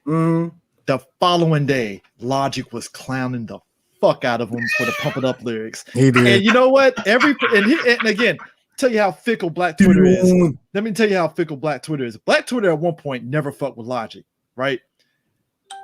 The following day, Logic was clowning the fuck out of him for the Pump It Up lyrics. He did. And you know what? And again, tell you how fickle Black Twitter is. Let me tell you how fickle Black Twitter is. Black Twitter at one point never fucked with Logic, right?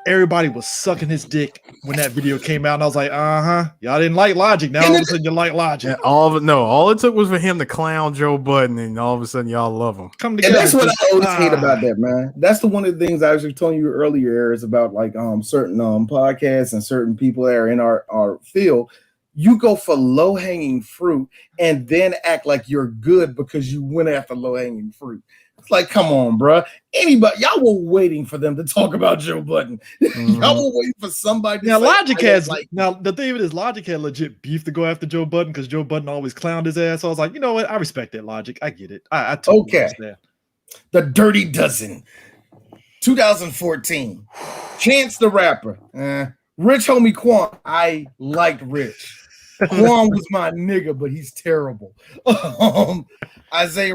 Everybody was sucking his dick when that video came out, and I was like, y'all didn't like Logic. Now all of a sudden you like Logic. Yeah, all it took was for him to clown Joe Budden, and all of a sudden y'all love him. Come together. And that's what I always hate about that, man. That's the one of the things I was telling you earlier is about like certain podcasts and certain people that are in our field. You go for low-hanging fruit and then act like you're good because you went after low-hanging fruit. It's like, come on, bro. Anybody, y'all were waiting for them to talk about Joe Budden. Y'all were waiting for somebody to now say, Logic has now the thing is Logic had legit beef to go after Joe Budden because Joe Budden always clowned his ass. So I was like, you know what? I respect that Logic. I get it. I totally understand. The Dirty Dozen, 2014. Chance the Rapper. Rich Homie Quan. I liked Rich. Quan was my nigga, but he's terrible. Isaiah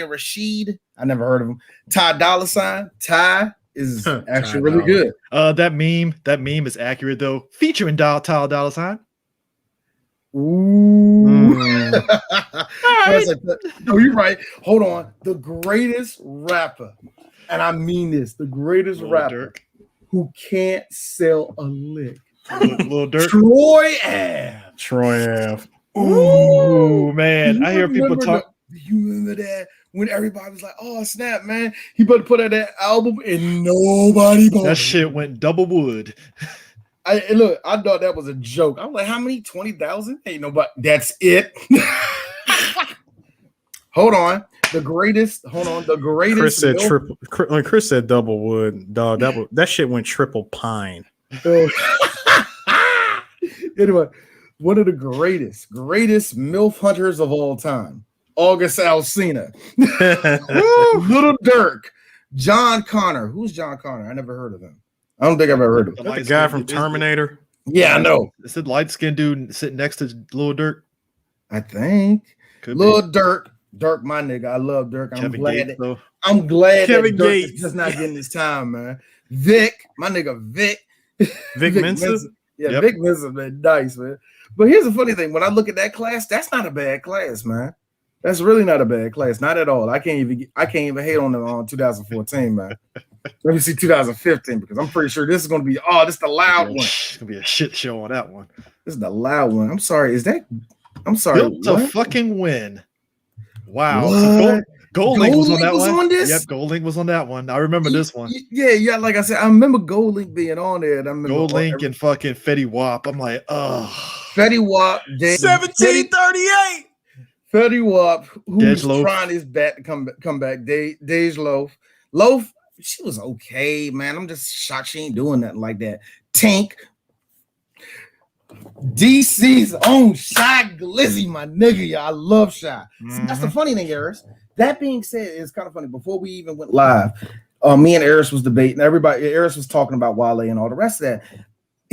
Rashid, I never heard of him. Ty Dolla $ign. Ty is actually really good. That meme is accurate though. Featuring Ty Dolla $ign. Ooh. Right. No, you're right. Hold on. The greatest rapper, and I mean this, the greatest rapper Dirk. Who can't sell a lick. Little Dirk. Troy Ave. Ooh, man. I hear people talk. You remember that when everybody was like, oh, snap, man. He better put out that album and nobody bought that shit went double wood. I thought that was a joke. I'm like, how many? 20,000? Ain't nobody. That's it. Hold on. The greatest. Chris said triple. When Chris said double wood, dog, that shit went triple pine. Anyway, one of the greatest MILF hunters of all time, August Alsina, Little Dirk, John Connor. Who's John Connor? I never heard of him. I don't think I've ever heard of him. The guy from Terminator. Yeah, I know. Is it light-skinned dude sitting next to Little Dirk? I think. Little Dirk, my nigga. I love Dirk. I'm glad that Dirk is just not getting his time, man. Vic, my nigga Vic. Vic Mensa? Yeah, Vic Mensa, man. Nice, man. But here's the funny thing. When I look at that class, that's not a bad class, man. That's really not a bad class. Not at all. I can't even hate on them on 2014, man. Let me see 2015 because I'm pretty sure this is going to be this is the loud one. It's going to be a shit show on that one. This is the loud one. I'm sorry. Built to fucking win. Wow. So Gold Link was on that one. Yep, Gold Link was on that one. I remember this one. Yeah. Like I said, I remember Gold Link being on there. Gold Link and fucking Fetty Wap. I'm like, Fetty Wap. 1738. Fetty Wap, who's trying his best to come back. Dej Loaf, she was okay, man. I'm just shocked she ain't doing nothing like that. Tank. DC's own Shy Glizzy, my nigga. Yeah, I love Shy. See, that's the funny thing, Eris. That being said, it's kind of funny. Before we even went live, me and Eris was debating. Eris was talking about Wale and all the rest of that.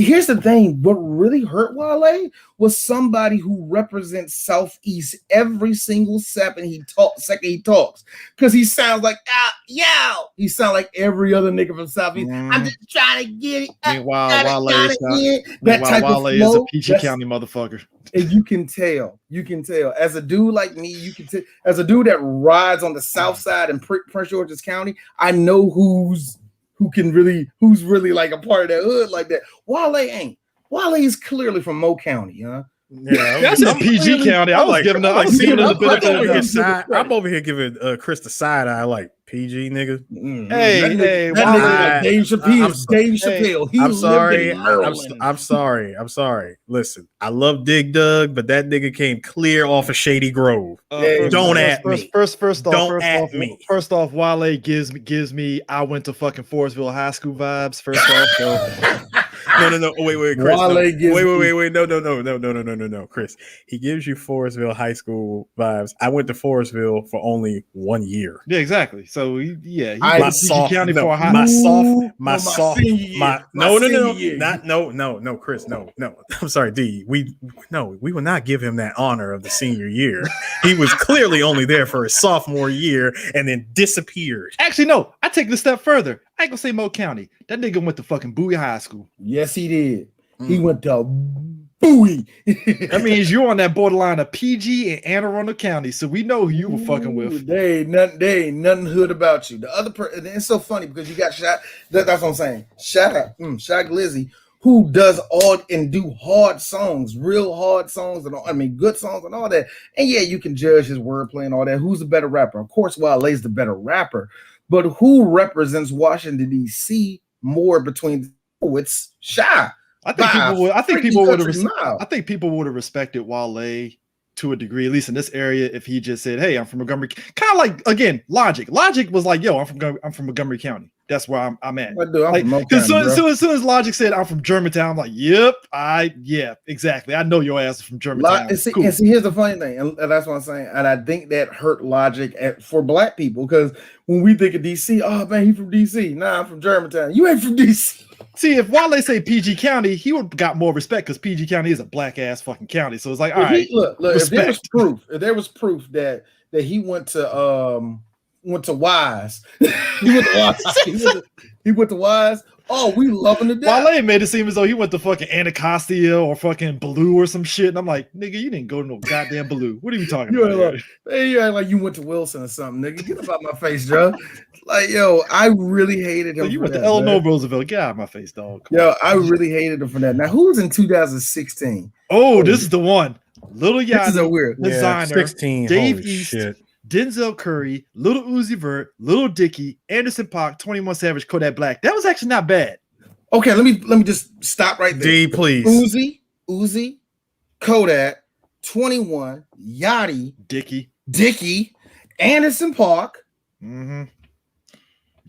Here's the thing. What really hurt Wale was somebody who represents Southeast every single second he talks. Because he sounds like, he sounds like every other nigga from Southeast. I'm just trying to get it. Meanwhile, Wale is a PG County motherfucker. And you can tell. As a dude like me, you can tell. As a dude that rides on the South Side in Prince George's County, I know who's really like a part of that hood like that. Wale ain't. Wale is clearly from Mo County, huh? Yeah, that's a PG County. I'm over here giving Chris the side eye, like PG nigga. Hey, Dave Chappelle. I'm sorry. Listen, I love Dig Dug, but that nigga came clear off of Shady Grove. Don't at me. First off, Wale gives me I went to fucking Forestville High School vibes. First off, so. No. Wait, Chris. No, Chris. He gives you Forestville High School vibes. I went to Forestville for only 1 year. Yeah, exactly. So yeah, my sophomore year. Chris, no. I'm sorry, D. We will not give him that honor of the senior year. He was clearly only there for his sophomore year and then disappeared. Actually, no, I take it a step further. I ain't gonna say Mo County. That nigga went to fucking Bowie High School. Yes, he did. He went to Bowie. That means you're on that borderline of PG and Anne Arundel County, so we know who you were fucking with. They ain't nothing hood about you. The other person, it's so funny because you got shot. That's what I'm saying. Shy Glizzy, who does all and do hard songs, real hard songs, and all, I mean good songs and all that. And yeah, you can judge his wordplay and all that. Who's the better rapper? Of course, Wale's the better rapper. But who represents Washington D.C. more between? Oh, it's Shy. I think people would. I think people would have respected Wale to a degree, at least in this area, if he just said, "Hey, I'm from Montgomery." Kind of like again, Logic. Logic was like, "Yo, I'm from Montgomery County. That's where I'm at." Because as soon as Logic said, "I'm from Germantown," I'm like, "Yep, yeah, exactly. I know your ass is from Germantown." And see, here's the funny thing, and that's what I'm saying. And I think that hurt Logic for black people because when we think of DC, oh man, he from DC. Nah, I'm from Germantown. You ain't from DC. See, if Wale say PG County, he would have got more respect because PG County is a black ass fucking county. So it's like, all right, look, if there was proof that he went to Wise, he went to Wise. Oh, we loving the death. Wale made it seem as though he went to fucking Anacostia or fucking Blue or some shit. And I'm like, nigga, you didn't go to no goddamn Blue. What are you talking about? You act like you went to Wilson or something, nigga. Get up out my face, Joe. Like, yo, I really hated him. You went to Eleanor Roosevelt. Get out of my face, dog. Yo, I really hated him for that. Now, who was in 2016? Oh, this is the one. Little Yachty, this is a weird designer, 16, Dave East, Denzel Curry, Little Uzi Vert, Little Dicky, Anderson .Paak, 21 Savage, Kodak Black. That was actually not bad. Okay, let me just stop right there. D, please. Uzi, Kodak, 21, Yachty, Dicky, Anderson .Paak. Mm-hmm.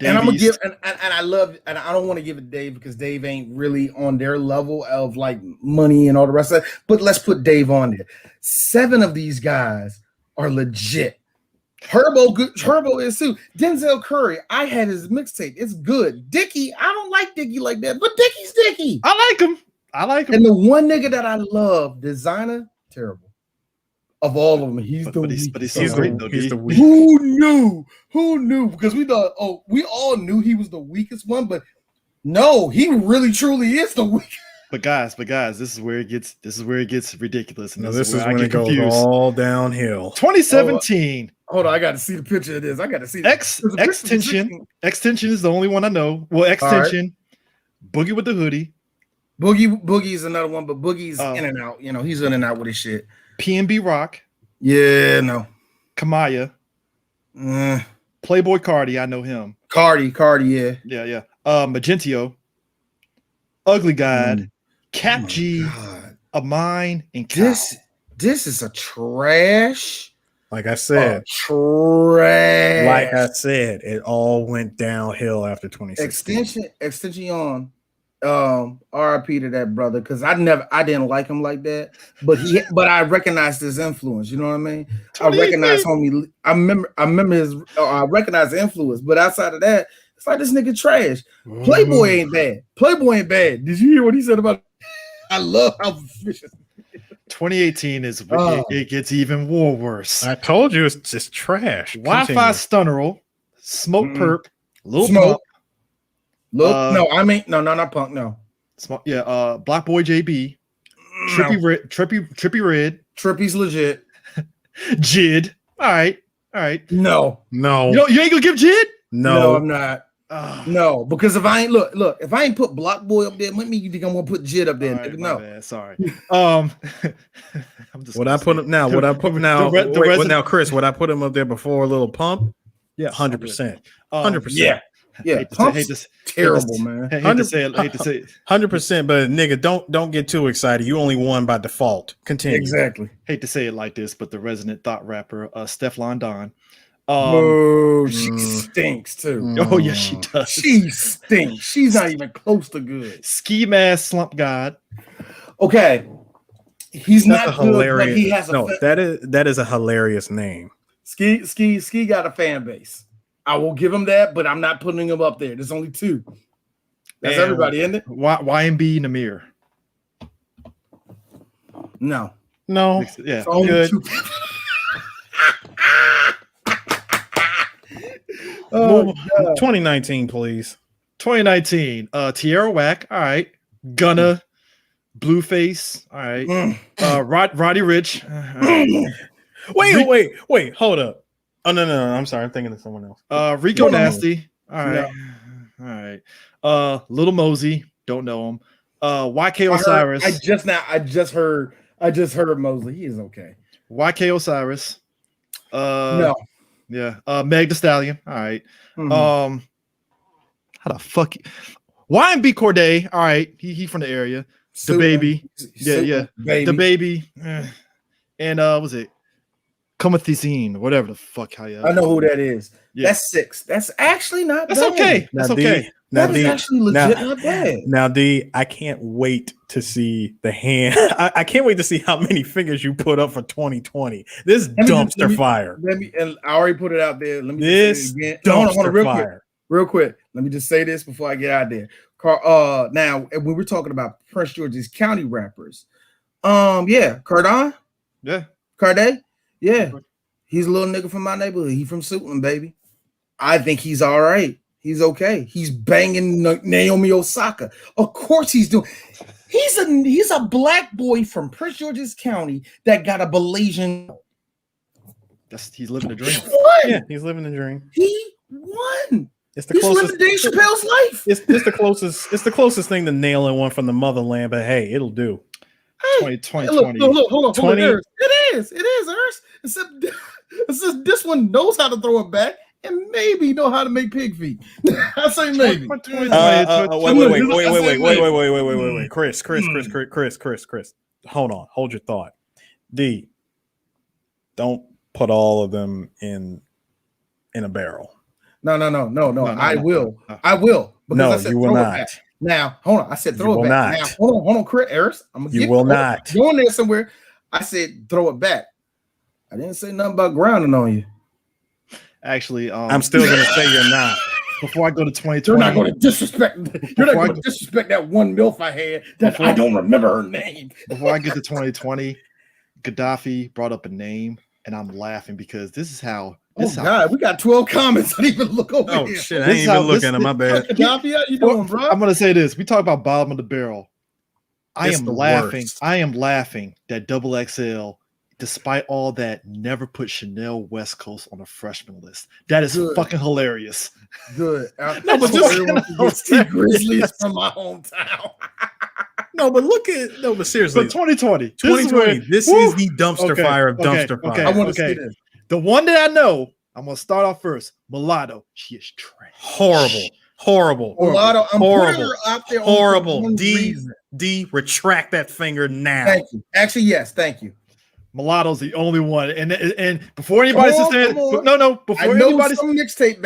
And I'm gonna give and I love and I don't want to give it Dave because Dave ain't really on their level of like money and all the rest of it. But let's put Dave on there. 7 of these guys are legit. Herbo is too. Denzel Curry, I had his mixtape. It's good. Dicky, I don't like Dicky like that, but Dicky's Dicky. I like him. And the one nigga that I love, Designer, terrible. Of all of them, he's the weakest. Who knew? Because we thought, we all knew he was the weakest one, but no, he really truly is the weakest. But guys, this is where it gets ridiculous. And this is when it goes all downhill. 2017. Hold on, I got to see the picture of this. I got to see Extension. Extension is the only one I know. Well, Extension, right. Boogie with the hoodie. Boogie is another one, but Boogie's in and out. You know, he's in and out with his shit. PNB Rock. Yeah, no. Kamaya. Playboy Cardi, I know him. Cardi, yeah. Yeah. Magentio. Ugly God. Cap G. Amine, and Kyle. This is a trash. Like I said. Trash. Like I said, it all went downhill after 2016. Extension. RIP to that brother because I didn't like him like that, but I recognized his influence. You know what I mean? I recognize homie. I remember his. I recognize the influence, but outside of that, it's like this nigga trash. Playboy ain't bad. Did you hear what he said about? I love how vicious. 2018 is it gets even worse. I told you it's just trash. Wi-Fi Stunneral, Smoke Perp, Lil Pump. Not Punk. No. Black Boy JB, Trippy Red. Trippy's legit. Jid. All right. No. You ain't gonna give Jid? No, I'm not. No, because if I ain't put Block Boy up there, what me you think I'm gonna put Jid up there? Right, no, sorry. I'm just would I put him now? Would I put him now? Now, Chris, would I put him up there before Little Pump? Yeah, 100%. 100%. Yeah, terrible, man. Hate to say it. 100%, but nigga, don't get too excited. You only won by default. Continue. Exactly. Hate to say it like this, but the resident thought rapper, Stefflon Don. She stinks too. Oh yeah, she does. She stinks. She's not even close to good. Ski Mask Slump God. Okay, he's not hilarious. Good, but he has that is a hilarious name. Ski got a fan base. I will give him that, but I'm not putting him up there. There's only 2. That's everybody, isn't it? YMB Namir. No. Yeah. Only good. 2. 2019, please. 2019. Tierra Whack. All right. Gunna. Blueface. All right. Roddy Rich. Wait. Hold up. Oh no. I'm sorry. I'm thinking of someone else. Rico Nasty. All right. No. All right. Little Mosey. Don't know him. YK Osiris. I just heard Mosley. He is okay. YK Osiris. No. Yeah. Meg Thee Stallion. All right. Mm-hmm. How the fuck? YMB Corday. All right. He from the area. The baby. Yeah. Baby. The baby. And was it Comethazine, whatever the fuck how you I know who that is. Yeah. That's 6. That's actually not bad. Okay. That's okay. That is actually legit not bad. Now, D, I can't wait to see the hand. I can't wait to see how many fingers you put up for 2020. This dumpster fire. And I already put it out there. Let me this say it again. Dumpster fire. Real quick. Let me just say this before I get out there. Now, when we're talking about Prince George's County rappers, Cardon. Yeah. Carday. Yeah. He's a little nigga from my neighborhood. He from Suitland, baby. I think he's all right. He's okay. He's banging Naomi Osaka. Of course he's doing. He's a black boy from Prince George's County that got a Belizean. He's living the dream. Yeah, he's living the dream. He won. It's the closest. Living Dave Chappelle's life. It's the closest. It's the closest thing to nailing one from the motherland. But hey, it'll do. Hey, 2020. Look, hold on. It is, Ernst. Except this one knows how to throw it back and maybe know how to make pig feet. I say maybe. Wait. Chris. Hold your thought. D, don't put all of them in a barrel. No. I will. No, you will not. Now, hold on. I said throw it back. Now, hold on, Chris Harris. You will not. Go in there somewhere. I said throw it back. I didn't say nothing about grounding on you. Actually, I'm still gonna say you're not. Before I go to 2020, you're not going to disrespect. You're not going to disrespect that one MILF I had that I don't remember her name. Before I get to 2020, Gaddafi brought up a name, and I'm laughing because this is how. God, we got 12 comments. I didn't even look over here. Oh shit, I ain't even looking at my bad. Gaddafi, how you doing, bro? I'm gonna say this. We talk about bottom of the barrel. I am laughing. Worst. I am laughing that XXL, despite all that, never put Chanel West Coast on a freshman list. That is fucking hilarious. Good. No, but just Grizzlies from my hometown. but seriously. But 2020. This is the dumpster fire of dumpster fire. I want to see this. The one that I know, I'm gonna start off first. Mulatto. She is trash. Horrible. Mulatto, I'm putting her out there. Horrible. D, retract that finger now. Thank you. Actually, yes, thank you. Mulatto's the only one, and before anybody says that, before anybody some mixtape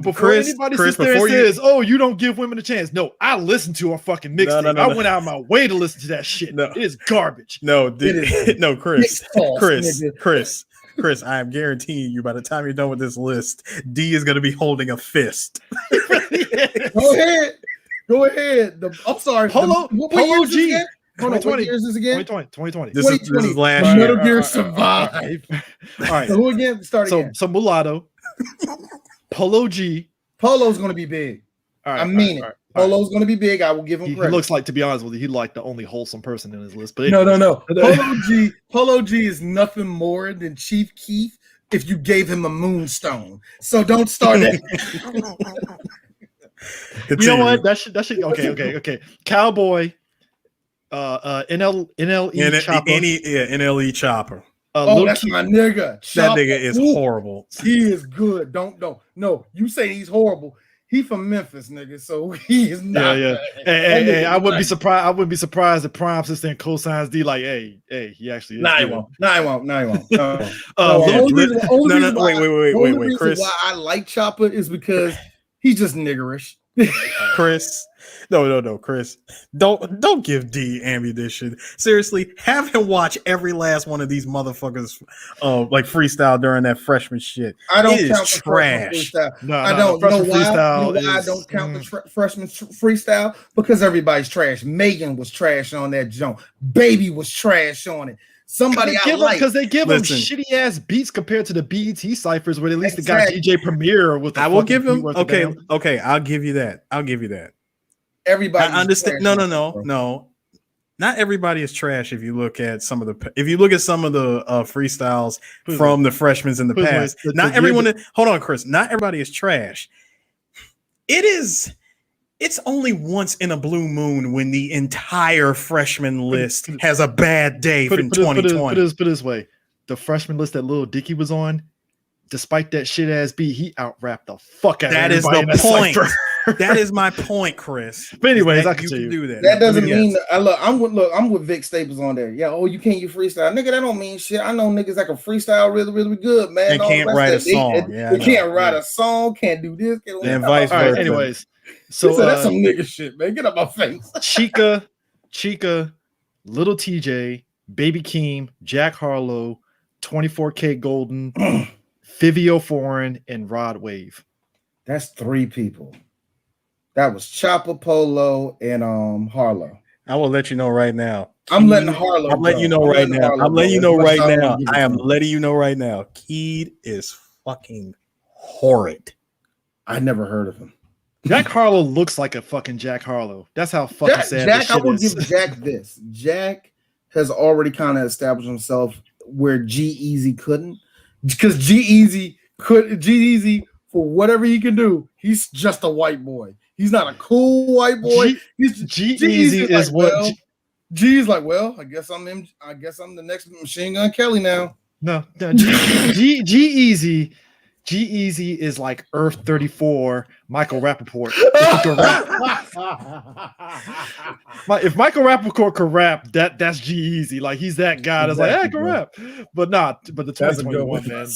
before anybody sits there and says, "Oh, you don't give women a chance," no, I listened to a fucking mixtape. I went out of my way to listen to that shit. No. It is garbage. Chris, I am guaranteeing you by the time you're done with this list, D is going to be holding a fist. Go ahead. I'm sorry. Polo G. 2020. Years is again? 2020. This is last year. Metal Gear Survive. All right. So who again? Start again. So Mulatto. Polo G. Polo's going to be big. All right, I mean it. Polo's going to be big. I will give him credit. He looks like, to be honest with you, he's like the only wholesome person in his list. But no. Polo G is nothing more than Chief Keef if you gave him a moonstone. So don't start that. You know what? That should okay. Cowboy. NLE Chopper. NLE Chopper. That's my nigga. That nigga is horrible. He is good. Don't. No, you say he's horrible. He from Memphis, nigga. So he is not. Yeah. Hey, I wouldn't be surprised. I wouldn't be surprised if Prime sister and cosigns D like, hey, he actually. Nah, he won't. Wait. Chris. Why I like Chopper is because he's just niggerish. Chris. No, Chris. Don't give D ammunition. Seriously, have him watch every last one of these motherfuckers like freestyle during that freshman shit. I don't count the trash. No, I don't know why. I don't count the freshman freestyle because everybody's trash. Megan was trash on that joint. Baby was trash on it. somebody I like. Because they give them Listen. shitty ass beats compared to the BET ciphers, where at least the guy DJ Premier with the I will fucking give him. beat worth Okay, a damn. okay. I'll give you that. Everybody I understand. No. Not everybody is trash. If you look at some of the freestyles Put it from the freshmen in the Put it past, like- not everyone. Hold on, Chris. Not everybody is trash. It's only once in a blue moon when the entire freshman list has a bad day from 2020. Put it this way: the freshman list that Lil Dicky was on, despite that shit ass beat, he out rapped the fuck out. That is everybody the in point. cipher. That is my point, Chris. But anyways, I you continue. can do that. That doesn't Yes. mean I'm with Vic Staples on there. Yeah, you can't use freestyle, nigga. That don't mean shit. I know niggas that can freestyle really, really good, man. And can't write a song. They can't write a song, can't do this. Can't do And that. vice All right. versa. Anyways, So so that's some nigga shit, man. Get up my face. Chica, Little TJ, Baby Keem, Jack Harlow, 24K Golden, Fivio Foreign, and Rod Wave. That's 3 people. That was Chopper, Polo, and Harlow. I will let you know right now. I'm letting Harlow. I'm letting you know right now. I'm letting you know right now. I am letting you know right now. Keed is fucking horrid. I never heard of him. Jack Harlow looks like a fucking Jack Harlow. That's how fucking sad Jack, this I shit will is. give Jack this. Jack has already kind of established himself where G-Eazy couldn't. Because G-Eazy for whatever he can do, he's just a white boy. He's not a cool white boy. G-Eazy is like, what well, G's like, well, I guess I'm the next Machine Gun Kelly now. No, G-Eazy is like Earth 34, Michael Rappaport. If Michael Rappaport could rap, that's G-Eazy. Like he's that guy that's like, I can rap. But the 2021 man.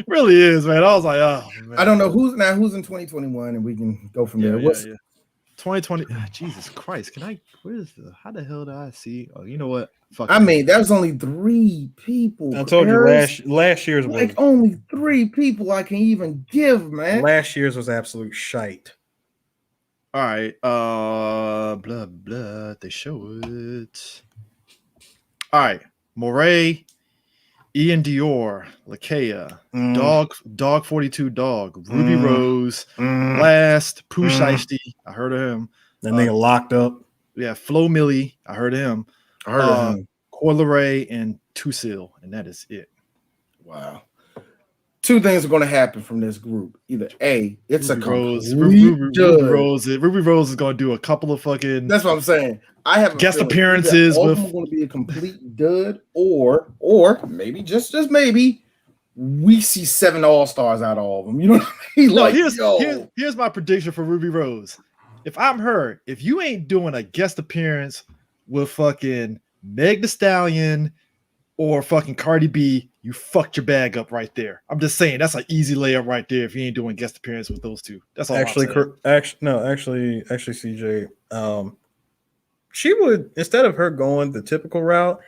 Really is, man. I was like, oh man. I don't know who's in 2021, and we can go from there. What's 2020? Jesus Christ! How the hell did I see? Oh, you know what? Fuck. I mean, that was only 3 people. I told you last year's like only 3 people I can even give, man. Last year's was absolute shite. All right. Blah blah. They show it. All right. Moray, Ian Dior, Lakea, Dog 42 Dog, Ruby Rose, Blast, Pooh Shiesty. I heard of him. That nigga locked up. Yeah, Flo Millie. I heard of him. I heard of him. Coileray and Tusil, and that is it. Wow. 2 things are going to happen from this group. Either A, it's Ruby a Rose. complete dud. Ruby Rose is going to do a couple of fucking. That's what I'm saying. I have guest appearances all with. of them going to be a complete dud, or maybe just maybe we see 7 all-stars out of all of them. You know what I mean? Like, here's my prediction for Ruby Rose. If I'm her, if you ain't doing a guest appearance with fucking Meg Thee Stallion or fucking Cardi B, you fucked your bag up right there. I'm just saying that's an easy layup right there if you ain't doing guest appearance with those 2. That's all. Actually, CJ. She would, instead of her going the typical route,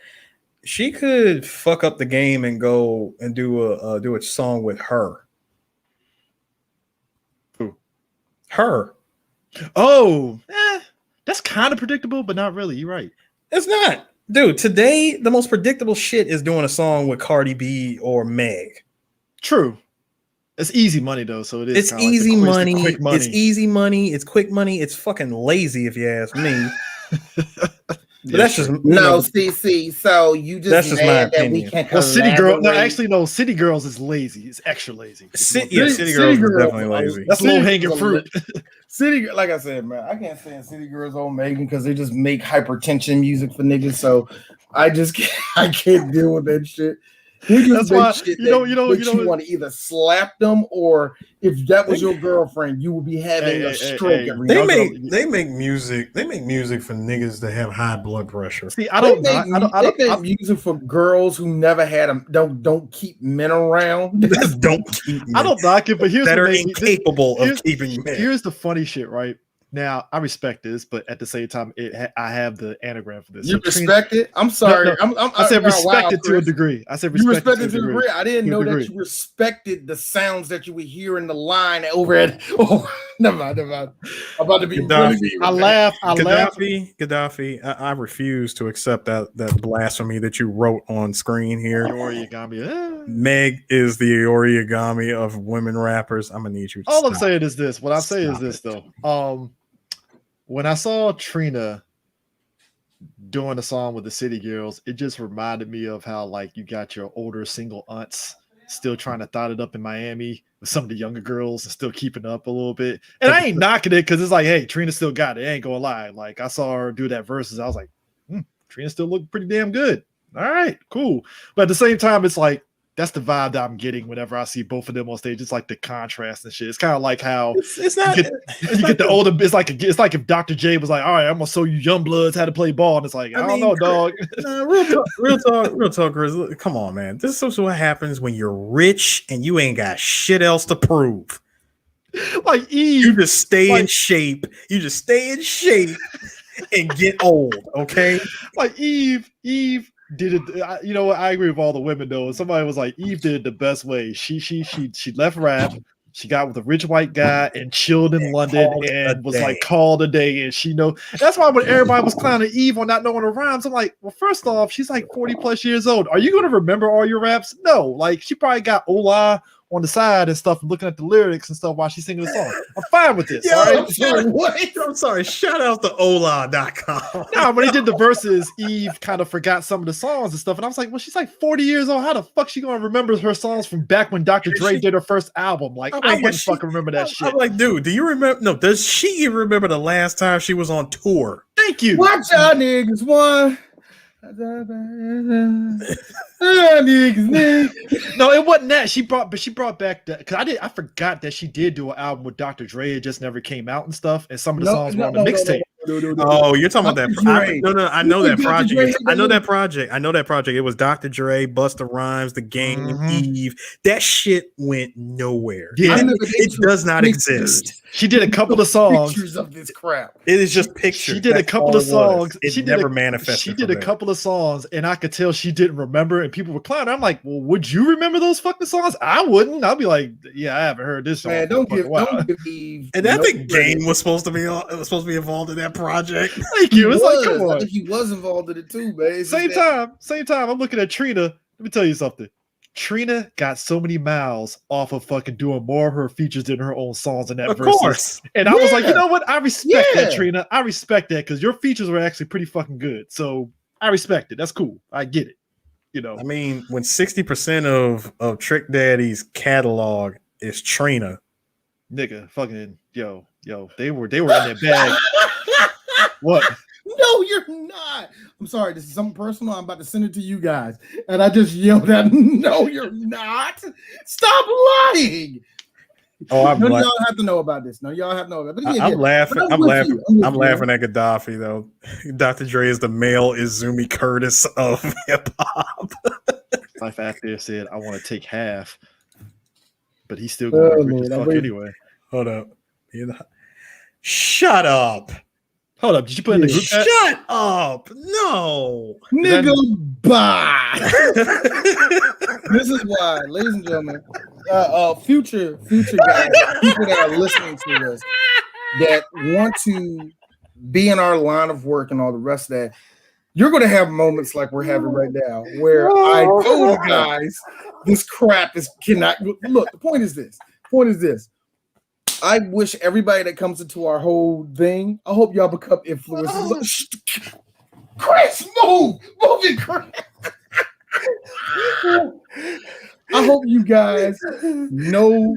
she could fuck up the game and go and do a song with her. Who? Her. Oh, that's kind of predictable, but not really. You're right. It's not. Dude, today the most predictable shit is doing a song with Cardi B or Meg. True. It's easy money though, so it is. It's easy money. It's easy money. It's quick money. It's fucking lazy, if you ask me. But that's just CC. So you just that's just my opinion. We can't City Girl. No, actually, no. City Girls is lazy. It's extra lazy. City Girls is definitely lazy. That's low hanging fruit. City, like I said, man, I can't stand City Girls on Megan because they just make hypertension music for niggas. So I can't deal with that shit. That's why you want to either slap them, or if that was your girlfriend, you would be having a stroke. They make music. They make music for niggas that have high blood pressure. See, I make music for girls who never had them. Don't keep men around. Don't keep men. I don't knock it, but here's that are incapable of keeping men. Here's the funny shit, right? Now I respect this, but at the same time, I have the anagram for this. You respect it? I'm sorry. No, I said respect it to a degree. I said respect it to a degree. I didn't know that you respected the sounds that you would hear in the line over at. Oh, Never mind. I'm about to be Gaddafi. really. I laugh. Gaddafi. I refuse to accept that blasphemy that you wrote on screen here. Origami. Meg is the origami of women rappers. I'm gonna need you to All stop. I'm saying is this. What I say is Stop this it. though. When I saw Trina doing a song with the City Girls, it just reminded me of how like you got your older single aunts still trying to thought it up in Miami with some of the younger girls and still keeping up a little bit. And I ain't knocking it because it's like, hey, Trina still got it. I ain't gonna lie. Like I saw her do that versus, I was like, Trina still looked pretty damn good. All right, cool. But at the same time, it's like that's the vibe that I'm getting whenever I see both of them on stage. It's like the contrast and shit. It's kind of like how It's not. you get the older. It's like if Dr. J was like, "All right, I'm gonna show you young bloods how to play ball," and it's like, I don't know, dog. Nah, real talk, Chris. Come on, man. This is what happens when you're rich and you ain't got shit else to prove. Like Eve, You just stay in shape. You just stay in shape and get old. Okay. like Eve did it. You know what? I agree with all the women though. Somebody was like, Eve did it the best way. She left rap. She got with a rich white guy and chilled in London and was like called a day. And she know that's why when everybody was clowning Eve on not knowing her rhymes, I'm like, well, first off, she's like 40 plus years old. Are you going to remember all your raps? No, like she probably got Ola on the side and stuff, and looking at the lyrics and stuff while she's singing the song. I'm fine with this. All right? I'm sorry. Shout out to Ola.com. No, when he did the verses, Eve kind of forgot some of the songs and stuff. And I was like, well, she's like 40 years old. How the fuck she gonna remember her songs from back when Dr. Dre did her first album? Like, I wouldn't fucking remember that shit. I'm like, dude, do you remember? No, does she even remember the last time she was on tour? Thank you. Watch out, niggas. One. No, it wasn't that. She brought back that because I forgot that she did do an album with Dr. Dre. It just never came out and stuff. And some of the songs were on the mixtape. Oh, you're talking about that? No, I know that project. I know that project. It was Dr. Dre, Busta Rhymes, The Game, Eve. That shit went nowhere. Yeah, it does not exist. She did a couple of songs. Pictures of this crap. It is just pictures. She did a couple of songs. It never manifested. She did a couple of songs, and I could tell she didn't remember. And people were clowning. I'm like, well, would you remember those fucking songs? I wouldn't. I'll be like, yeah, I haven't heard this song. Man, don't give Eve. And I think Game was supposed to be involved in that project. Thank you. It's like, come on. I think he was involved in it too, man. Same time. I'm looking at Trina. Let me tell you something. Trina got so many miles off of fucking doing more of her features than her own songs in that verse. And I was like, you know what? I respect that, Trina. I respect that because your features were actually pretty fucking good. So I respect it. That's cool. I get it. You know, I mean, when 60% of Trick Daddy's catalog is Trina, nigga, fucking yo, they were in their bag. What? No, you're not. I'm sorry. This is something personal. I'm about to send it to you guys. And I just yelled at no, you're not. Stop lying. Oh, y'all have to know about this. No, y'all have to know about it. I'm laughing. I'm laughing at Gaddafi though. Dr. Dre is the male Izumi Curtis of hip hop. Life After said, "I want to take half," but he's still going to rich as fuck anyway. Hold up. Shut up. Hold up. Did you put in the group chat? Shut up. No. Nigga, bye. This is why, ladies and gentlemen, future guys, people that are listening to this, that want to be in our line of work and all the rest of that, you're going to have moments like we're having right now where I told you guys this crap cannot. Look, the point is this. I wish everybody that comes into our whole thing, I hope y'all become influencers. Chris, move it, Chris. I hope you guys know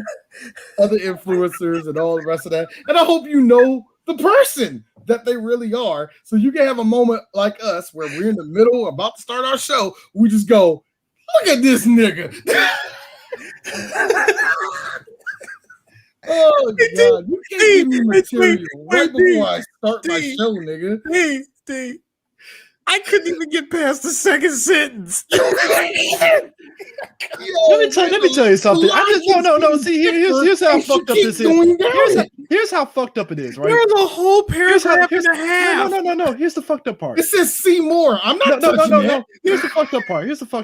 other influencers and all the rest of that. And I hope you know the person that they really are. So you can have a moment like us where we're in the middle, about to start our show. We just go, look at this nigga. Oh, God. You can't give me material right before I start my show, nigga. Hey, I couldn't even get past the second sentence. Let me tell you something. No. See, here's how fucked up this is. Here's how fucked up it is, right? There's a whole paragraph and a half. No. Here's the fucked up part. It says see more. I'm not no. Here's the fucked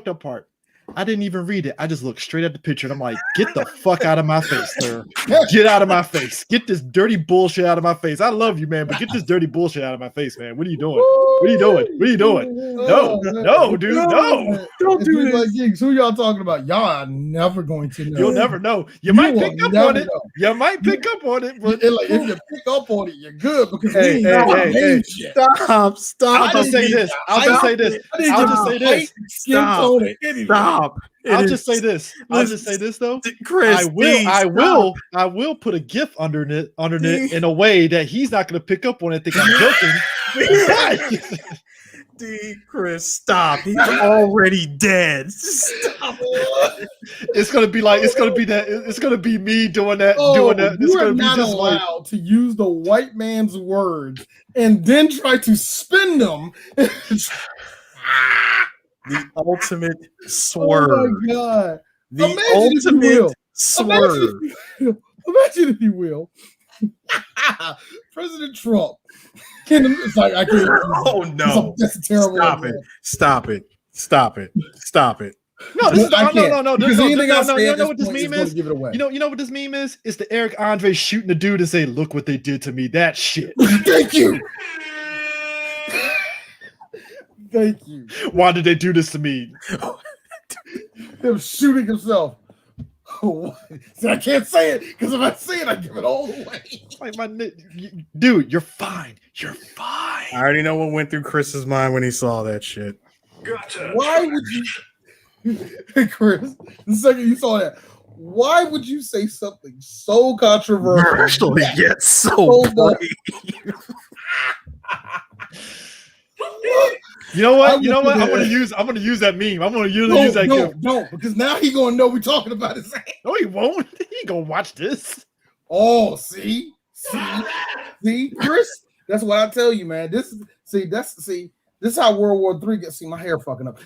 up part. I didn't even read it. I just looked straight at the picture and I'm like, get the fuck out of my face, sir. Get out of my face. Get this dirty bullshit out of my face. I love you, man, but get this dirty bullshit out of my face, man. What are you doing? What are you doing? What are you doing? No, dude, no. Don't do this. Like, Gigs, who y'all talking about? Y'all are never going to know. You'll never know. You might pick up on it. You might pick up on it, but like, if you pick up on it, you're good because hey, stop. I'll just say this. I'll just say this. I'll just say this though. Chris, I will put a GIF underneath in a way that he's not going to pick up on it. Think I'm joking. Chris, stop. He's already dead. Stop. It's gonna be me doing that. You are not allowed to use the white man's words and then try to spin them. The ultimate swerve. Oh my God. The ultimate swerve. Imagine if you will. President Trump. It's like, I can't. Oh no! That's a terrible. Stop it! No, this is no. You know what this meme is? Give it away. You know what this meme is? It's the Eric Andre shooting the dude and say, "Look what they did to me." That shit. Thank you. Thank you. Why did they do this to me? Him shooting himself. See, I can't say it because if I say it, I give it all away. Like dude, you're fine. You're fine. I already know what went through Chris's mind when he saw that shit. Gotcha. Why would you, hey Chris? The second you saw that, why would you say something so controversial? Yet so funny. You know what? I'm gonna use that meme. I'm gonna use that GIF. No, because now he gonna know we're talking about his ass. No, he won't. He ain't gonna watch this. Oh, see, Chris. That's what I tell you, man. This is how World War III gets. See, my hair fucking up.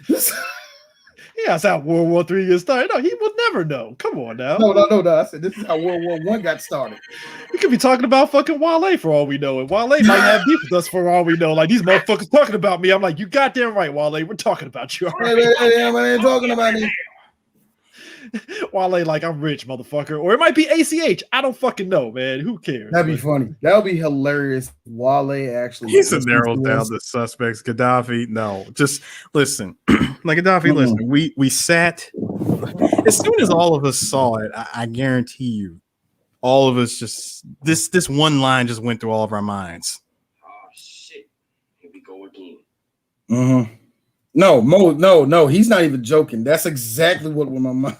Yeah, that's how World War III gets started. No, he will never know. Come on now. No. I said this is how World War I got started. We could be talking about fucking Wale for all we know, and Wale might have beef with us for all we know. Like these motherfuckers talking about me. I'm like, you goddamn right, Wale. We're talking about you. All right? Hey, ain't talking about me. Wale, like I'm rich, motherfucker, or it might be ACH. I don't fucking know, man. Who cares? That'd be funny. That would be hilarious. Wale actually. He's narrowed down the suspects. Gaddafi, no, just listen. Like Gaddafi, listen. We sat as soon as all of us saw it. I guarantee you, all of us just this one line just went through all of our minds. Oh shit! Here we go again. Mm-hmm. No, Mo, no. He's not even joking. That's exactly what went my mind.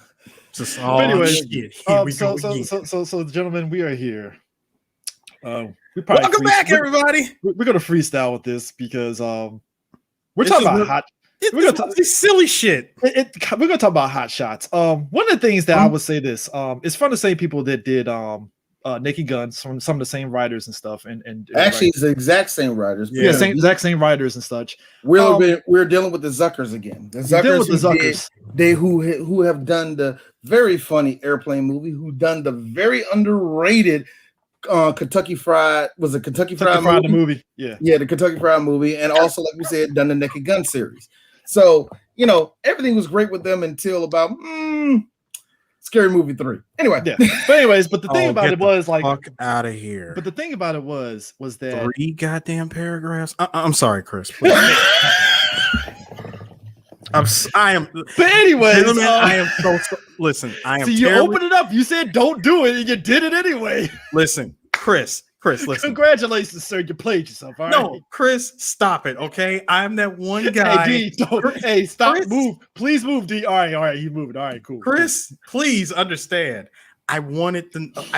Just anyway, so gentlemen, we are here. Welcome back, everybody. We're gonna freestyle with this because we're talking about hot. We're gonna talk silly shit. We're gonna talk about hot shots. One of the things that I would say this it's from the same people that did Naked Guns, from some of the same writers and stuff. And actually, it's the exact same writers. Yeah, exact same writers and such. We're dealing with the Zuckers again. The Zuckers, who have done the very funny Airplane movie, who done the very underrated Kentucky Fried movie? Yeah, the Kentucky Fried movie, and also, like we said, done the Naked Gun series. So everything was great with them until about Scary Movie 3. Anyway, yeah. But anyways, but the thing about it was like, fuck out of here. But the thing about it was that 3 goddamn paragraphs. I'm sorry, Chris. I am. But anyways, I am so. Listen, I am. See, you opened it up. You said don't do it, and you did it anyway. Listen, Chris, listen. Congratulations, sir. You played yourself. All right? No, Chris, stop it. Okay, I'm that one guy. Hey, D, hey, stop. Chris, move. Please move, D. All right. He's moving. All right, cool. Chris, please understand. I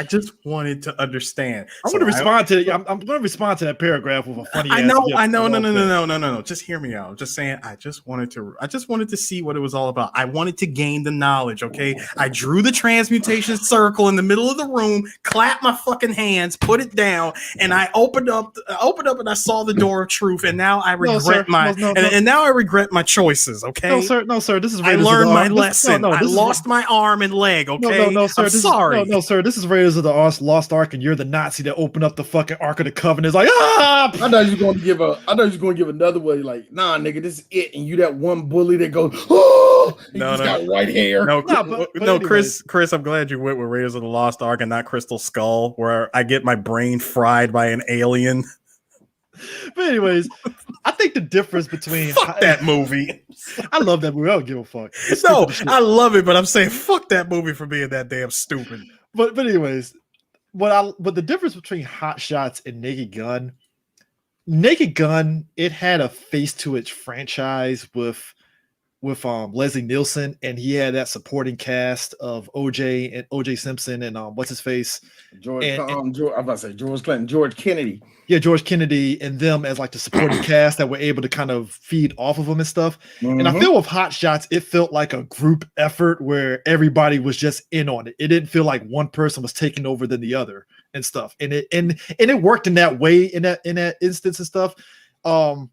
just wanted to understand. I'm going to respond to. I'm going to respond to that paragraph with a funny. I know. No. Just hear me out. Just saying. I just wanted to see what it was all about. I wanted to gain the knowledge. Okay. I drew the transmutation circle in the middle of the room, clapped my fucking hands, put it down, and I opened up, and I saw the door of truth. And now I regret and now I regret my choices. Okay. No, sir. This is. I learned my lesson. I lost my arm and leg. Okay. No, sir. I'm sorry. No, sir. This is Raiders of the Lost Ark, and you're the Nazi that opened up the fucking Ark of the Covenant. It's like, ah! I thought you were going to give another way, like, nah, nigga, this is it, and you that one bully that goes, oh! He just got white hair. No, Nah, but Chris, I'm glad you went with Raiders of the Lost Ark and not Crystal Skull, where I get my brain fried by an alien. But anyways, I think the difference between Fuck that movie. I love that movie. I don't give a fuck. It's No, stupid as shit. I love it, but I'm saying fuck that movie for being that damn stupid. But anyways, but the difference between Hot Shots and Naked Gun, it had a face to its franchise with Leslie Nielsen, and he had that supporting cast of OJ Simpson and what's his face, George Clinton, George Kennedy. Yeah, George Kennedy and them as like the supporting cast that were able to kind of feed off of them and stuff. Mm-hmm. And I feel with Hot Shots, it felt like a group effort where everybody was just in on it. It didn't feel like one person was taking over than the other and stuff. And it worked in that way in that instance and stuff. And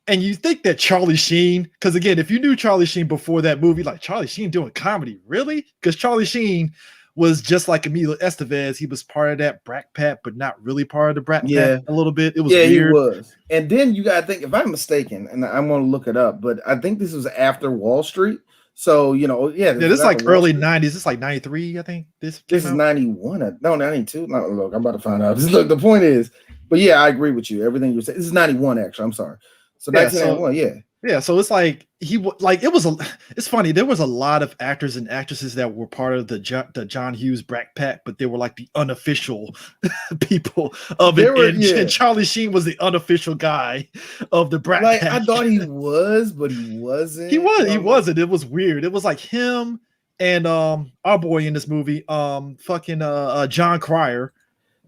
you think that Charlie Sheen, because again, if you knew Charlie Sheen before that movie, like Charlie Sheen doing comedy, really? Because Charlie Sheen was just like Emilio Estevez. He was part of that Brat Pack, but not really part of the Brat Pack a little bit. It was weird. He was. And then you got to think, if I'm mistaken, and I'm going to look it up, but I think this was after Wall Street. So, this is like early 90s. It's like 93, I think. This is 91. No, 92. No, look, I'm about to find out. Look, the point is, but yeah, I agree with you. Everything you said. This is 91, actually. I'm sorry. So 1991, yeah. So it's like it's funny. There was a lot of actors and actresses that were part of the John Hughes Brat Pack, but they were like the unofficial people of it. And Charlie Sheen was the unofficial guy of the Brat Pack. I thought he was, but he wasn't. He wasn't. It was weird. It was like him and our boy in this movie, John Cryer.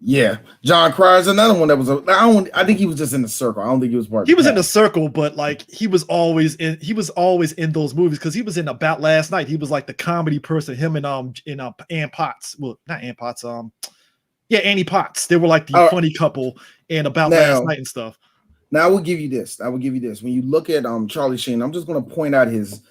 Yeah, John Cryer is another one that was. I think he was just in the circle. I don't think he was part. He was in the circle, but like he was always in those movies because he was in About Last Night. He was like the comedy person. Him and Ann Potts. Well, not Ann Potts. Annie Potts. They were like the funny couple in About Last Night and stuff. Now I will give you this. When you look at Charlie Sheen, I'm just going to point out his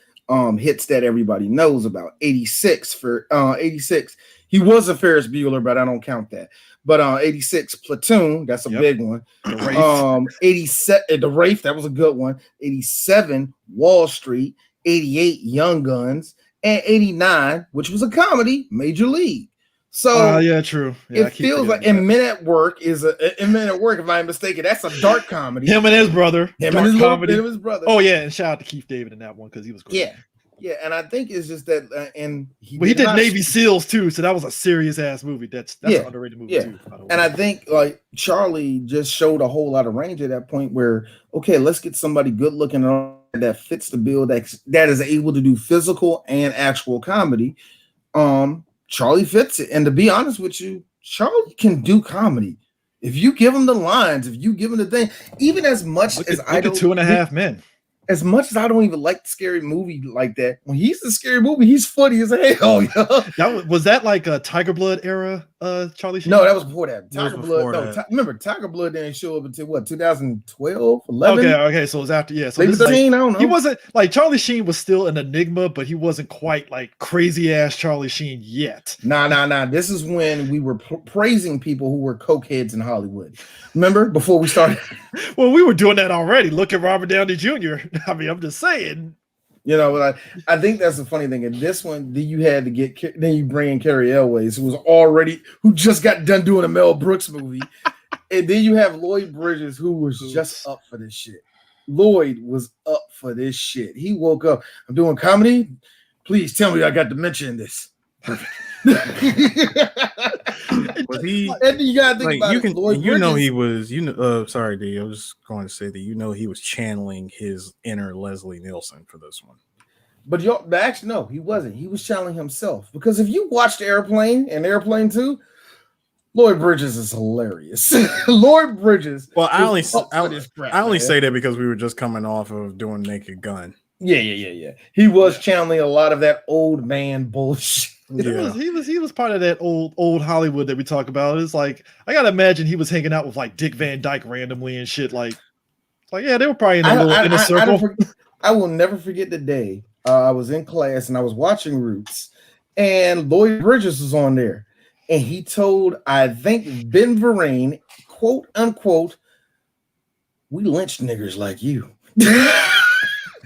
hits that everybody knows about. 86 for 86. He was a Ferris Bueller, but I don't count that. But 86 Platoon, that's a big one. The Wraith. 87 The Wraith, that was a good one. 87 Wall Street, 88 Young Guns, and 89, which was a comedy, Major League. So true. Yeah, it feels like Men at Work is Men at Work, if I'm mistaken. That's a dark comedy. Him and his brother. Him and his brother. Oh yeah, and shout out to Keith David in that one because he was great. Yeah, and I think it's just that, and he did Navy SEALs too, so that was a serious ass movie. That's an underrated movie too. And I think like Charlie just showed a whole lot of range at that point where, okay, let's get somebody good looking that fits the bill that is able to do physical and actual comedy. Charlie fits it, and to be honest with you, Charlie can do comedy. If you give him the lines, if you give him the thing, even as much as I don't. 2.5 Men. As much as I don't even like the scary movie like that, when he's a scary movie, he's funny as hell. Was that like a Tiger Blood era, Charlie Sheen? No, that was before that. Tiger Blood. Remember, Tiger Blood didn't show up until what, 2012, 11? Okay, so it was after. Yeah, so maybe 13. I don't know. He wasn't like Charlie Sheen was still an enigma, but he wasn't quite like crazy ass Charlie Sheen yet. Nah. This is when we were praising people who were cokeheads in Hollywood. Remember before we started? Well, we were doing that already. Look at Robert Downey Jr. I mean, I'm just saying. But I think that's the funny thing. In this one, then you bring in Carrie Elways, who just got done doing a Mel Brooks movie, and then you have Lloyd Bridges, who was just up for this shit. Lloyd was up for this shit. He woke up. I'm doing comedy. Please tell me I got dementia in this. Was he? And you gotta think about it. He was. Sorry, D. I was going to say that he was channeling his inner Leslie Nielsen for this one. But actually, no, he wasn't. He was channeling himself because if you watched Airplane and Airplane 2, Lloyd Bridges is hilarious. Lloyd Bridges. Well, I only say that because we were just coming off of doing Naked Gun. Yeah. He was channeling a lot of that old man bullshit. Yeah. He was part of that old Hollywood that we talk about. It's like I gotta imagine he was hanging out with like Dick Van Dyke randomly and shit. Like yeah, they were probably in a circle. I will never forget the day I was in class and I was watching Roots, and Lloyd Bridges was on there, and he told I think Ben Vereen, quote unquote, "We lynched niggers like you."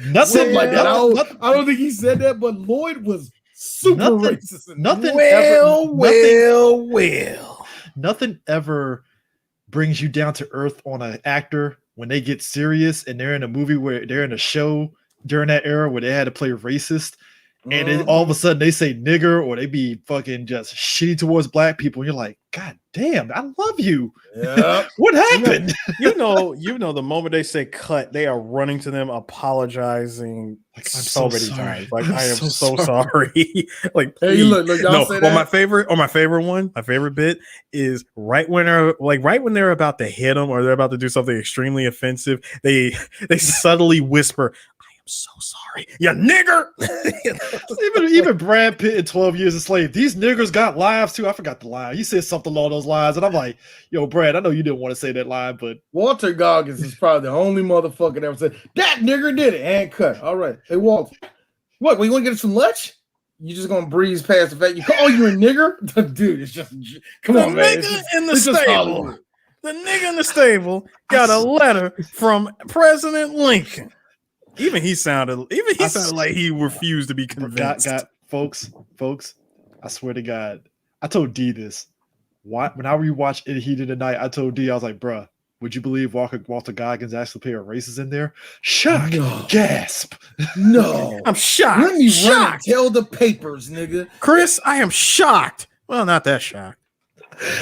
Nothing like that. nothing- I don't think he said that, but Lloyd was super Nothing- racist. Nothing ever brings you down to earth on an actor when they get serious and they're in a movie where they're in a show during that era where they had to play racist. And then all of a sudden they say nigger or they be fucking just shitty towards black people. And you're like, God damn, I love you. Yep. What happened? You know, the moment they say cut, they are running to them, apologizing Like, I'm so so many sorry. times. Like, I'm I am so so sorry. sorry. Like, Hey, please. look, y'all No, say or that. my favorite bit is right when they're about to hit them or they're about to do something extremely offensive, they subtly whisper, "I am so sorry, you nigger." even Brad Pitt in 12 Years a Slave, these niggers got lives too. I forgot the line. He said something along those lines, and I'm like, yo, Brad, I know you didn't want to say that line, but Walter Goggins is probably the only motherfucker that ever said that nigger did it and cut. All right. Hey, Walter, what? We want to get some lunch? You just gonna breeze past the fact you call you a nigger? Dude, it's just come The on, man. nigga in the it's just stable. Hollywood. The nigga in the stable got a letter from President Lincoln. Even he sounded like he refused to be convinced. got folks, I swear to God, I told D this. When I rewatched It Heat of the Night, I told D, I was like, bruh, would you believe Walter Goggins actually played a racist in there? Shock, gasp. No, I'm shocked. let me run and shocked. tell the papers, nigga. Chris, I am shocked. Well, not that shocked.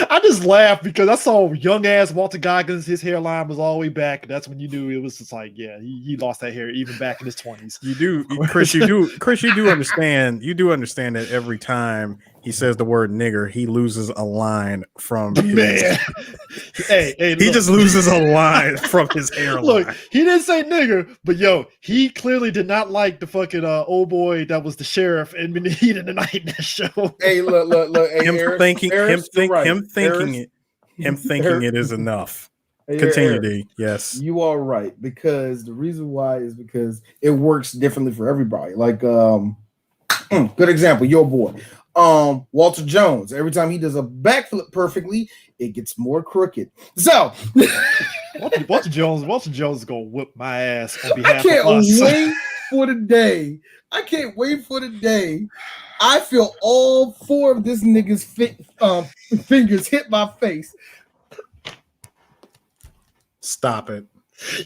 I just laughed because I saw young ass Walter Goggins. His hairline was all the way back. That's when you knew it was just like, yeah, he lost that hair even back in his 20s. You do, Chris. You do understand. You do understand that every time he says the word nigger, he loses a line from Man. hey, he just loses a line from his hairline. Look, he didn't say nigger, but yo, he clearly did not like the fucking old boy that was the sheriff in the Heat of the Night in that show. Hey, look. Hey, him Harris, thinking Harris, it is enough. Hey, Continue, Harris, D. Yes. you are right, because the reason why is because it works differently for everybody. Like, good example, your boy, Walter Jones. Every time he does a backflip perfectly, it gets more crooked. So Walter Jones is gonna whip my ass on I behalf can't of us. wait for the day. I can't wait for the day I feel all four of this nigga's fingers hit my face. Stop it.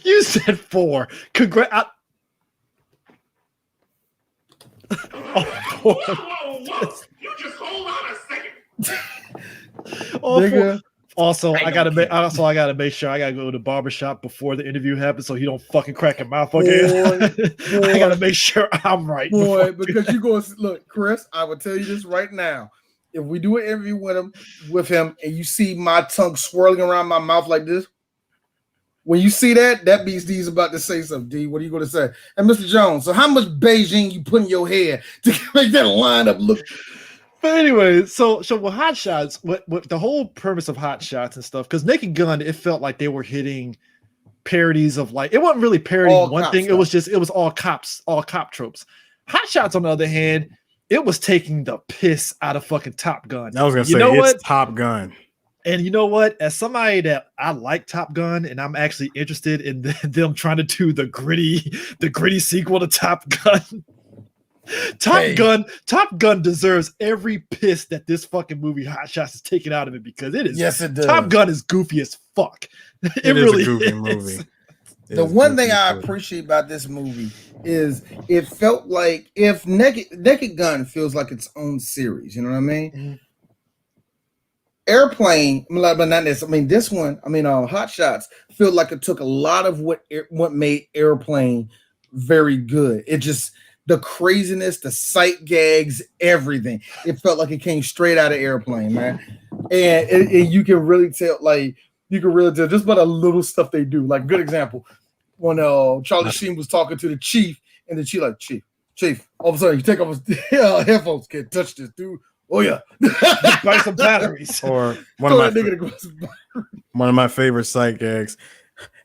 You said 4. Congrats. Whoa. You just hold on a second. Nigga. Also, I gotta make sure I gotta go to the barbershop before the interview happens so he don't fucking crack in my fucking I gotta make sure I'm right. Boy, because you go look, Chris, I will tell you this right now. If we do an interview with him and you see my tongue swirling around my mouth like this, when you see that means D's about to say something. D, what are you going to say? And Mr. Jones, so how much Beijing you put in your hair to make that lineup look? But anyway, so with Hot Shots, what the whole premise of Hot Shots and stuff, because Naked Gun, it felt like they were hitting parodies of, like, it wasn't really parodying All one cop thing. stuff. It was all cop tropes. Hot Shots, on the other hand, it was taking the piss out of fucking Top Gun. I was gonna say, know it's what? Top Gun. And you know what? As somebody that I like Top Gun, and I'm actually interested in them trying to do the gritty sequel to Top Gun. Top Gun deserves every piss that this fucking movie Hot Shots is taking out of it, because it is. Yes, it does. Top Gun is goofy as fuck. It is really a goofy is. movie. The one thing I appreciate about this movie is it felt like if Naked Gun feels like its own series, you know what I mean? Mm-hmm. Airplane, but not this. I mean, this one. I mean, Hot Shots feel like it took a lot of what made Airplane very good. It just the craziness, the sight gags, everything. It felt like it came straight out of Airplane, man. And you can really tell, just by the little stuff they do. Like, good example, when Charlie Sheen was talking to the chief, and the chief like, Chief. All of a sudden, you take off his headphones. Can't touch this, dude. Oh yeah, Buy some batteries. Or one of my favorite sight gags.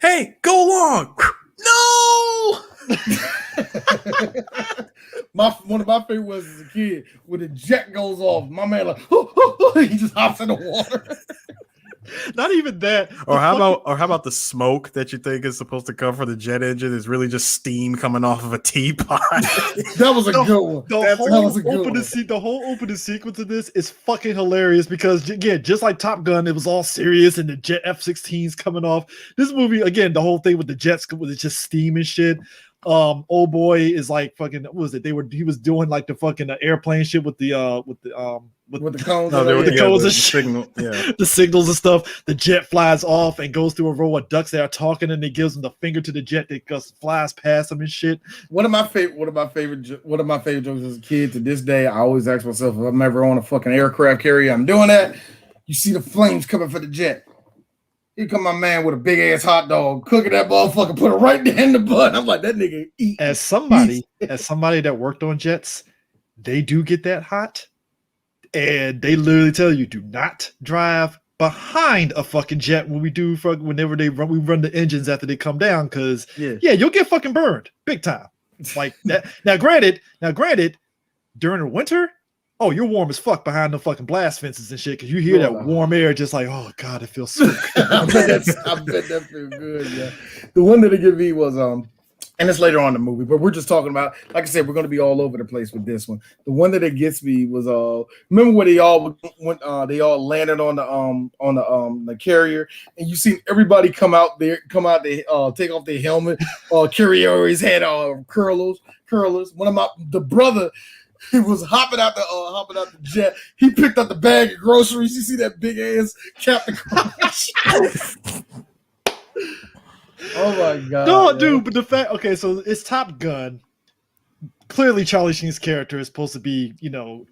Hey, go along. No. One of my favorite was as a kid when the jet goes off. My man he just hops in the water. Not even that. Or how about the smoke that you think is supposed to come from the jet engine is really just steam coming off of a teapot? That was a good one. The whole one. opening sequence of this is fucking hilarious because again, just like Top Gun, it was all serious and the jet F-16s coming off. This movie, again, the whole thing with the jets was just steam and shit. Old boy is like fucking. What was it? He was doing like the fucking airplane shit with the cones. The cones and shit. signal, yeah. The signals and stuff. The jet flies off and goes through a row of ducks that are talking, and he gives them the finger to the jet that just flies past them and shit. One of my favorite jokes as a kid to this day. I always ask myself if I'm ever on a fucking aircraft carrier, I'm doing that. You see the flames coming for the jet. Here come my man with a big ass hot dog, cooking that motherfucker, put it right there in the butt. I'm like, that nigga eat. As somebody that worked on jets, they do get that hot, and they literally tell you do not drive behind a fucking jet when we run the engines after they come down, because you'll get fucking burned big time. Like that. Now, granted, during the winter. Oh, you're warm as fuck behind the fucking blast fences and shit, because you hear that warm air just like, oh god, it feels so good. I bet that feels good, yeah. The one that they give me was and it's later on in the movie, but we're just talking about, like I said, we're gonna be all over the place with this one. The one that it gets me was remember when they all landed on the carrier, and you see everybody come out there, they take off their helmet, carrier always had curlers. The brother. He was hopping out the jet. He picked up the bag of groceries. You see that big ass Captain Crunch? Oh my god! No, dude, but the fact. Okay, so it's Top Gun. Clearly, Charlie Sheen's character is supposed to be,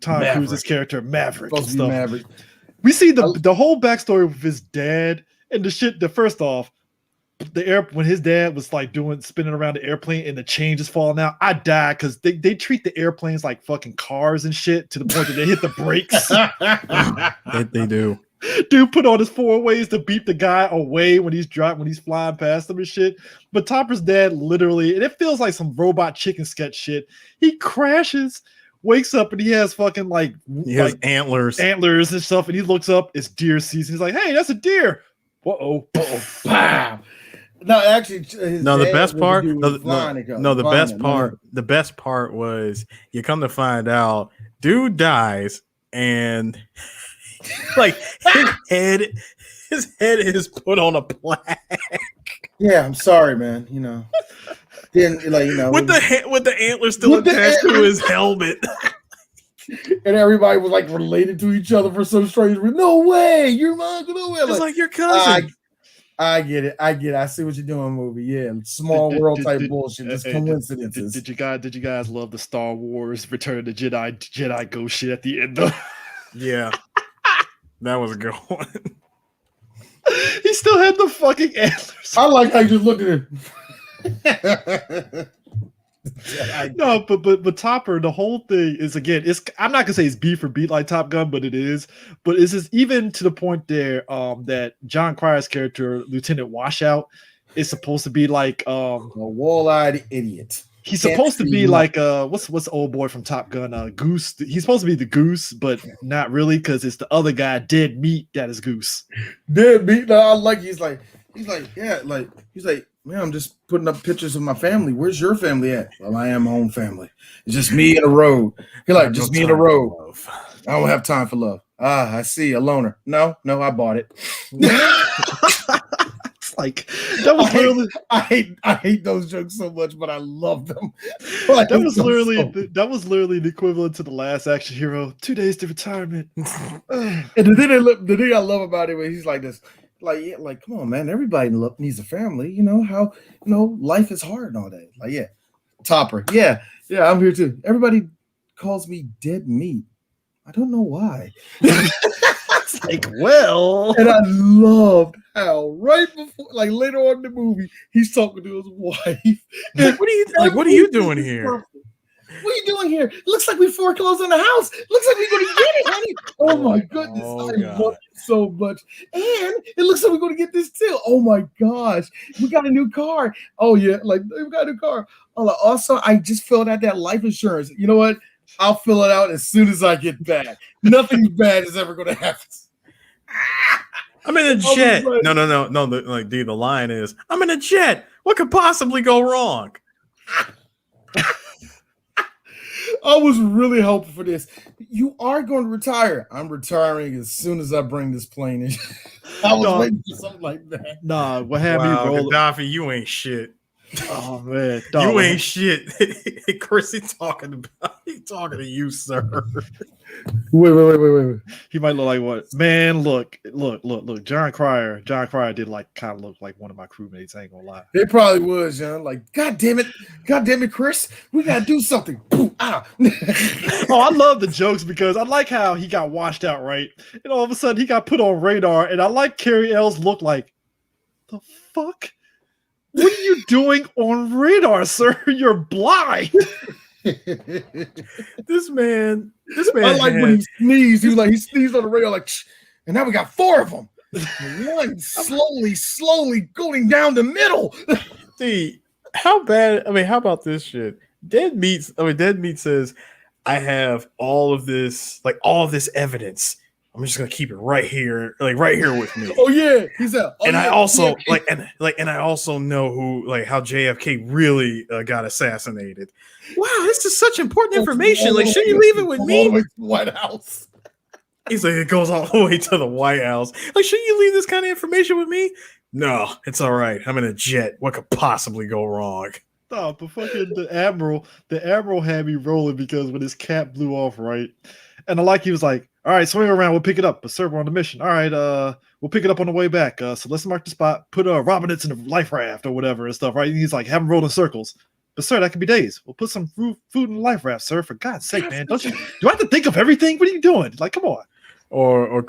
Tom Cruise's character, Maverick. And stuff. Maverick. We see the whole backstory with his dad and the shit. First off, when his dad was like spinning around the airplane and the chain just falling out, I died because they treat the airplanes like fucking cars and shit to the point that they hit the brakes. They do. Dude put on his 4 ways to beat the guy away when he's flying past them and shit. But Topper's dad literally, and it feels like some robot chicken sketch shit. He crashes, wakes up, and he has fucking has antlers and stuff. And he looks up, it's deer season. He's like, hey, that's a deer. Uh-oh. Bam. No, actually, the best part was you come to find out dude dies and like his head is put on a plaque. Yeah, I'm sorry, man. Then with the antlers still attached to his helmet. And everybody was like related to each other for some strange reason. No way, you're my no way. It's like your cousin. I get it. I see what you're doing, movie. Yeah, small world type bullshit. Just coincidences. Did you guys love the Star Wars Return of the Jedi Ghost shit at the end though? Yeah, that was a good one. He still had the fucking antlers. I like how you just look at it. No, but Topper, the whole thing is, again, I'm not gonna say it's beat for beat like Top Gun, but it is. But it's just even to the point there that John Cryer's character, Lieutenant Washout, is supposed to be like a wall-eyed idiot. He's supposed to be like what's the old boy from Top Gun? Goose. He's supposed to be the Goose, but not really, because it's the other guy, Dead Meat, that is Goose. Dead Meat. No, I like. He's like, man, I'm just putting up pictures of my family. Where's your family at? Well, I am my own family. It's just me and the road. You're like, just me and the road. I don't have time for love. Ah, I see, a loner. No, I bought it. It's like that was literally. I hate those jokes so much, but I love them. That was literally the equivalent to the Last Action Hero. 2 days to retirement. And the thing I love about it, when he's like this. Like, come on, man. Everybody needs a family. Life is hard and all that. Like, yeah, Topper. Yeah, I'm here too. Everybody calls me Dead Meat. I don't know why. It's like, well. And I loved how right before, like later on in the movie, he's talking to his wife. And what are you doing here? What are you doing here? It looks like we foreclosed on the house. Looks like we're going to get it, honey. Oh my goodness. I love it so much. And it looks like we're going to get this too. Oh my gosh. We got a new car. Oh yeah. Like, we got a new car. Also, I just filled out that life insurance. You know what? I'll fill it out as soon as I get back. Nothing bad is ever going to happen. I'm in a jet. No. The line is, I'm in a jet. What could possibly go wrong? I was really hoping for this. You are going to retire. I'm retiring as soon as I bring this plane in. I was waiting for something like that. Nah, what had me roll? Gaddafi, you ain't shit. Oh man, you ain't shit. Chris, he's talking to you, sir. Wait. He might look like what? Man, look. John Cryer did kind of look like one of my crewmates. I ain't gonna lie. It probably was, John. Like, God damn it, Chris, we gotta do something. Boom, ah. Oh, I love the jokes because I like how he got washed out, right? And all of a sudden he got put on radar, and I like Carrie L's look like, the fuck? What are you doing on radar, sir? You're blind. This man. I like when he sneezed. He sneezed on the radar like, shh, and now we got 4 of them. One slowly going down the middle. See, how bad? How about this shit? Dead Meat says, I have all of this evidence. I'm just gonna keep it right here with me. Oh yeah, he said. I also I also know who how JFK really got assassinated. Wow, this is such important information. Like, shouldn't you leave it with me? All the way to the White House. He's like, it goes all the way to the White House. Like, shouldn't you leave this kind of information with me? No, it's all right. I'm in a jet. What could possibly go wrong? No, but fucking the admiral had me rolling because when his cap blew off, right? And he was like, all right, swing around, we'll pick it up. But sir, we're on the mission. All right, we'll pick it up on the way back. So let's mark the spot, put Robinets in the life raft or whatever and stuff, right? And he's like, have them roll in circles. But sir, that could be days. We'll put some food in the life raft, sir. For God's sake, man. Do I have to think of everything? What are you doing? Like, come on. Or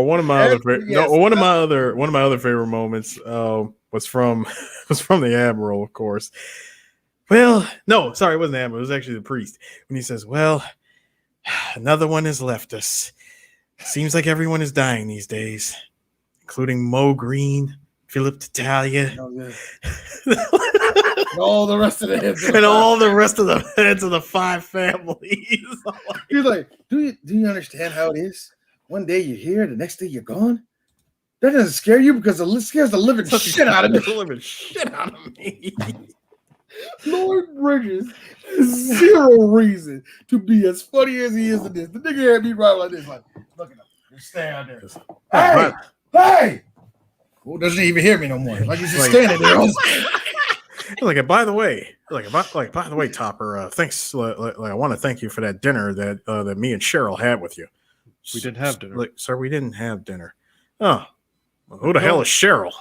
one of my other one of my other favorite moments was from the Admiral, of course. Well, no, sorry, it wasn't the Admiral, it was actually the priest. When he says, well, another one has left us. Seems like everyone is dying these days, including Mo Green, Philip Tattalia. Oh, yeah. all the rest of the heads and all the rest of the heads of the 5 families. You're like, do you understand how it is? One day you're here, the next day you're gone. That doesn't scare you because it scares the living shit out of me. Lord Bridges has zero reason to be as funny as he is in this. The nigga had me right like this, like, look at him, just stay out there. Hey! Who doesn't even hear me no more? Like he's just standing there. Like, by the way, Topper, thanks. I want to thank you for that dinner that me and Cheryl had with you. We didn't have dinner. Sir, we didn't have dinner. Oh, well, who the hell is Cheryl?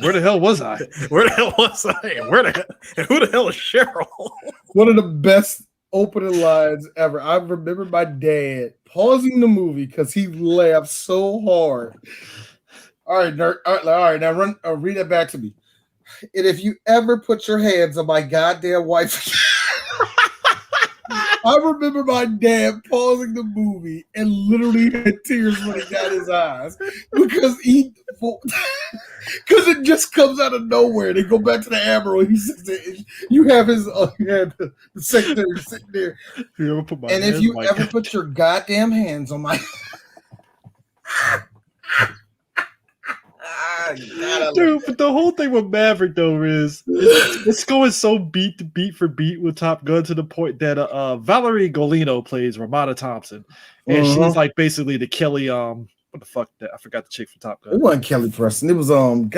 Where the hell was I? Where the hell was I? And who the hell is Cheryl? One of the best opening lines ever. I remember my dad pausing the movie because he laughed so hard. All right, nerd. All right, now read that back to me. And if you ever put your hands on my goddamn wife. I remember my dad pausing the movie and literally had tears running down his eyes because it just comes out of nowhere. They go back to the Admiral. He says, you have the secretary sitting there. And if you ever put your goddamn hands on my dude, but the whole thing with Maverick though is it's going so beat for beat with Top Gun to the point that Valerie Golino plays Ramada Thompson, and she's like basically the Kelly what the fuck that I forgot the chick from Top Gun. It wasn't Kelly Preston. It was who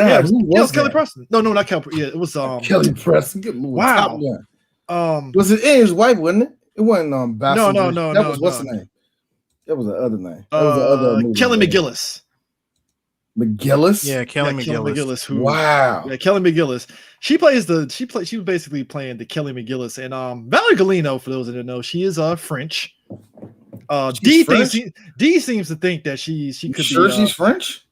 was Kelly Preston? No, not Kelly. Yeah, it was Kelly Preston. Good Lord. Wow. Was it his wife? Wasn't it? It wasn't No. That was what's the name? That was the other name. That was the other movie. Kelly McGillis. McGillis? Yeah, Kelly McGillis. Wow. Yeah, Kelly McGillis. She was basically playing the Kelly McGillis. And Valerie Golino, for those that don't know, she is French. D seems to think that she could be she's French?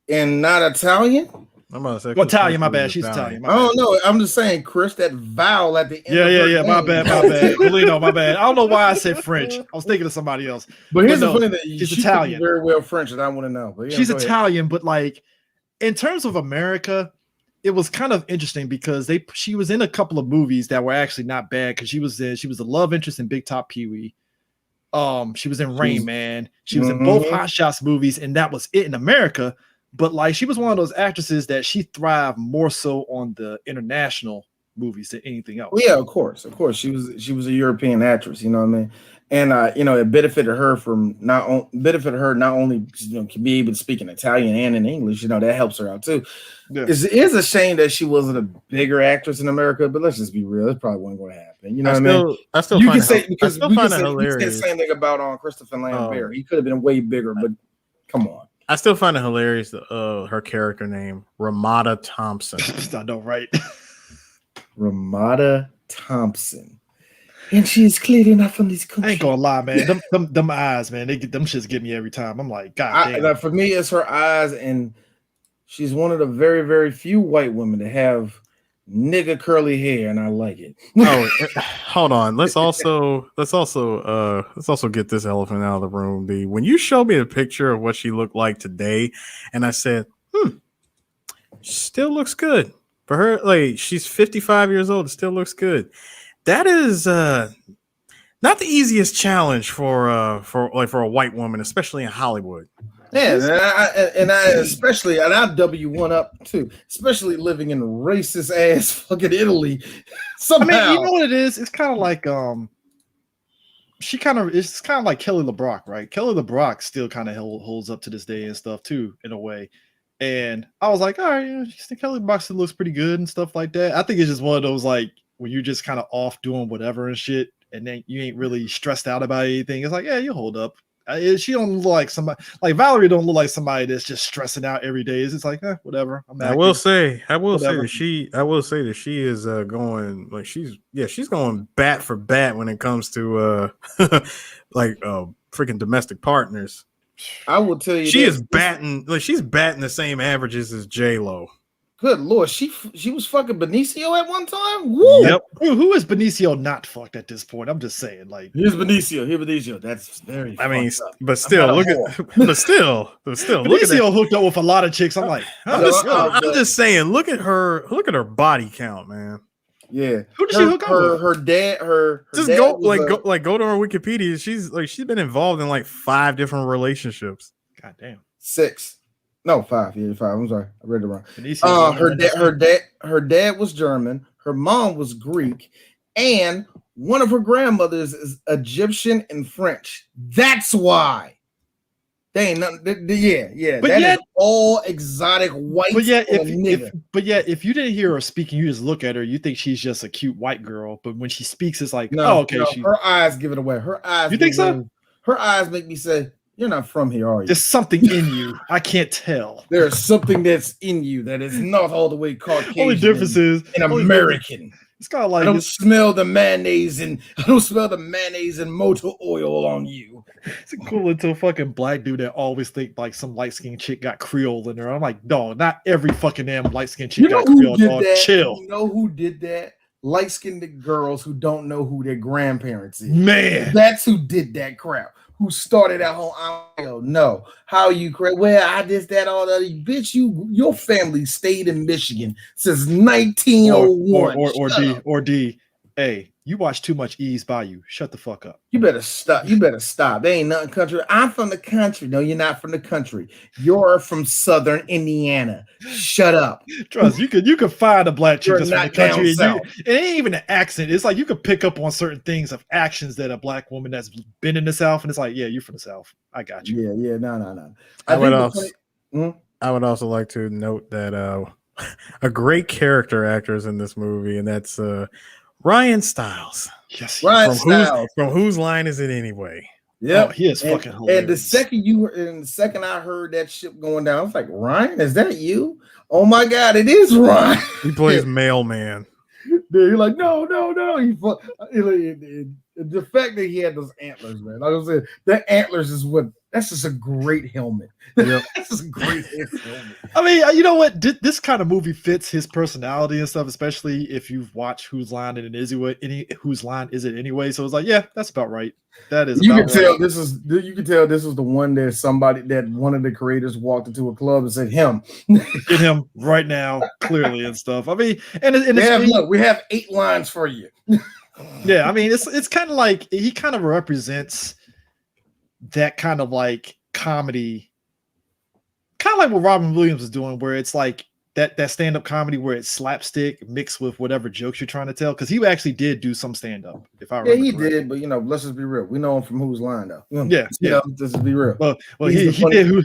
And not Italian? Italian, my bad. She's Italian. I don't know. I'm just saying, Chris, that vowel at the end. Yeah. My bad. Golino, my bad. I don't know why I said French. I was thinking of somebody else. But here's the funny thing: she's Italian. Very well French, and I want to know. But yeah, she's Italian, but like in terms of America, it was kind of interesting because she was in a couple of movies that were actually not bad because she was the love interest in Big Top Pee Wee. She was in Rain Man. She was in both Hot Shots movies, and that was it in America. But like, she was one of those actresses that she thrived more so on the international movies than anything else. Well, yeah, of course. She was a European actress. You know what I mean? And it benefited her not only can be able to speak in Italian and in English. You know, that helps her out too. Yeah. It is a shame that she wasn't a bigger actress in America, but let's just be real. That probably wasn't going to happen. You know what I mean? I still find it hilarious. You can say the same thing about Christopher Lambert. He could have been way bigger, but come on. I still find it hilarious. Her character name, Ramada Thompson. I know, right? Ramada Thompson. And she is clearly not from this country. I ain't gonna lie, man. them eyes, man. Them shits get me every time. I'm like, God damn. For me, it's her eyes, and she's one of the very, very few white women to have nigga curly hair, and I like it. Oh, hold on. Let's also get this elephant out of the room. B. When you showed me a picture of what she looked like today, and I said, she still looks good. For her, like, she's 55 years old, it still looks good. That is not the easiest challenge for a white woman, especially in Hollywood. Yeah, and I'll W one up too, especially living in racist ass fucking Italy. Somehow. I mean, you know what it is? It's kind of like it's kind of like Kelly LeBrock, right? Kelly LeBrock still kind of holds up to this day and stuff too, in a way. And I was like, all right, Kelly LeBrock still looks pretty good and stuff like that. I think it's just one of those like when you're just kind of off doing whatever and shit, and then you ain't really stressed out about anything. It's like, yeah, you hold up. She don't look like somebody like Valerie. Don't look like somebody that's just stressing out every day. It's just like, whatever. I will say that she is going like she's going bat for bat when it comes to freaking domestic partners. I will tell you, she's batting the same averages as J-Lo. Good Lord, she was fucking Benicio at one time. Woo! Yep. Who is Benicio not fucked at this point? I'm just saying, like, here's Benicio. That's very. I mean, but still, Benicio hooked up with a lot of chicks. I'm like, I'm just saying, look at her body count, man. Yeah. Who did she hook up with? Her dad. Just dad go to her Wikipedia. She's been involved in like 5 different relationships. God damn. 6. No, 5. Yeah, 5. I'm sorry, I read it wrong. Her dad was German. Her mom was Greek, and one of her grandmothers is Egyptian and French. That's why they ain't nothing. Yeah. But that is all exotic white. But if you didn't hear her speaking, you just look at her. You think she's just a cute white girl. But when she speaks, it's like, her eyes give it away. Her eyes. You think so? Her eyes make me say, you're not from here, are you? There's something in you. I can't tell. There's something that's in you that is not all the way Caucasian. Only difference is an American. It's kind of like I don't smell the mayonnaise and motor oil on you. It's equivalent to a fucking black dude that always think like some light skinned chick got Creole in her. I'm like, dog, not every fucking damn light skinned chick got Creole. Dog, chill. You know who did that? Light skinned girls who don't know who their grandparents is. Man, that's who did that crap. Who started that whole? I don't know how you create. Well, I did that all the bitch. Your family stayed in Michigan since 1901. Or D. Hey, you watch too much Eve's Bayou. Shut the fuck up. You better stop. There ain't nothing country. I'm from the country. No, you're not from the country. You're from Southern Indiana. Shut up. Trust you could find a black chick that's from the country. It ain't even an accent. It's like you could pick up on certain things of actions that a black woman that's been in the South, and it's like, yeah, you're from the South. I got you. Yeah. No. I would also like to note that a great character actor is in this movie, and that's Ryan Stiles. Yes, from Whose Line Is It Anyway? Yeah, he is fucking hilarious. And the second I heard that shit going down, I was like, Ryan, is that you? Oh my god, it is Ryan. He plays mailman. Dude, you're like, no. The fact that he had those antlers, man. Like I said, that antlers is that's just a great helmet. Yep. That's just a great helmet. I mean, you know what? This kind of movie fits his personality and stuff, especially if you've watched Whose Line Is It Anyway? So it's like, yeah, that's about right. That is. You can tell this is the one that somebody that one of the creators walked into a club and said, "Him, get him right now, clearly and stuff." I mean, we have 8 lines for you. Yeah, I mean, it's kind of like he kind of represents that kind of like comedy, kind of like what Robin Williams is doing, where it's like that stand-up comedy where it's slapstick mixed with whatever jokes you're trying to tell. Because he actually did do some stand-up, if I remember. Yeah, he correctly. did, but let's just be real. We know him from Who's Line, though. Yeah. Let's just be real. Well, He's he did who.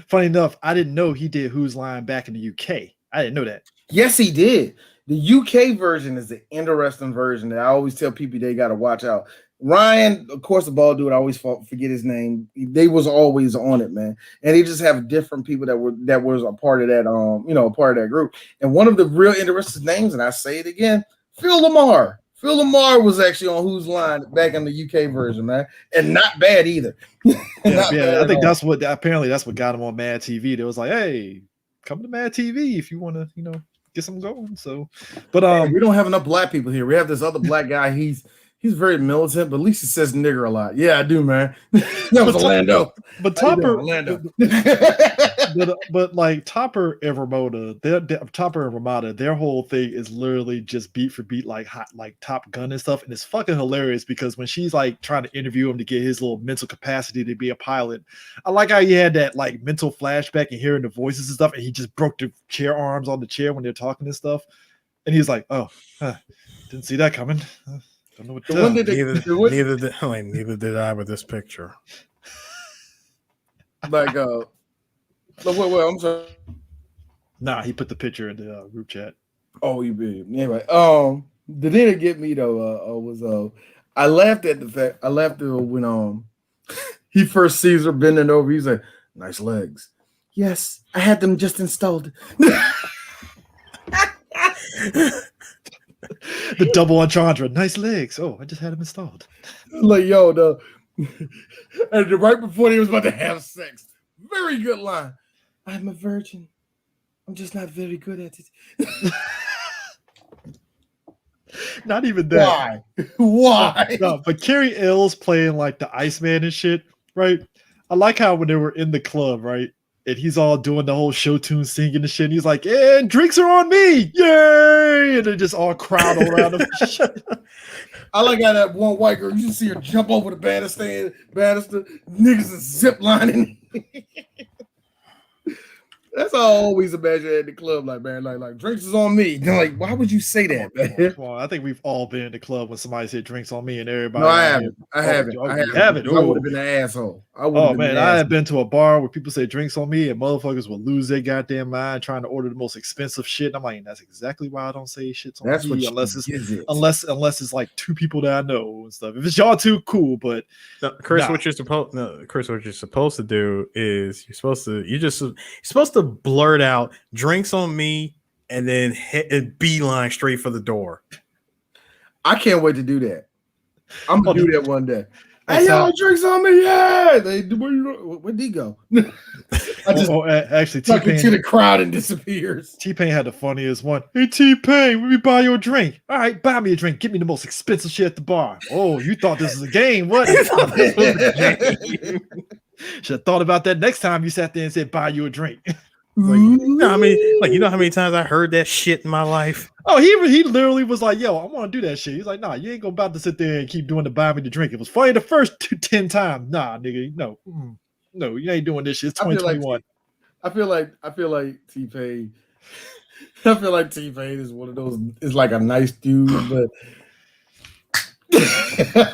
Funny enough, I didn't know he did Who's Line back in the UK. I didn't know that. Yes, he did. The UK version is the interesting version that I always tell people they got to watch out. Ryan, of course, the ball dude, I always forget his name. They was always on it, man. And they just have different people that was a part of that, a part of that group. And one of the real interesting names, and I say it again, Phil Lamar. Phil Lamar was actually on Who's Line back in the UK version, man, and not bad either. I think that's what got him on Mad TV. They was like, hey, come to Mad TV if you want to, get some going. So, but we don't have enough black people here. We have this other black guy. He's very militant, but at least he says nigger a lot. Yeah, I do, man. That was Orlando. But Topper, but like Topper and Ramada, their whole thing is literally just beat for beat like hot, like Top Gun and stuff, and it's fucking hilarious because when she's like trying to interview him to get his little mental capacity to be a pilot, I like how he had that like mental flashback and hearing the voices and stuff, and he just broke the chair arms on the chair when they're talking and stuff, and he's like, "Oh, didn't see that coming." Don't know what to tell. Neither did I with this picture. Like, wait, I'm sorry. Nah, he put the picture in the group chat. Oh, you did. Anyway, the thing that get me though was I laughed at when he first sees her bending over. He's like, "Nice legs." Yes, I had them just installed. The double entendre, nice legs. Oh, I just had them installed. Like, yo, and right before he was about to have sex, very good line. I'm a virgin. I'm just not very good at it. Not even that. Why? No, but Carrie L's playing like the Iceman and shit, right? I like how when they were in the club, right? And he's all doing the whole show tune singing and shit. And he's like, and drinks are on me. Yay! And they just all crowd around him. I like how that one white girl, you see her jump over the banister, niggas is zip lining. That's how I always imagine at the club, like, man, like drinks is on me. They're like, why would you say that, man? Well, I think we've all been in the club when somebody said drinks on me and everybody. No, I haven't. I haven't. I would have been an asshole. Oh man, I have been to a bar where people say drinks on me and motherfuckers will lose their goddamn mind trying to order the most expensive shit. And I'm like, that's exactly why I don't say shit's on me unless it's like two people that I know and stuff. If it's y'all two, cool. But Chris, what you're supposed to do is you're supposed to blurt out drinks on me and then hit a beeline straight for the door. I can't wait to do that. I'm gonna do that one day. Hey, y'all, drinks on me, yeah. Where'd he go? I just actually tuck into the crowd and disappears. T-Pain had the funniest one. Hey T-Pain, let me buy you a drink. All right, buy me a drink. Get me the most expensive shit at the bar. Oh, you thought this was a game? What? Should have thought about that next time you sat there and said buy you a drink. You know how many times I heard that shit in my life? Oh, he literally was like, yo, I want to do that shit. He's like, nah, you ain't about to sit there and keep doing the buy me the drink. It was funny the first 10 times. Nah, nigga, no, you ain't doing this shit. It's 2021. I feel like T-Pain. I feel like T-Pain is one of those, is like a nice dude, but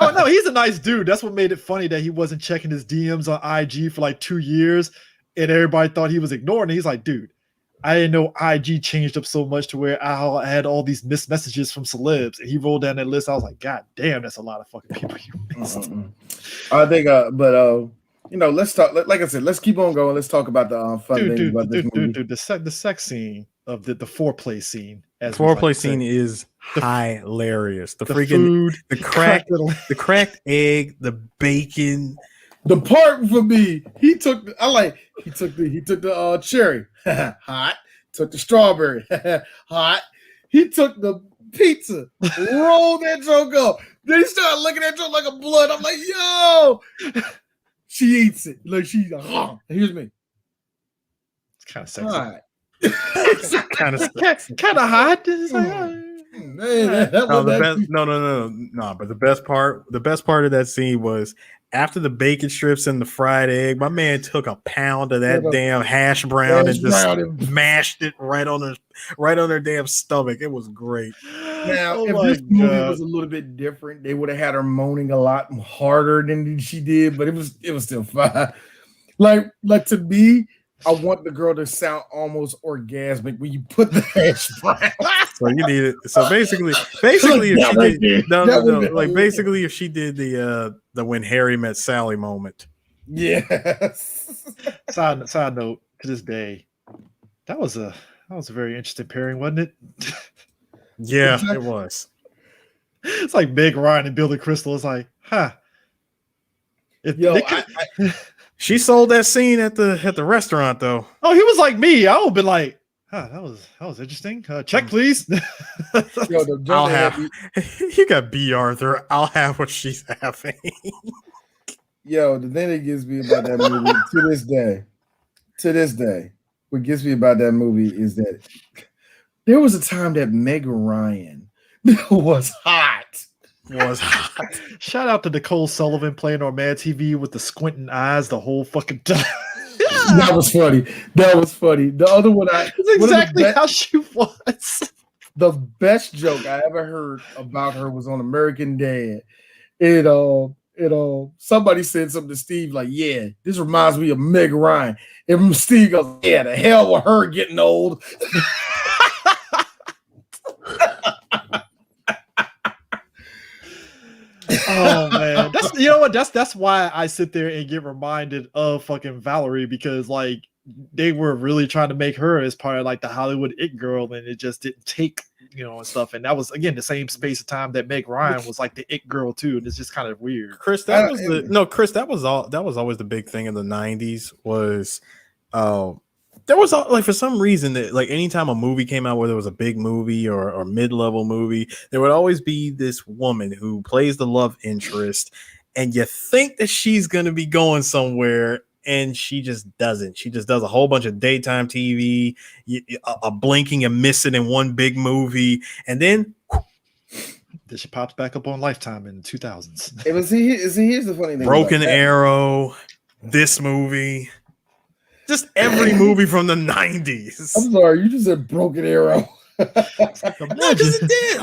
oh no, he's a nice dude. That's what made it funny that he wasn't checking his DMs on IG for like 2 years. And everybody thought he was ignoring it. He's like, dude, I didn't know IG changed up so much to where I had all these missed messages from celebs. And he rolled down that list. I was like, God damn, that's a lot of fucking people you missed. I think, let's talk. Like I said, let's keep on going. Let's talk about the fun things about this movie. Dude, the sex scene of the foreplay scene. The foreplay scene is hilarious. The freaking food, the cracked egg, the bacon. The part for me, he took the cherry, hot. Took the strawberry, hot. He took the pizza, rolled that joke up. Then he started looking at joke like a blood. I'm like, yo, she eats it. Like she's here's me. It's kind of sexy. Hot. It's kind of hot. It's like, Man, that No, was the that. best. No. But the best part of that scene was after the bacon strips and the fried egg. My man took a pound of that damn hash brown and just mashed it right on her damn stomach. It was great. Now, Oh if my this movie God. was a little bit different, they would have had her moaning a lot harder than she did, but it was still fine. Like to me, I want the girl to sound almost orgasmic when you put the hash brown. So you need it. So basically, if she did if she did the when Harry met Sally moment. Yes. Side note, to this day, that was a very interesting pairing, wasn't it? Yeah, it was. It's like Meg Ryan and Billy Crystal. It's like, huh. She sold that scene at the restaurant though. Oh, he was like me. I would have been like, huh, that was interesting. Check, please. Yo, I'll have you got B. Arthur. I'll have what she's having. Yo, the thing that gets me about that movie to this day, what gets me about that movie is that there was a time that Meg Ryan was hot. Shout out to Nicole Sullivan playing on Mad TV with the squinting eyes the whole fucking time. That was funny. The other one, that's exactly how she was. The best joke I ever heard about her was on American Dad. Somebody said something to Steve like, "Yeah, this reminds me of Meg Ryan." And Steve goes, "Yeah, the hell with her getting old." Oh man, that's why I sit there and get reminded of fucking Valerie, because like they were really trying to make her as part of like the Hollywood it girl, and it just didn't take, and stuff. And that was again the same space of time that Meg Ryan was like the it girl too, and it's just kind of weird. Chris, that was always the big thing in the 90s was there was like for some reason that like anytime a movie came out, whether it was a big movie or mid-level movie, there would always be this woman who plays the love interest, and you think that she's going to be going somewhere, and she just doesn't. She just does a whole bunch of daytime TV, a blinking and missing in one big movie, and then she pops back up on Lifetime in the 2000s. Here's the funny thing. Broken Arrow, this movie. Just every movie from the 90s. I'm sorry, you just said Broken Arrow. No, because it did.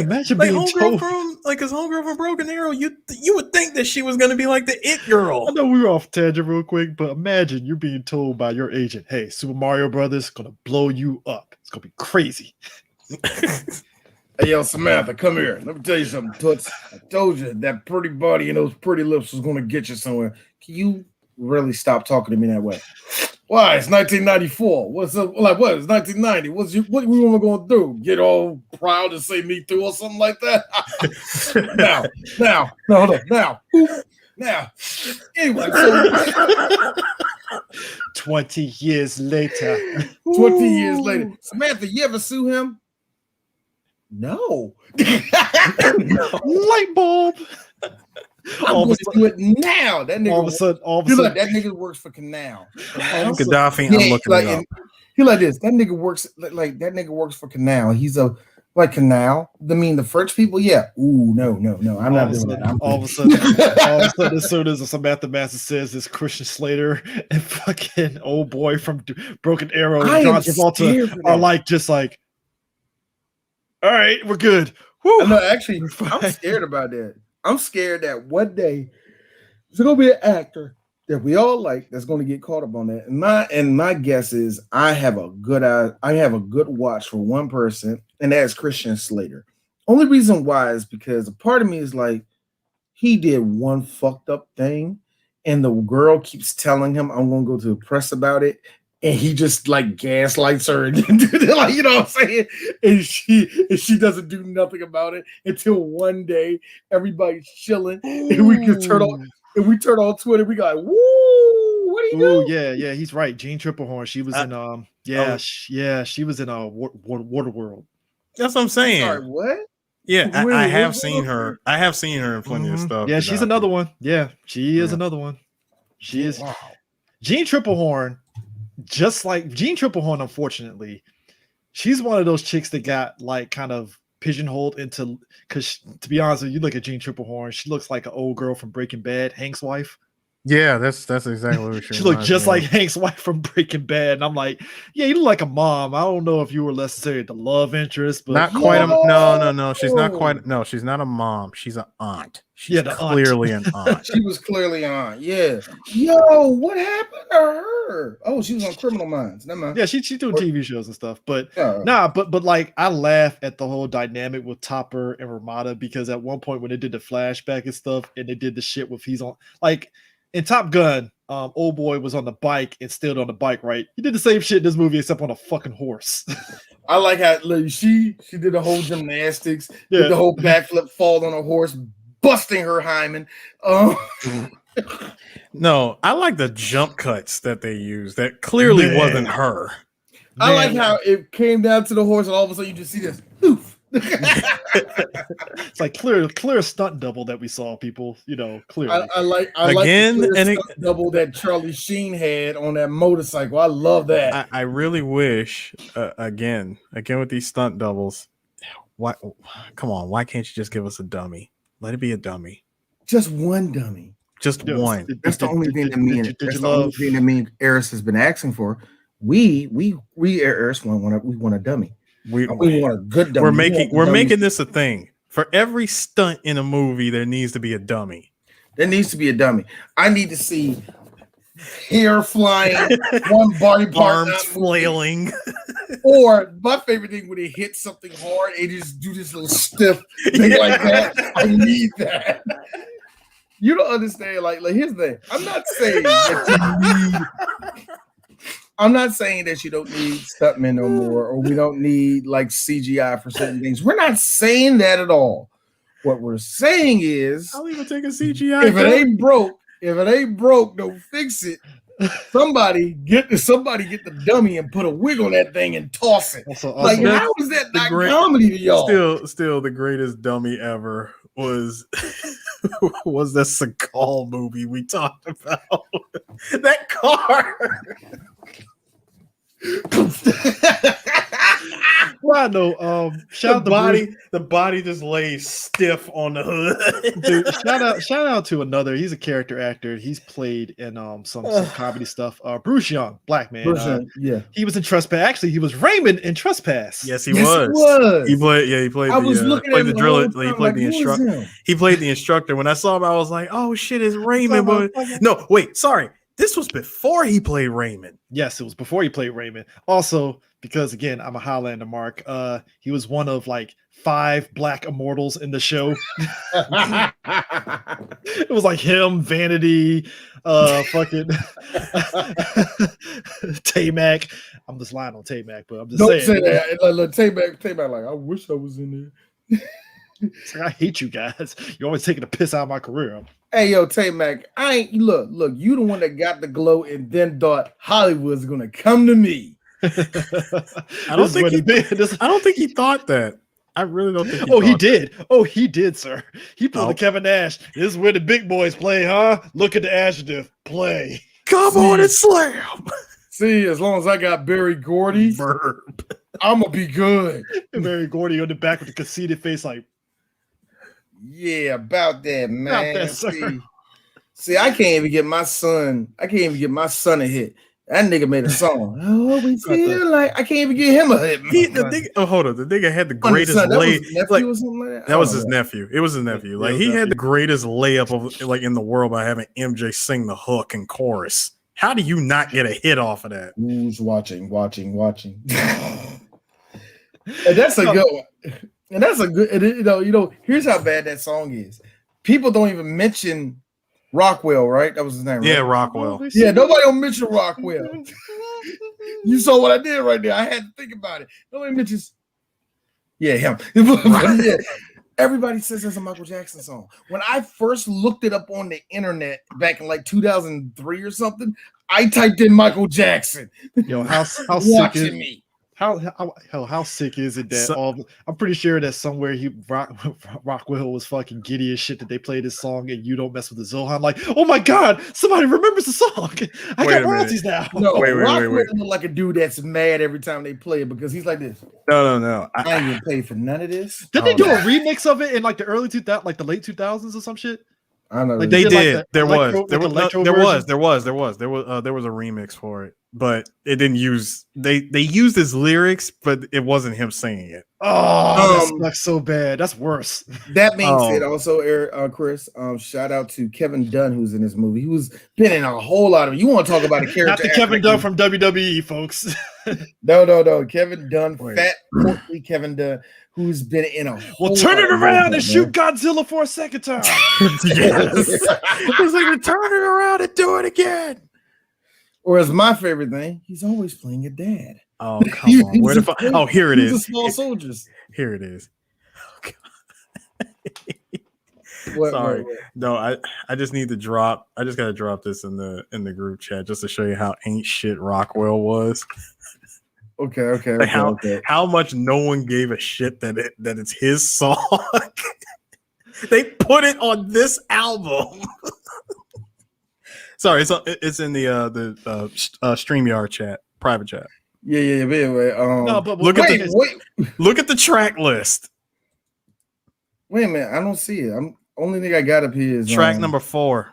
Imagine being told. His homegirl from Broken Arrow, you would think that she was going to be like the it girl. I know we were off tangent real quick, but imagine you're being told by your agent, "Hey, Super Mario Brothers is going to blow you up. It's going to be crazy." Hey, yo, Samantha, come here. Let me tell you something, Toots. I told you that pretty body and those pretty lips was going to get you somewhere. Can you really stop talking to me that way? Why? It's 1994. What's up? Like what? It's 1990. What we want going to do? Get all proud and say me too or something like that? Now. Anyway, so 20 years later. 20 years later. Samantha, you ever sue him? No. Light bulb. I'm going to do it now. That nigga, all of a sudden, like, that nigga works for Canal. Gaddafi, I'm looking it up. He like this. That nigga works for Canal. He's a like Canal. I mean, the French people, yeah. Ooh, no. I'm not doing that. All of a sudden, as soon as Samantha Master says this, Christian Slater and fucking old boy from Broken Arrow and John Travolta are like, just like, all right, we're good. Woo. No, actually, I'm scared about that. I'm scared that one day there's gonna be an actor that we all like that's gonna get caught up on that. And my guess is I have a good watch for one person, and that's Christian Slater. Only reason why is because a part of me is like, he did one fucked up thing, and the girl keeps telling him, "I'm gonna go to the press about it." And he just like gaslights her, and like, you know what I'm saying? And she doesn't do nothing about it until one day everybody's chilling, and we can turn on Twitter. We got, woo, what are you doing? Yeah, he's right. Jean Triplehorn. She was in she was in Waterworld. That's what I'm saying. Sorry, what? Yeah, I have seen her. I have seen her in plenty of stuff. Yeah, she's another one. Yeah, she is another one. She is. Wow. Jean Triplehorn. Just like Jean Triplehorn, unfortunately, she's one of those chicks that got like kind of pigeonholed into, because to be honest, you look at Jean Triplehorn, she looks like an old girl from Breaking Bad, Hank's wife. Yeah, that's exactly what She looked just like Hank's wife from Breaking Bad, and I'm like, yeah, you look like a mom. I don't know if you were necessarily the love interest, but not quite. No. She's not quite. No, she's not a mom. She's an aunt. She's clearly an aunt. She was clearly on. Yeah. Yo, what happened to her? Oh, she was on Criminal Minds. Never mind. Yeah, she doing TV shows and stuff. But but like I laugh at the whole dynamic with Topper and Ramada, because at one point when they did the flashback and stuff, and they did the shit with he's on, like in Top Gun, old boy was on the bike and still on the bike, right? He did the same shit in this movie except on a fucking horse. I like how she did the whole gymnastics, did the whole backflip, fall on a horse, busting her hymen. No, I like the jump cuts that they used. That clearly wasn't her. I like how it came down to the horse, and all of a sudden you just see this. Oof. It's like clear stunt double that we saw, people. You know, clearly. I like the stunt double that Charlie Sheen had on that motorcycle. I love that. I really wish again with these stunt doubles. Why? Come on, why can't you just give us a dummy? Let it be a dummy. Just one dummy. Just one. That's the only thing that me and Eris has been asking for. We Eris want a dummy. We want a good dummy. We're making this a thing. For every stunt in a movie, there needs to be a dummy. There needs to be a dummy. I need to see hair flying, one body part arms flailing. Or my favorite thing when they hit something hard, they just do this little stiff thing like that. I need that. You don't understand. Like here's the thing. I'm not saying that you don't need stuntmen no more, or we don't need like CGI for certain things. We're not saying that at all. What we're saying is, I'll even take a CGI. If it ain't broke, don't fix it. Somebody get the dummy and put a wig on that thing and toss it. Also, how is that not comedy to y'all? Still, the greatest dummy ever was the Seagal movie we talked about. That car. Well, I know. The body just lays stiff on the hood. Dude, shout out to another. He's a character actor. He's played in some comedy stuff. Bruce Young, black man. Yeah, he was in Trespass. Actually, he was Raymond in Trespass. Yes, he was. He played. Yeah, he played. I was looking at the drill. He played the instructor. He played the instructor. When I saw him, I was like, "Oh shit, it's Raymond." But no, wait, sorry. This was before he played Raymond. Yes, it was before he played Raymond. Also, because again, I'm a Highlander mark. He was one of like 5 black immortals in the show. It was like him, Vanity, fucking Tay-Mac. I'm just lying on Tay-Mac, but I'm just saying. Don't say that. Like, Tay-Mac, like, I wish I was in there. I hate you guys. You're always taking a piss out of my career. Hey, yo, Tay-Mac, look, you the one that got the glow and then thought Hollywood's gonna come to me. I don't think he thought that. I really don't think he did. Oh, he did, sir. He pulled the Kevin Nash. This is where the big boys play, huh? Look at the adjective. Play. Come on and slam. See, as long as I got Barry Gordy, I'm gonna be good. Barry Gordy on the back with the conceited face, like, yeah, about that, man. About that, see, I can't even get my son a hit. That nigga made a song. Oh, we feel like I can't even get him a hit. Hold on. The nigga had the greatest layup. That was his nephew. It was his nephew. Like he had the greatest layup of like in the world by having MJ sing the hook and chorus. How do you not get a hit off of that? Who's watching? And that's a good one. And that's a good, you know, here's how bad that song is. People don't even mention Rockwell, right? That was his name, right? Yeah, Rockwell. Yeah, nobody don't mention Rockwell. You saw what I did right there. I had to think about it. Nobody mentions, him. Yeah. Everybody says it's a Michael Jackson song. When I first looked it up on the internet back in like 2003 or something, I typed in Michael Jackson. Yo, how How sick is it that So- I'm pretty sure that somewhere Rockwell was fucking giddy as shit that they played this song and you don't mess with the Zohan. Like, oh my god, somebody remembers the song. I Wait got a minute. royalties now. No, Wait. Rockwell look like a dude that's mad every time they play it because he's like this. No. I ain't gonna pay for none of this. Did they do a remix of it in like the early 2000s, like the late 2000s or some shit? I know Like They did, did. like, the There was electro a version? remix for it, but it didn't use. They used his lyrics, but it wasn't him singing it. Oh, that's so bad. That's worse. That being said, also, Chris, shout out to Kevin Dunn who's in this movie. Who's been in a whole lot of. You want to talk about a character? Not the Kevin Dunn from WWE, folks. No. Kevin Dunn, fat, portly Kevin Dunn, who's been in a. Well, turn it around and shoot Godzilla for a second time. Yes, it's like turn it around and do it again. Or as my favorite thing, he's always playing a dad. Oh come on! Where the fuck? Oh, here it He's is. a small soldiers. Here it is. What? Sorry. No, I just need to drop. I just gotta drop this in the group chat just to show you how ain't shit Rockwell was. Okay. Like how much no one gave a shit that it's his song. They put it on this album. Sorry, it's in the StreamYard chat, private chat. Yeah. But anyway, No, but look wait, at the track list. Wait a minute, I don't see it. Only thing I got up here is Track number 4.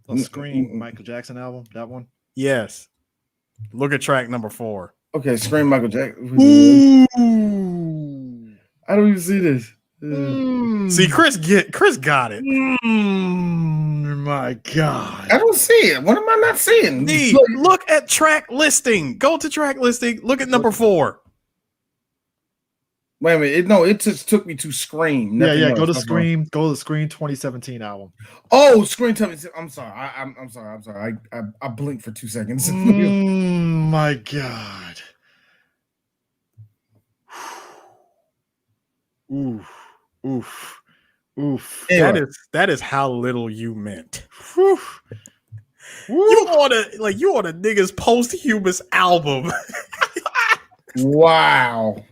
the Scream Michael Jackson album. That one. Yes. Look at track number 4. Okay, Scream Michael Jackson. Ooh. I don't even see this. See, Chris got it. My God. I don't see it. What am I not seeing? Look at track listing. Go to track listing. Look at number 4. Wait a minute. It just took me to Scream. Yeah. Go to Scream. Go to the Scream 2017 album. Oh, Scream. Tell me. I'm sorry. I'm sorry. I blinked for 2 seconds. My God. Oof. Anyway. That is how little you meant. You on a nigga's posthumous album. Wow.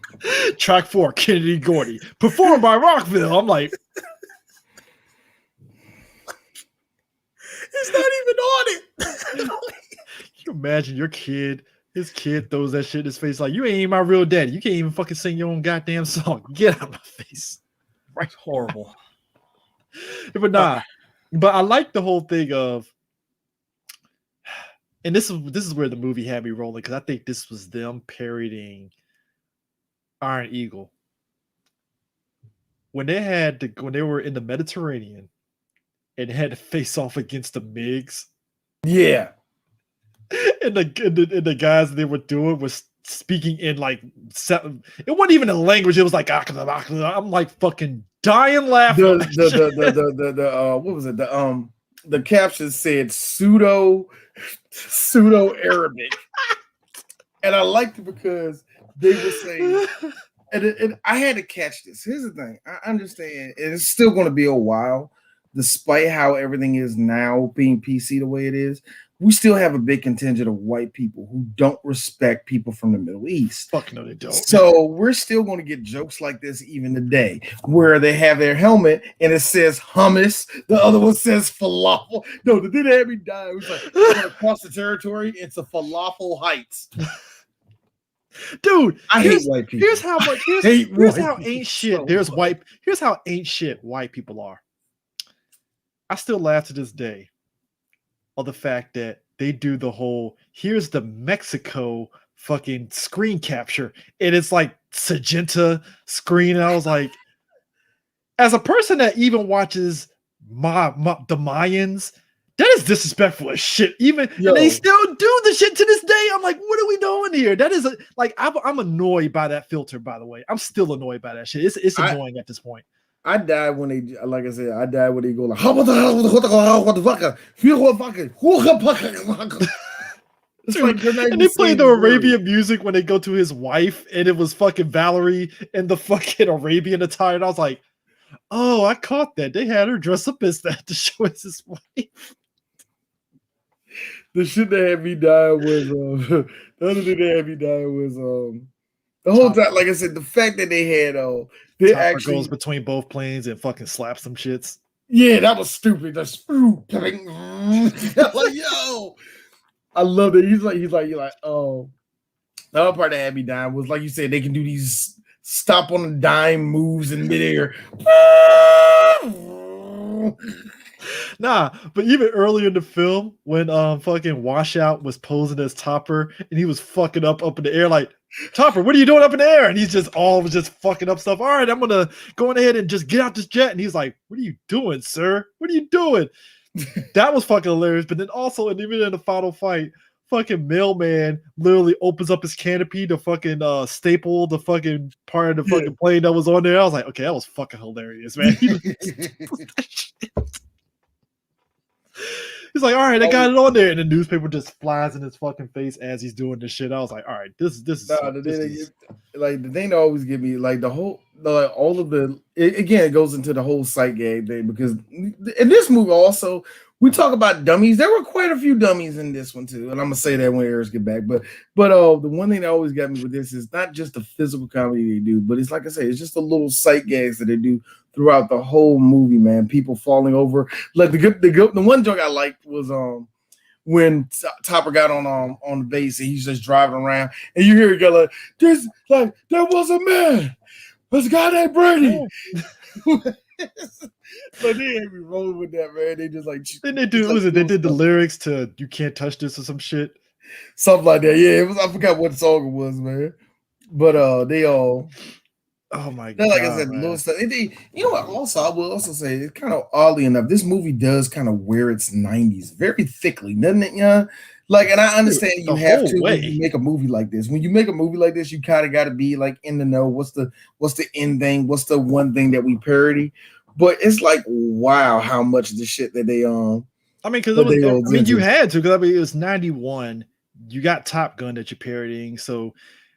Track 4, Kennedy Gordy, performed by Rockville. I'm like, It's not even on it. can you imagine his kid throws that shit in his face like, you ain't even my real daddy. You can't even fucking sing your own goddamn song. Get out of my face. Right, horrible. But nah, but I like the whole thing of, and this is where the movie had me rolling because I think this was them parodying Iron Eagle when they were in the Mediterranean and had to face off against the MiGs. Yeah. And the guys they were doing was speaking in like it wasn't even a language. It was like I'm like fucking dying laughing. The what was it? The caption said pseudo Arabic, and I liked it because they were saying, and I had to catch this. Here's the thing: I understand, and it's still going to be a while, despite how everything is now being PC the way it is. We still have a big contingent of white people who don't respect people from the Middle East. Fuck no, they don't. So we're still going to get jokes like this even today, where they have their helmet and it says hummus, the other one says falafel. No, the dude had me die. It was like, we're going to cross the territory. It's a falafel heights. Dude, I hate white people. Here's how much. Here's how ain't shit. Here's how ain't shit white people are. I still laugh to this day of the fact that they do the whole here's the Mexico fucking screen capture, and it's like Sagenta screen. And I was like, as a person that even watches the Mayans, that is disrespectful as shit. Even and they still do the shit to this day. I'm like, what are we doing here? That is I'm annoyed by that filter. By the way, I'm still annoyed by that shit. It's annoying at this point. I died when they, like I said, when they go like, it's like, and they play the Arabian music when they go to his wife, and it was fucking Valerie in the fucking Arabian attire. And I was like, oh, I caught that. They had her dress up as that to show us his wife. the shit that had me dying was the other thing that had me dying was the whole time. Like I said, the fact that they had they Topper actually goes between both planes and fucking slaps some shits. yeah, that was stupid. That's like yo, I love it. He's like oh. The other part that had me dying was like you said, they can do these stop on a dime moves in midair. Nah, but even earlier in the film, when fucking Washout was posing as Topper and he was fucking up in the air, like Topper, what are you doing up in the air? And he's just fucking up stuff. All right, I'm gonna go ahead and just get out this jet. And he's like, what are you doing, sir? What are you doing? That was fucking hilarious. But then also, and even in the final fight, fucking Mailman literally opens up his canopy to fucking staple the fucking part of the fucking plane that was on there. I was like, okay, that was fucking hilarious, man. He's like, all right, I got it on there, and the newspaper just flies in his fucking face as he's doing this shit. I was like, all right, this is like the thing that always give me like all of the again it goes into the whole sight gag thing because in this movie also we talk about dummies. There were quite a few dummies in this one too, and I'm gonna say that when Eris get back. But the one thing that always got me with this is not just the physical comedy they do, but it's like I say, it's just the little sight gags that they do throughout the whole movie, man. People falling over. Like the one joke I liked was when Topper got on the base and he's just driving around and you hear a guy like this, like there was a man, there's a guy named Brady. But they ain't be rolling with that, man. They just like then they do like, they did the lyrics to "You Can't Touch This" or some shit, something like that. Yeah, it was. I forgot what song it was, man. But they all. Oh my god! Like I said, little stuff. You know what? Also, I will also say it's kind of oddly enough, this movie does kind of wear its 90s very thickly, doesn't it? Yeah. Like, and I understand you have to when you make a movie like this. When you make a movie like this, you kind of got to be like in the know. What's the end thing? What's the one thing that we parody? But it's like, wow, how much of the shit that they I mean, because you had to, because I mean, it was 91. You got Top Gun that you're parodying, so.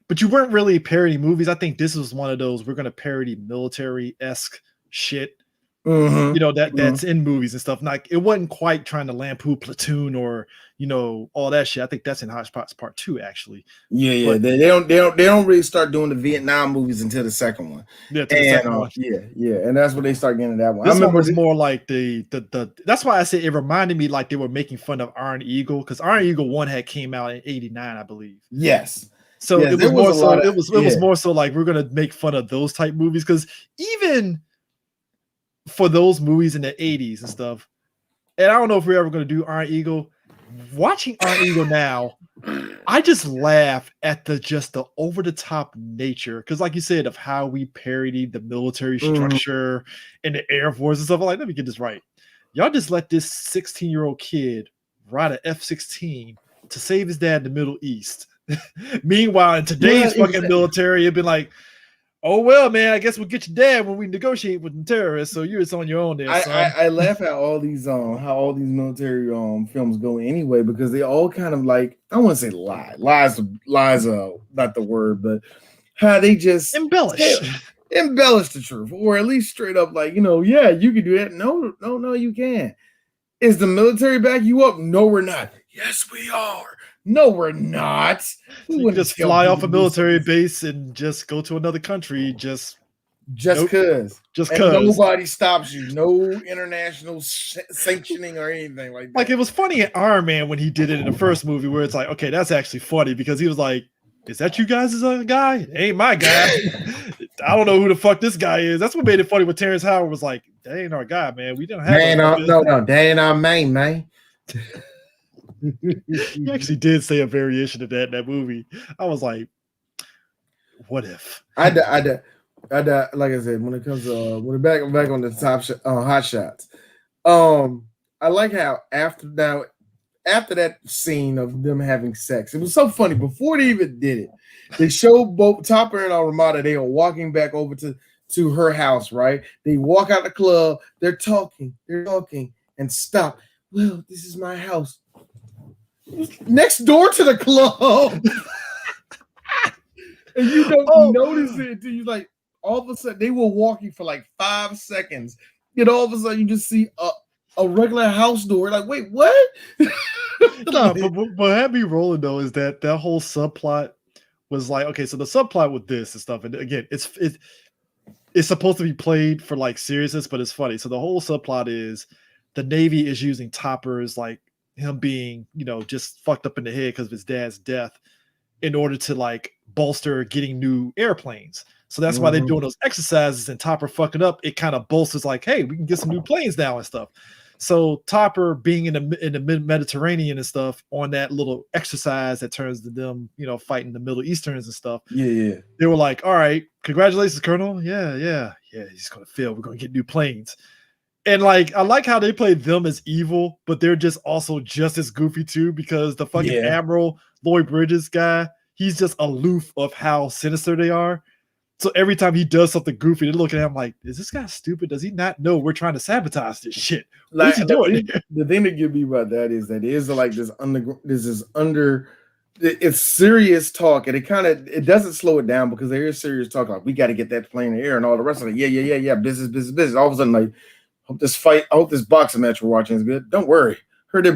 But you weren't really parodying movies. I think this was one of those we're gonna parody military-esque shit. Mm-hmm. You know, that's in movies and stuff. Like it wasn't quite trying to lampoon Platoon or all that shit. I think that's in Hodgepodge Part 2, actually. Yeah. But, they don't really start doing the Vietnam movies until the second one. Yeah, the second one. Yeah, and that's when they start getting that one. This one was more like the that's why I say it reminded me like they were making fun of Iron Eagle, because Iron Eagle 1 had came out in 89, I believe. Yes. So it was more so it was more so like we're gonna make fun of those type movies, because even for those movies in the 80s and stuff, and I don't know if we're ever gonna do Iron Eagle. Watching Iron Eagle now, I just laugh at the over the top nature, because like you said, of how we parodied the military structure and the Air Force and stuff. I'm like, let me get this right. Y'all just let this 16-year-old kid ride an F-16 to save his dad in the Middle East. Meanwhile, in today's fucking military, it'd be like, oh well, man, I guess we'll get your dad when we negotiate with the terrorists. So you're just on your own there. I laugh at all these how all these military films go anyway, because they all kind of like, I want to say lies are not the word, but how they just embellish the truth, or at least straight up like, yeah, you can do that. No, you can't. Is the military back you up? No, we're not. Yes, we are. No, we're not. You just fly off a military base and just go to another country just because. Just because. Nobody stops you. No international sanctioning or anything like that. Like, it was funny in Iron Man when he did it in the first movie, where it's like, okay, that's actually funny, because he was like, is that you guys' guy? It ain't my guy. I don't know who the fuck this guy is. That's what made it funny when Terrence Howard was like, that ain't our guy, man. We don't have that ain't our main, man. He actually did say a variation of that in that movie. I was like, what if? I like I said, when it comes to when back on the hot shots, I like how after that scene of them having sex, it was so funny. Before they even did it, they showed both Topper and Ramada. They are walking back over to her house, right? They walk out the club, they're talking, and stop. Well, this is my house. Next door to the club. And you don't notice it until you all of a sudden they were walking for like 5 seconds. And all of a sudden you just see a regular house door. Like, wait, what? No, but what had me rolling though is that whole subplot was like, okay, so the subplot with this and stuff, and again, it's supposed to be played for like seriousness, but it's funny. So the whole subplot is the Navy is using Topper's like him being, just fucked up in the head because of his dad's death in order to like bolster getting new airplanes. So that's why they're doing those exercises, and Topper fucking up. It kind of bolsters like, hey, we can get some new planes now and stuff. So Topper being in the Mediterranean and stuff on that little exercise that turns to them, fighting the Middle Easterns and stuff. Yeah. They were like, all right, congratulations, Colonel. Yeah. He's going to fail. We're going to get new planes. And like, I like how they played them as evil, but they're just also just as goofy too, because the fucking Admiral Lloyd Bridges guy, he's just aloof of how sinister they are. So every time he does something goofy, they're looking at him like, is this guy stupid? Does he not know we're trying to sabotage this shit? What's he doing? The thing that get me about that is that there's like it's serious talk, and it doesn't slow it down because there is serious talk. Like, we got to get that plane in the air and all the rest of it. Yeah. Business. All of a sudden, like, I hope this boxing match we're watching is good. Don't worry. I heard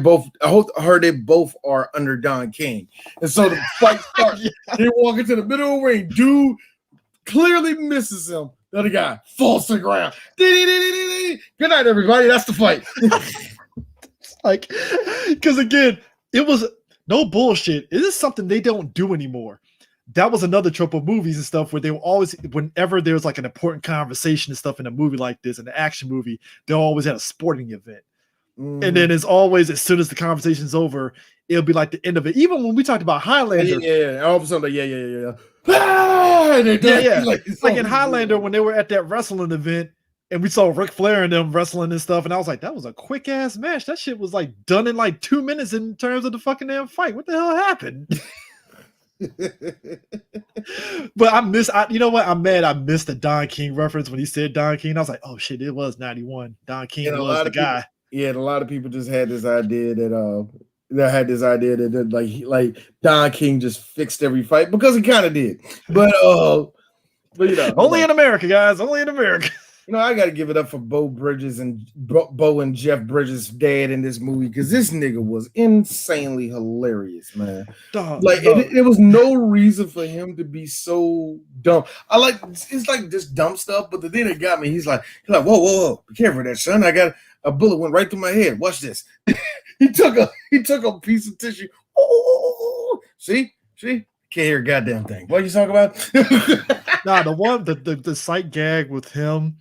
they both are under Don King. And so the fight starts. They walk into the middle of the ring. Dude clearly misses him. The other guy falls to the ground. Good night, everybody. That's the fight. Like, because again, it was no bullshit. It is something they don't do anymore. That was another trope of movies and stuff where they were always, whenever there was like an important conversation and stuff in a movie like this, in an action movie, they always had a sporting event. And then it's always, as soon as the conversation's over, it'll be like the end of it. Even when we talked about Highlander. Yeah. All of a sudden, yeah. Like in Highlander, when they were at that wrestling event and we saw Ric Flair and them wrestling and stuff, and I was like, that was a quick ass match. That shit was like done in like 2 minutes in terms of the fucking damn fight. What the hell happened? But you know what? I'm mad I missed the Don King reference when he said Don King. I was like, oh shit, it was 91. Don King was the guy. Yeah, and a lot of people just had this idea that like Don King just fixed every fight, because he kind of did. But only in America, guys. Only in America. I got to give it up for Bo Bridges and Bo and Jeff Bridges' dad in this movie, because this nigga was insanely hilarious, man. It was no reason for him to be so dumb. It's like this dumb stuff, but the thing that got me, he's like, whoa, be careful of that, son. I got a bullet went right through my head. Watch this. he took a piece of tissue. Oh, see, can't hear a goddamn thing. What are you talking about? The sight gag with him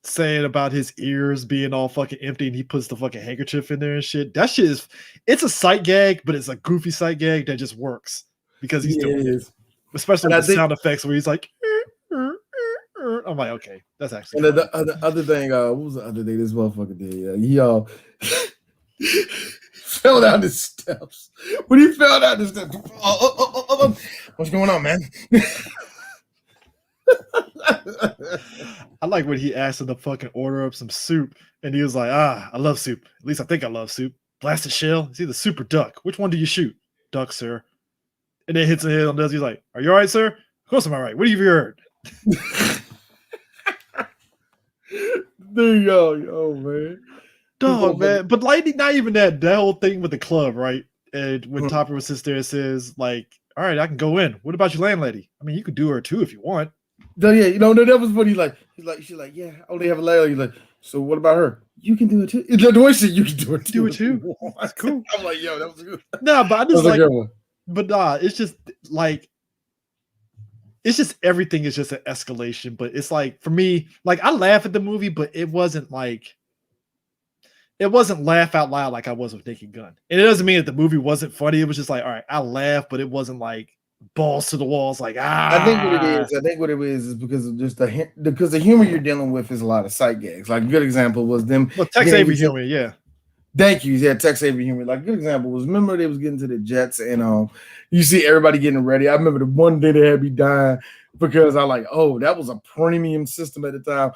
saying about his ears being all fucking empty and he puts the fucking handkerchief in there and shit. That shit it's a sight gag, but it's a goofy sight gag that just works because he's doing it. Especially with the sound effects where he's like, I'm like, okay, that's actually. And the other thing, what was the other thing this motherfucker did? He fell down the steps. When he fell down the steps, what's going on, man? I like when he asked him to fucking order up some soup, and he was like, I love soup. At least I think I love soup. Blasted shell. It's either soup or duck. Which one do you shoot? Duck, sir. And then hits his head on the desk. He's like, are you all right, sir? Of course I'm all right. What have you heard? There you go. Oh, man. Dog, man. But like, not even that whole thing with the club, right? And when Topper sits there and says, like, all right, I can go in. What about your landlady? I mean, you could do her too if you want. No, yeah, that was funny. She's like, yeah, I only have a landlady. Like, so what about her? You can do it too. The way she, you can do it too. Do it too. That's cool. I'm like, yo, that was good. No, but I just like, it's just like, it's just everything is just an escalation. But it's like, for me, like, I laugh at the movie, but it wasn't laugh out loud like I was with Naked Gun. And it doesn't mean that the movie wasn't funny. It was just like, all right, I laughed, but it wasn't like balls to the walls. Like, I think what it is because of just because the humor you're dealing with is a lot of sight gags. Like, a good example was them. Well, Tex Avery humor, yeah. Thank you. Yeah, Tex Avery humor. Like, a good example was, remember they was getting to the Jets and you see everybody getting ready. I remember the one day they had me dying because I like, oh, that was a premium system at the time.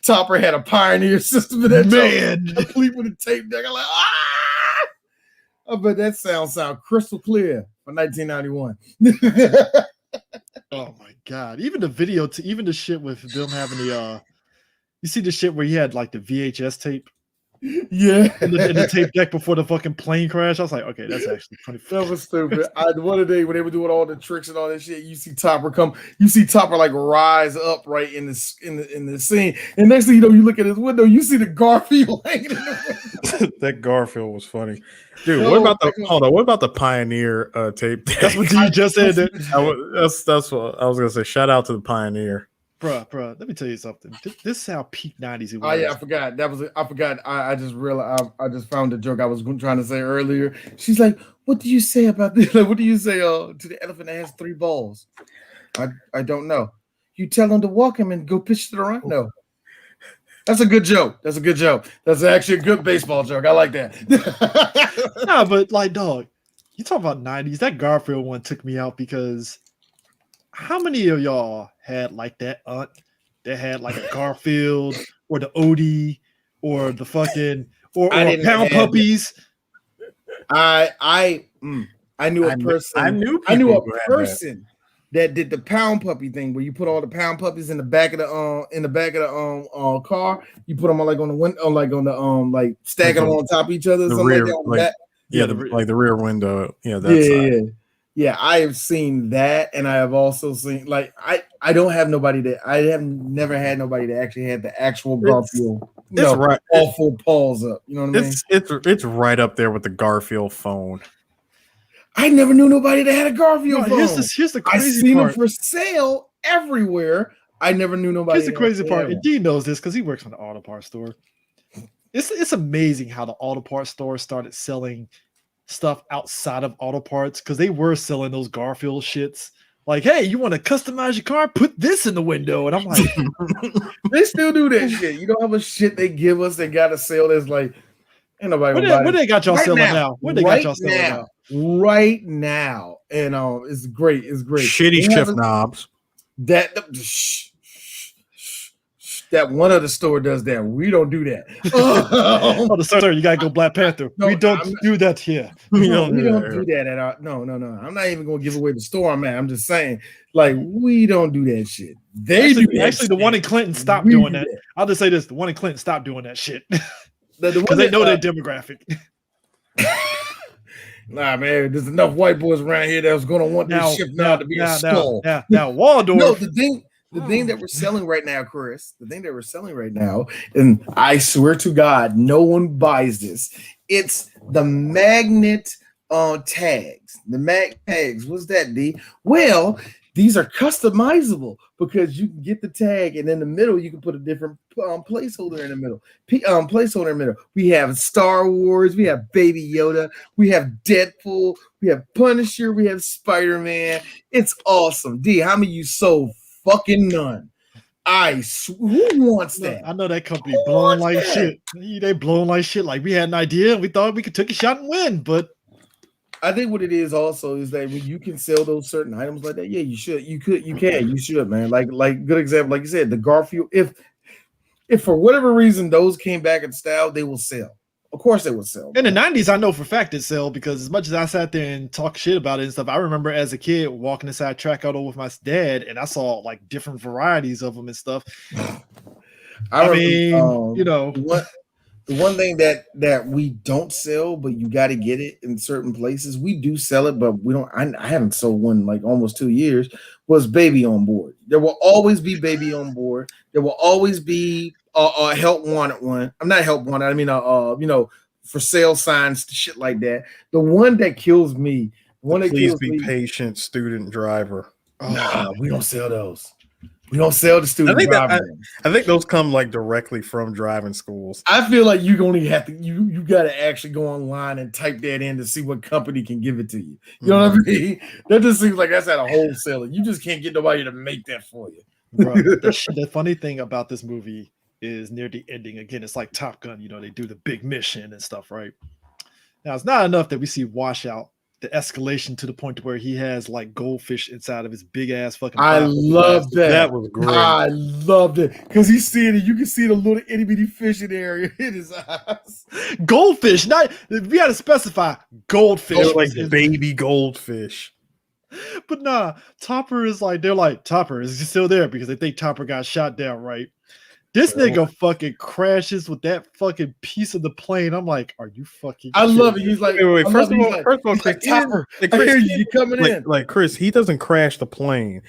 Topper had a Pioneer system in that man, complete with a tape deck. I'm like, I bet that sound crystal clear for 1991. Oh my god! Even the video, even the shit with them having the, you see the shit where he had like the VHS tape Yeah, in the tape deck before the fucking plane crash. I was like, okay, that's actually funny. that was stupid. One day when they were doing all the tricks and all that shit, you see Topper like rise up right in the scene, and next thing you know, you look at his window, you see the Garfield hanging in the window. That Garfield was funny, dude. What about the Pioneer tape? That's what you just said. That's what I was gonna say. Shout out to the Pioneer. Bruh, let me tell you something. This is how peak 90s it was. Oh yeah, I forgot. I forgot. I just realized. I just found the joke I was trying to say earlier. She's like, "What do you say about this? Like, what do you say to the elephant that has 3 balls?" I don't know. You tell him to walk him and go pitch to the rhino. That's a good joke. That's actually a good baseball joke. I like that. Nah, but like, dog, you talk about 90s. That Garfield one took me out because how many of y'all had like that aunt that had like a Garfield or the Odie or the fucking or Pound Puppies? I knew a person. I knew a person that did the Pound Puppy thing where you put all the Pound Puppies in the back of the car. You put them on on the window, like stacking them on top of each other. The rear, the rear window. Yeah, that's Yeah, I have seen that, and I have also seen I don't have nobody that I have never had nobody that actually had the actual Garfield. Right, all 4 paws up. You know what I mean? It's right up there with the Garfield phone. I never knew nobody that had a Garfield phone. Here's the crazy I've seen part. them for sale everywhere. I never knew nobody. Here's the crazy part. And D knows this because he works on the auto parts store. It's amazing how the auto parts store started selling stuff outside of auto parts because they were selling those Garfield shits. Like, hey, you want to customize your car? Put this in the window. And I'm like, they still do that shit. You know how much shit they give us? They got to sell this like, ain't nobody. What they got y'all selling now? What they got y'all selling now? Right now, and it's great. It's great. Shitty shift knobs. That one other store does that. We don't do that. Sir, you gotta go Black Panther. No, we don't do that here. We don't do that at our. No. I'm not even gonna give away the store I'm at. I'm just saying, like, we don't do that shit. They do. Actually, the one in Clinton stopped doing that. I'll just say this: the one in Clinton stopped doing that shit because they know their demographic. Nah, man, there's enough white boys around here that was gonna want this shit now to be a skull. Now, Waldorf. No, the thing that we're selling right now, Chris, and I swear to God, no one buys this. It's the magnet tags. The mag tags. What's that, D? Well, these are customizable because you can get the tag, and in the middle you can put a different placeholder in the middle. We have Star Wars, we have Baby Yoda, we have Deadpool, we have Punisher, we have Spider-Man. It's awesome. D, how many you sold? Fucking none. Who wants that? I know that company blowing like shit. They blowing like shit. Like we had an idea, we thought we could take a shot and win, but I think what it is also is that when you can sell those certain items like that, yeah, you should. You should, man. Like good example, like you said, the Garfield. If for whatever reason those came back in style, they will sell. Of course they will sell. In the 90s, I know for a fact it sell because as much as I sat there and talked shit about it and stuff, I remember as a kid walking inside Track Auto with my dad and I saw like different varieties of them and stuff. I mean, you know, the one thing that we don't sell, but you got to get it in certain places. We do sell it, but we don't. I haven't sold one like almost 2 years. Was Baby on Board? There will always be Baby on Board. There will always be a help wanted one. I'm not help wanted. I mean, for sale signs, shit like that. The one that kills me. Please be patient, student driver. Nah, we don't sell those. We don't sell the student driver. I think those come like directly from driving schools. I feel like you only have to you got to actually go online and type that in to see what company can give it to you. You know what I mean? That just seems like that's at a wholesaler. You just can't get nobody to make that for you. Bro, the funny thing about this movie is near the ending. Again, it's like Top Gun. You know, they do the big mission and stuff, right? Now, it's not enough that we see Washout. The escalation to the point to where he has like goldfish inside of his big ass fucking. I love that. That was great. I loved it because he's seeing it. You can see the little itty bitty fish in area in his eyes. Goldfish, not we got to specify goldfish, like baby goldfish. But nah, Topper is like they're like Topper is still there because they think Topper got shot down, right? This nigga fucking crashes with that fucking piece of the plane. I'm like, are you fucking? I love it. He's like, wait. I First love of it. all, He's Chris, like, Topper, I Chris, hear you coming in. like Chris, he doesn't crash the plane.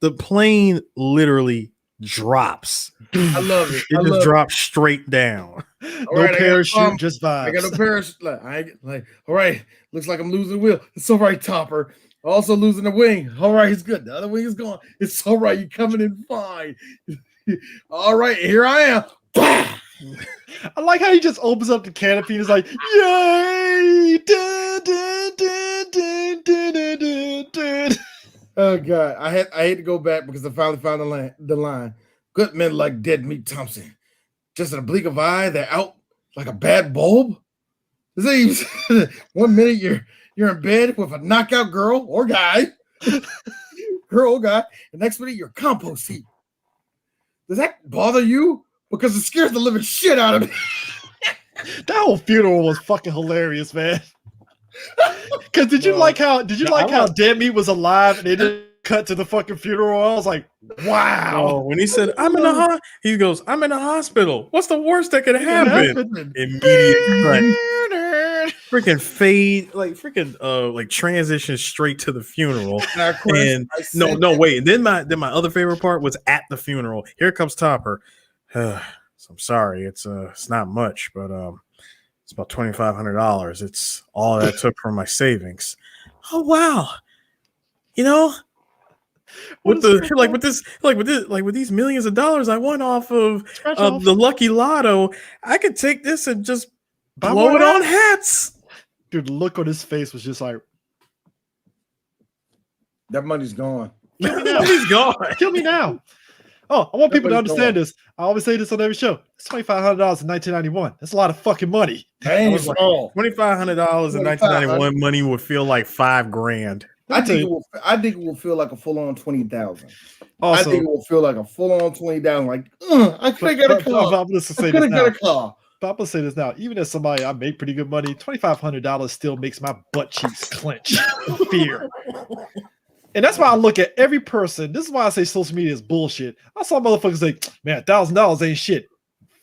The plane literally drops. I love it. It just drops straight down. No right, parachute, just I got vibes. no parachute. All right. Looks like I'm losing the wheel. It's all right, Topper. Also losing the wing. All right, it's good. The other wing is gone. It's all right. You're coming in fine. All right, here I am. I like how he just opens up the canopy and is like, yay! Dun, dun, dun, dun, dun, dun, dun, dun. Oh God, I had to go back because I finally found the line. Good men like Dead Meat Thompson. Just an oblique of eye, they're out like a bad bulb. This ain't 1 minute you're in bed with a knockout girl or guy, girl or guy. The next minute you're compost heap. Does that bother you? Because it scares the living shit out of me. That whole funeral was fucking hilarious, man. Because did you like how Dead Meat was alive and they didn't cut to the fucking funeral? I was like, wow. Oh, when he said, he goes, I'm in a hospital. What's the worst that could happen? Immediate cut. Freaking fade, like transition straight to the funeral. And wait. And then my other favorite part was at the funeral. Here comes Topper. So I'm sorry, it's not much, but it's about $2,500. It's all that I took from my savings. Oh wow, with these millions of dollars I won off of the Lucky Lotto, I could take this and just blow it on hats. Dude, the look on his face was just like, that money's gone. Kill me now. He's gone. Kill me now. Oh, I want people to understand this. I always say this on every show. It's $2,500 in 1991. That's a lot of fucking money. Ain't small. $2,500 in 1991 money would feel like $5,000. I think it will feel like a full-on 20,000. Also, I think it will feel like a full-on 20,000. Like, I could have got a car. I'm I could have got a car. But I'm gonna say this now. Even as somebody I make pretty good money, $2,500 still makes my butt cheeks clench. Fear. And that's why I look at every person. This is why I say social media is bullshit. I saw motherfuckers say, man, $1,000 ain't shit.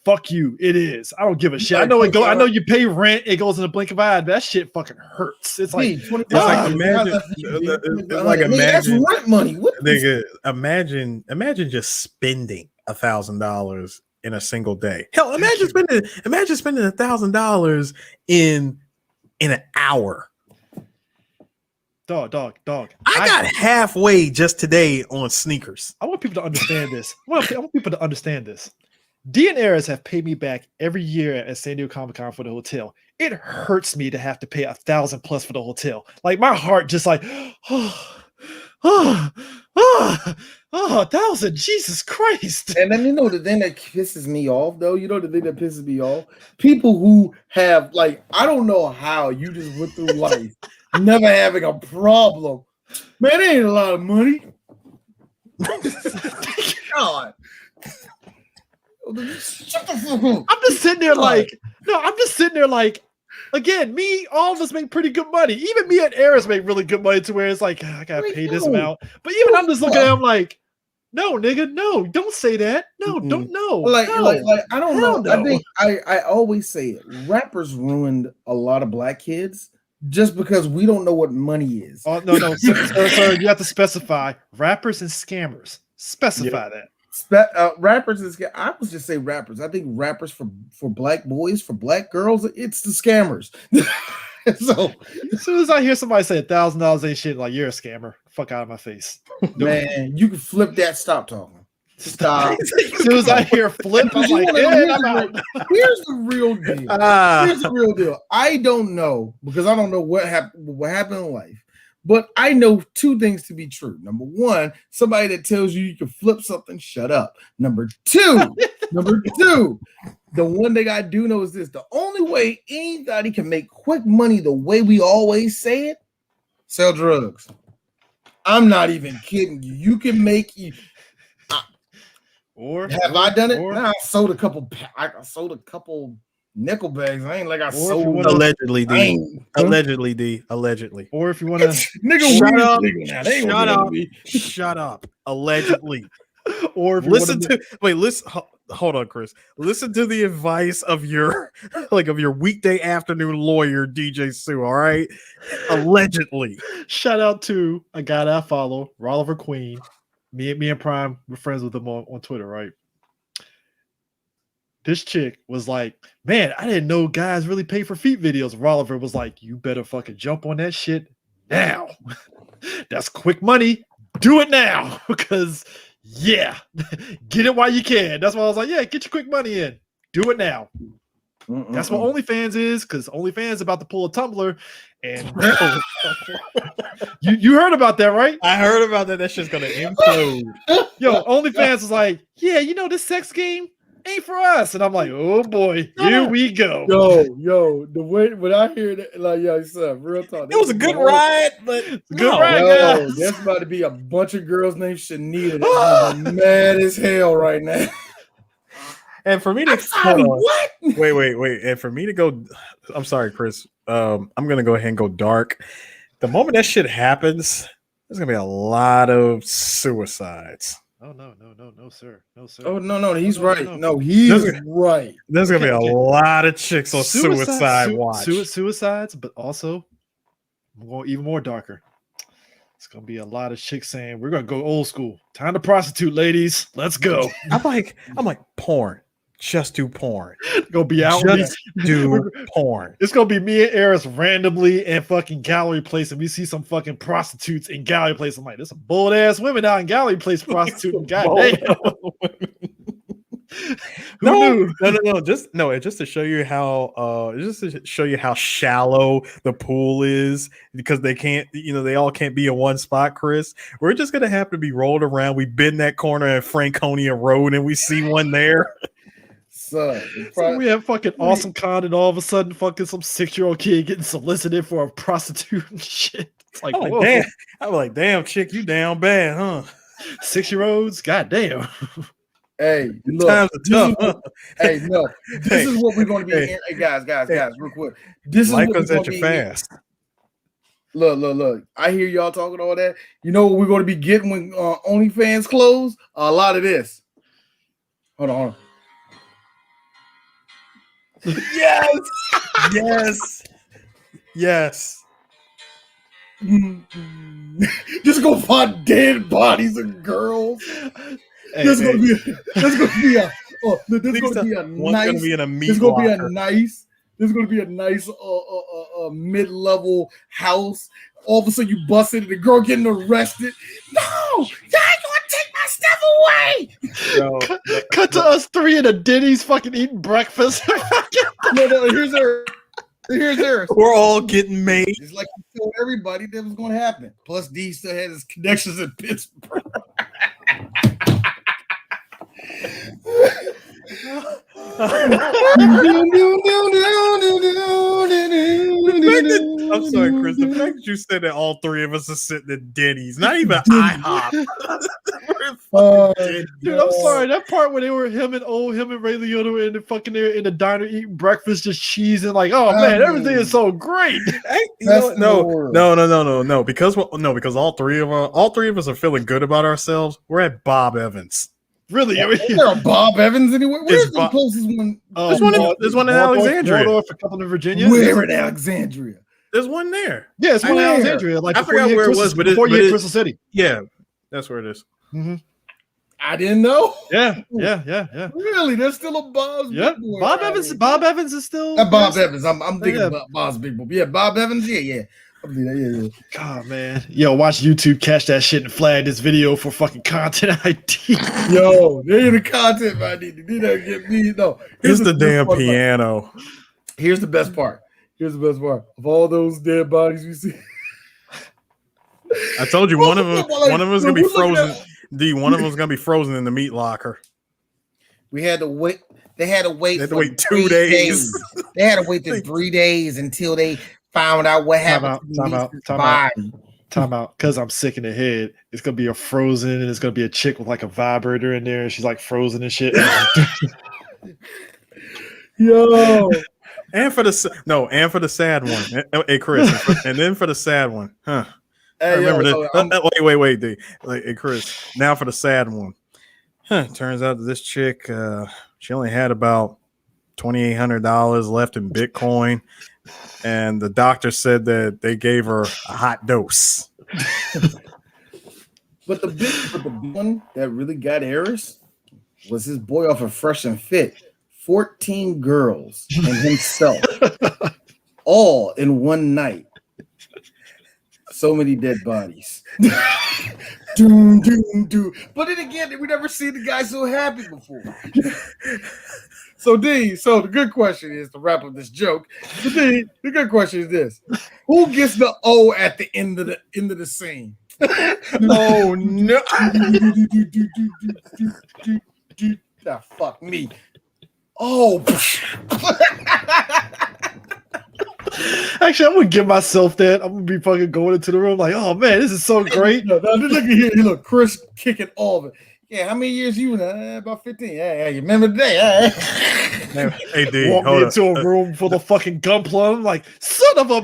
Fuck you. It is. I don't give a shit. I know I know you pay rent. It goes in a blink of an eye. But that shit fucking hurts. It's like, imagine that's rent money. Nigga, imagine just spending $1,000 in a single day. Hell, imagine spending $1,000 in an hour. Dog. I got halfway just today on sneakers. I want people to understand this. I want people to understand this. D and Eris have paid me back every year at San Diego Comic-Con for the hotel. It hurts me to have to pay $1,000 plus for the hotel. Like my heart just like, $1,000, Jesus Christ. And then the thing that pisses me off, though, the thing that pisses me off, people who have I don't know how you just went through life never having a problem. Man, it ain't a lot of money. God. Shut the fuck up. I'm just sitting there again, all of us make pretty good money. Even me and Eris make really good money to where it's like, I gotta pay this amount. But even I'm just looking at him like, no, nigga, no, don't say that. No, don't know. I don't know. No. I think I always say it. Rappers ruined a lot of black kids just because we don't know what money is. Oh no, sir, you have to specify rappers and scammers. Specify that. Rappers is I would just say rappers. I think rappers for black boys, for black girls, it's the scammers. So as soon as I hear somebody say $1,000 ain't shit, like you're a scammer, fuck out of my face. Man, you can flip that. Stop talking. Stop. As soon as I hear flip, I'm like, I'm out. Here's the real deal. Here's the real deal. I don't know because I don't know what happened in life. But I know two things to be true. Number one, somebody that tells you can flip something, shut up. Number two, the one thing I do know is this: the only way anybody can make quick money, the way we always say it, sell drugs. I'm not even kidding you. You can make you. Have I done it? I sold a couple. Nickel bags. I ain't like I sold. Allegedly, D. Allegedly. Or if you want to, shut up. Allegedly. Or if you listen. hold on, Chris. Listen to the advice of your weekday afternoon lawyer, DJ Sue. All right, allegedly. Shout out to a guy that I follow, Rolliver Queen. Me and Prime, we're friends with him on Twitter, right? This chick was like, man, I didn't know guys really pay for feet videos. Rolliver was like, you better fucking jump on that shit now. That's quick money. Do it now. Because, yeah, get it while you can. That's why I was like, yeah, get your quick money in. Do it now. That's what OnlyFans is, because OnlyFans is about to pull a Tumblr. And you heard about that, right? I heard about that. That shit's going to implode. Yo, OnlyFans was like, yeah, you know, this sex game ain't for us. And I'm like, oh boy, here we go. Yo, the way when I hear that, like, yo, son, real talk. It was a good ride, but good ride, guys. There's about to be a bunch of girls named Shanita that's mad as hell right now. And for me to what? Wait. And for me to go, I'm sorry, Chris. I'm gonna go ahead and go dark. The moment that shit happens, there's gonna be a lot of suicides. Oh no, sir. No, sir. Oh no, he's right. No, he's right. There's gonna be a lot of chicks on suicide watch. Suicides, but also I'm going even more darker. It's gonna be a lot of chicks saying we're gonna go old school. Time to prostitute, ladies. Let's go. I'm like porn. Just do porn. Gonna be out. Just do porn. It's gonna be me and Eris randomly in fucking Gallery Place, and we see some fucking prostitutes in Gallery Place. I'm like, there's some bold ass women out in Gallery Place prostituting. Goddamn. No. Just to show you how shallow the pool is, because they can't, they all can't be in one spot, Chris. We're just gonna have to be rolled around. We bend that corner at Franconia Road and we see one there. So we have fucking Awesome Con, and all of a sudden fucking some 6-year-old kid getting solicited for a prostitute and shit. It's like, damn. I'm like, damn, chick, you down bad, huh? 6-year-olds, goddamn. Hey, look, times are tough. This is what we're going to be. Hey, guys, real quick. This is like what us at your fast. Look. I hear y'all talking all that. You know what we're going to be getting when OnlyFans close? A lot of this. Hold on. Yes. Just go find dead bodies of girls. There's gonna be a nice mid-level house. All of a sudden you bust into the girl getting arrested. No, y'all gonna take my stuff away. Cut to us three in a Denny's fucking eating breakfast. No, here's her. We're all getting made. It's like you told everybody that was going to happen. Plus, D still had his connections in Pittsburgh. I'm sorry, Chris. The fact that you said that all three of us are sitting at Denny's, not even IHOP. Dude, I'm sorry. That part where they were him and Ray Liotta were in the fucking there in the diner eating breakfast, just cheesing, like, oh man, everything is so great. No. Because all three of us are feeling good about ourselves. We're at Bob Evans. Really? Is there a Bob Evans anywhere? Where's the closest one? There's one in Alexandria. Waldorf, a couple in Virginia. Where in Alexandria? There's one there. Yeah, it's one in Alexandria. Like I forgot where it was, but before you hit Crystal City. Yeah, that's where it is. Mm-hmm. I didn't know. Yeah. Really? There's still a Bob's. Yep. Big Boy. Bob Evans is still. Bob Evans. I'm thinking about Bob's Big Boy. Yeah, Bob Evans. Yeah. God, man. Yo, watch YouTube catch that shit and flag this video for fucking content ID. Yo, they ain't the content ID. They don't get me. No. Here's the damn piano. Here's the best part. Of all those dead bodies we see. I told you one of them was gonna be frozen. One of them was gonna be frozen in the meat locker. We had to wait. They had to wait. They had to wait 2 days. They had to wait 3 days until they found out what happened. Time out. Because I'm sick in the head. It's gonna be a frozen, and it's gonna be a chick with like a vibrator in there, and she's like frozen and shit. Yo. And for the sad one. Hey, Chris, and then for the sad one, huh? Hey, I remember this. Wait, D. Hey, Chris. Now for the sad one. Turns out that this chick, she only had about $2,800 left in Bitcoin, and the doctor said that they gave her a hot dose. But the big one that really got Harris was his boy off of Fresh and Fit. 14 girls and himself, all in one night. So many dead bodies. Doom, doom, doom. But then again, we never seen the guy so happy before. So the good question is, to wrap up this joke, the good question is this: who gets the O at the end of the scene? Oh no! Fuck me. Oh, Actually, I'm gonna give myself that. I'm gonna be fucking going into the room like, oh man, this is so great. Look at here. Look, Chris kicking all of it. Yeah, how many years you? About 15. Yeah, you remember the day? Hey, D, Walk me into a room full of fucking gunpla. I'm like, son of a.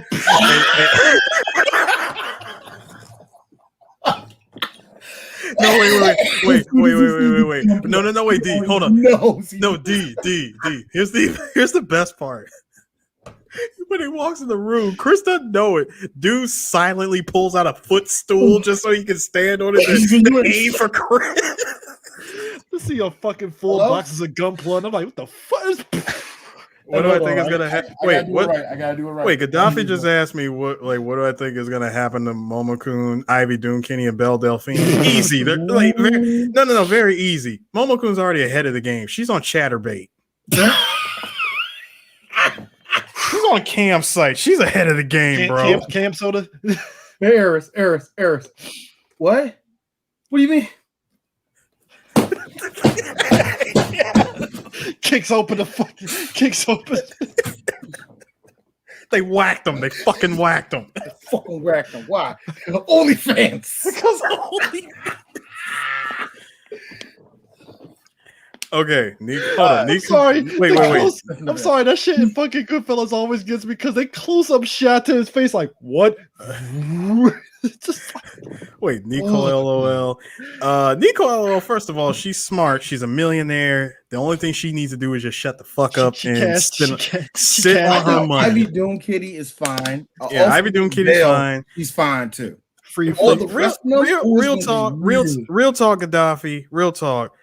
No, wait. No, wait, D, hold on. No, D. Here's the best part. When he walks in the room, Chris doesn't know it. Dude silently pulls out a footstool just so he can stand on it and aim for Chris. To see a fucking full boxes of gunpla, and I'm like, what the fuck? What do I think is gonna happen? Wait, what? I gotta do it right. Wait, Gaddafi just asked me what do I think is gonna happen to Momokun, Ivy Doom, Kenny, and Belle Delphine? Easy. They're like very easy. Momokun's already ahead of the game. She's on Chatterbait. She's on Campsite. She's ahead of the game, bro. Cam soda. Eris. What? What do you mean? Kicks open. They whacked him. They fucking whacked him. Why? OnlyFans. Because only. Okay, hold on. I'm sorry. Wait. I'm sorry. That shit in fucking Goodfellas always gets me because they close up shot to his face like, what? Just wait, Nico LOL. Nico LOL, first of all, she's smart. She's a millionaire. The only thing she needs to do is just shut the fuck up and sit on her money. Ivy Doom Kitty is fine. Yeah, Ivy Doom Kitty's fine. He's fine too. Real talk, Gaddafi. Real talk.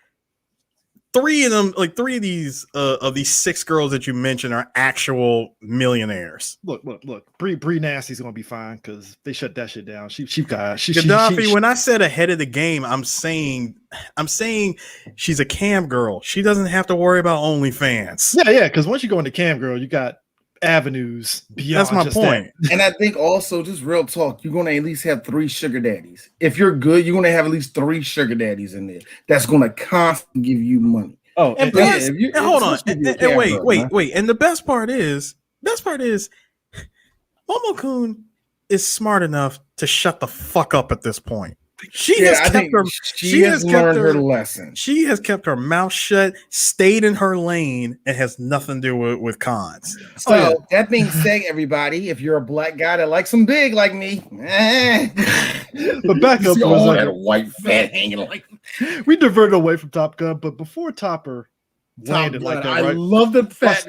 Three of these 6 girls that you mentioned are actual millionaires. Look. Bree Nasty's gonna be fine because they shut that shit down. She Gaddafi. When I said ahead of the game, I'm saying she's a cam girl. She doesn't have to worry about OnlyFans. Yeah. Because once you go into cam girl, you got avenues beyond. That's my point. And I think also, just real talk, you're gonna at least have 3 sugar daddies. If you're good, you're gonna have at least 3 sugar daddies in there. That's gonna constantly give you money. Oh, and plus, hold on, and wait. And the best part is, Momokun is smart enough to shut the fuck up at this point. She has learned her lesson. She has kept her mouth shut, stayed in her lane, and has nothing to do with cons. So that being said, everybody, if you're a black guy that likes them big like me, but back up, all that white fat hanging like. We diverted away from Top Gun, but before Topper landed like that, right? I love the fat.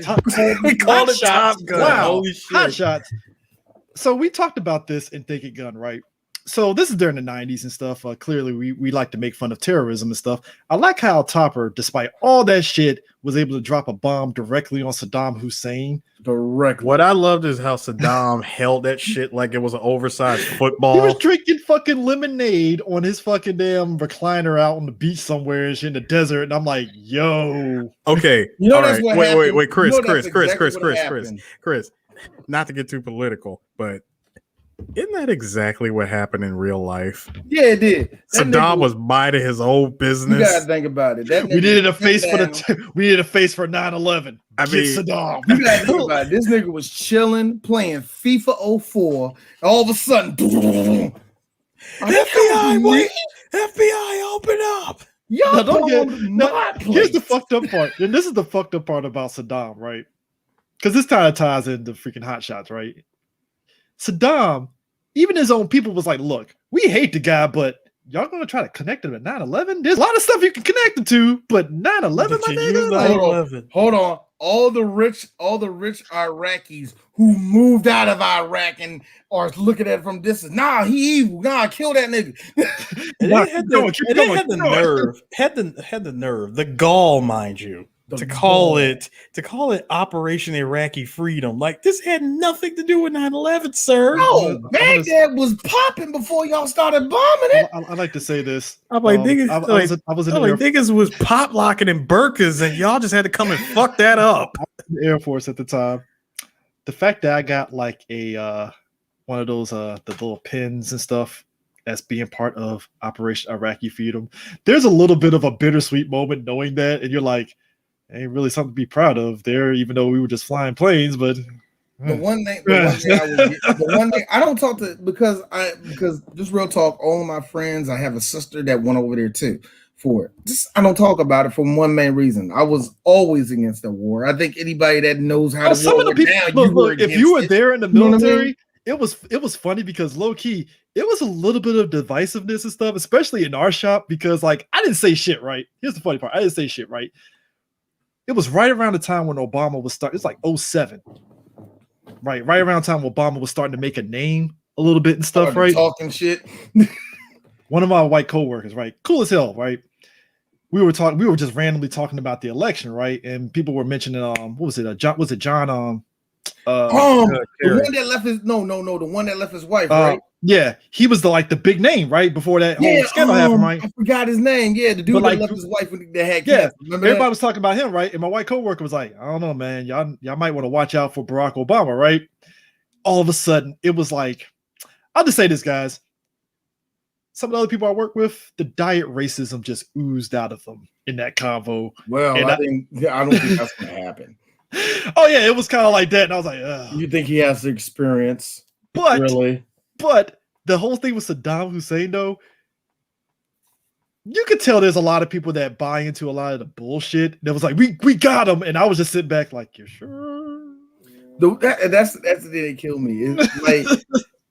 We called it Top Gun. Wow, holy shit! Hot shots. So we talked about this in Think It Gun, right? So this is during the 90s and stuff. Clearly, we like to make fun of terrorism and stuff. I like how Topper, despite all that shit, was able to drop a bomb directly on Saddam Hussein. Directly. What I loved is how Saddam held that shit like it was an oversized football. He was drinking fucking lemonade on his fucking damn recliner out on the beach somewhere in the desert. And I'm like, yo. Okay. You know, that's what happened. Wait, Chris. Not to get too political, but isn't that exactly what happened in real life? Yeah, it did. Saddam was minding his own business. You gotta think about it. We needed a face for we needed a face for 9/11. I mean, Saddam. You gotta think about it. This nigga was chilling, playing FIFA 04. All of a sudden, FBI, open up! Here's the fucked up part, and this is the fucked up part about Saddam, right? Because this kind of ties into freaking Hot Shots, right? Saddam, even his own people was like, look, we hate the guy, but y'all gonna try to connect it to 9/11? There's a lot of stuff you can connect it to, but 9/11, my nigga. Like, hold on. All the rich Iraqis who moved out of Iraq and are looking at it from distance. Nah, he evil. Nah, kill that nigga. And they had the nerve, the gall, mind you, to call it Operation Iraqi Freedom. Like, this had nothing to do with 9/11, sir. No, Baghdad was popping before y'all started bombing it. I like to say this. I'm like, niggas, I was in the niggas was pop locking in burkas, and y'all just had to come and fuck that up. in the Air Force at the time. The fact that I got like a one of those the little pins and stuff as being part of Operation Iraqi Freedom, there's a little bit of a bittersweet moment knowing that, and you're like, ain't really something to be proud of there, even though we were just flying planes. But the one thing I don't talk to because just real talk, all of my friends, I have a sister that went over there too for it. Just I don't talk about it for one main reason. I was always against the war. I think anybody that knows how to some of the people look, if you were there in the military, you know what I mean? It was funny because low key it was a little bit of divisiveness and stuff, especially in our shop, because like I didn't say shit right. Here's the funny part. I didn't say shit right. It was right around the time when Obama was starting. It's like 07. Right around the time Obama was starting to make a name a little bit and stuff, right? Talking shit. One of my white coworkers, right? Cool as hell, right? We were just randomly talking about the election, right? And people were mentioning what was it? John the one that left his the one that left his wife, right? Yeah, he was the big name, right? Before that whole scandal happened, right? I forgot his name. Yeah, the dude that left his wife when they had cancer. Everybody was talking about him, right? And my white coworker was like, I don't know, man. Y'all might want to watch out for Barack Obama, right? All of a sudden, it was like, I'll just say this, guys. Some of the other people I work with, the diet racism just oozed out of them in that convo. Well, I don't think that's gonna happen. Oh yeah, it was kind of like that, and I was like, ugh. You think he has the experience? But really? But the whole thing with Saddam Hussein, though, you could tell there's a lot of people that buy into a lot of the bullshit. That was like, we got him, and I was just sitting back like, you're sure? That's the day that killed me. It's like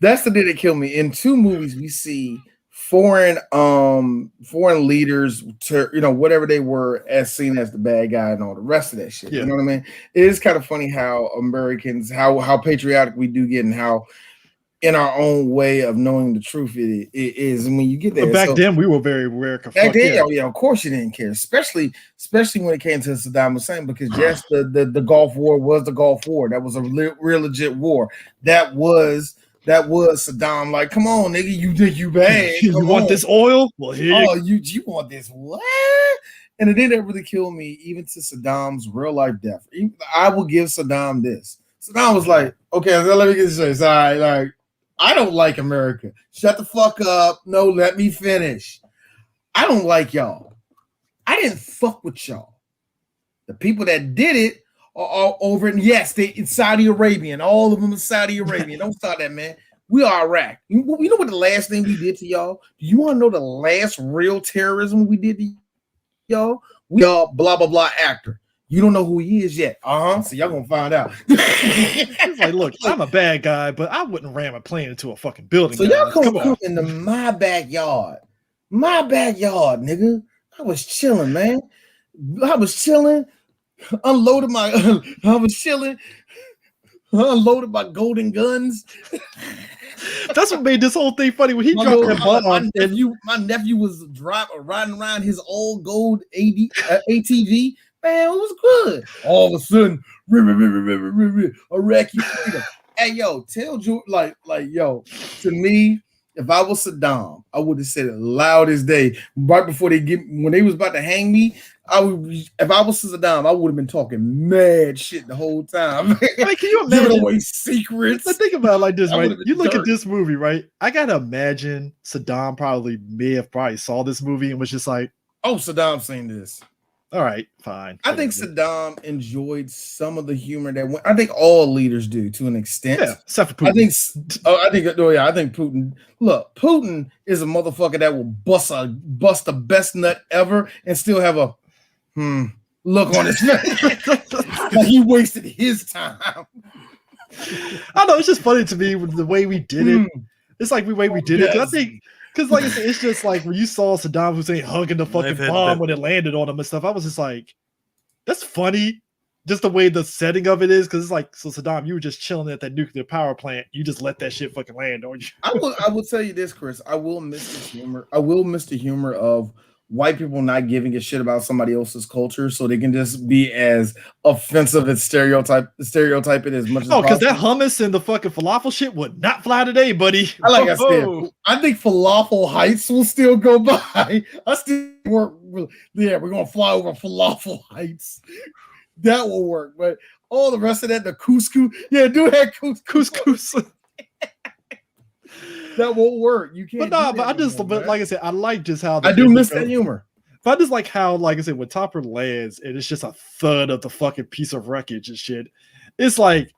that's the day that killed me. In two movies, we see foreign leaders, whatever they were, as seen as the bad guy and all the rest of that shit. Yeah. You know what I mean? It is kind of funny how Americans, how patriotic we do get, and how in our own way of knowing the truth it is. And when you get there, back then we were very rare. Back then, yeah, of course you didn't care, especially when it came to Saddam Hussein, because yes, the Gulf War was the Gulf War. That was a real legit war. That was Saddam. Like, come on, nigga, you think you bad? You want this oil? Well, here you want this what? And it didn't really kill me, even to Saddam's real life death. I will give Saddam this. Saddam was like, okay, so let me get this straight. Sorry, like, I don't like America. Shut the fuck up. No, let me finish. I don't like y'all. I didn't fuck with y'all. The people that did it are over in, yes, it's Saudi Arabian. All of them are Saudi Arabian. Don't start that, man. We are Iraq. You know what the last thing we did to y'all? Do you want to know the last real terrorism we did to y'all? We are blah, blah, blah actor. You don't know who he is yet. So y'all gonna find out. It's like, look, I'm a bad guy, but I wouldn't ram a plane into a fucking building. So y'all come into my backyard. My backyard, nigga. I was chilling, man. Unloaded my golden guns. That's what made this whole thing funny when he dropped that bomb. My nephew was riding around his old gold ATV. Man, it was good. All of a sudden, Iraqi freedom. Hey, yo, tell George, yo, to me, if I was Saddam, I would have said it loud as day. Right before when they was about to hang me, if I was Saddam, I would have been talking mad shit the whole time. Like, can you imagine? Giving away secrets. Let's think about it like this, right? You look at this movie, right? I gotta imagine Saddam may have saw this movie and was just like, oh, Saddam's seen this. All right, fine. I think Saddam enjoyed some of the humor that went. I think all leaders do to an extent. Yeah, except for Putin. I think Putin. Look, Putin is a motherfucker that will bust the best nut ever and still have a look on his face. Like he wasted his time. I know, it's just funny to me with the way we did it. It's like the way we did it. I think Because like I said, it's just like when you saw Saddam Hussein hugging the fucking They've had bomb that- when it landed on him and stuff, I was just like, that's funny. Just the way the setting of it is, because it's like, so Saddam, you were just chilling at that nuclear power plant. You just let that shit fucking land on you. I will tell you this, Chris. I will miss the humor. I will miss the humor of white people not giving a shit about somebody else's culture, so they can just be as offensive and stereotype it as much as Oh, because that possible. hummus and the fucking falafel shit would not fly today, buddy. Like I Whoa. said, I think Falafel Heights will still go by. I still work. Yeah, we're gonna fly over Falafel Heights. That will work, but all the rest of that, the couscous, yeah, do that couscous. That won't work. You can't. But no, do but that I just, anymore, but like I said, I like just how I do miss that humor. But I just like how, like I said, when Topper lands and it's just a thud of the fucking piece of wreckage and shit. It's like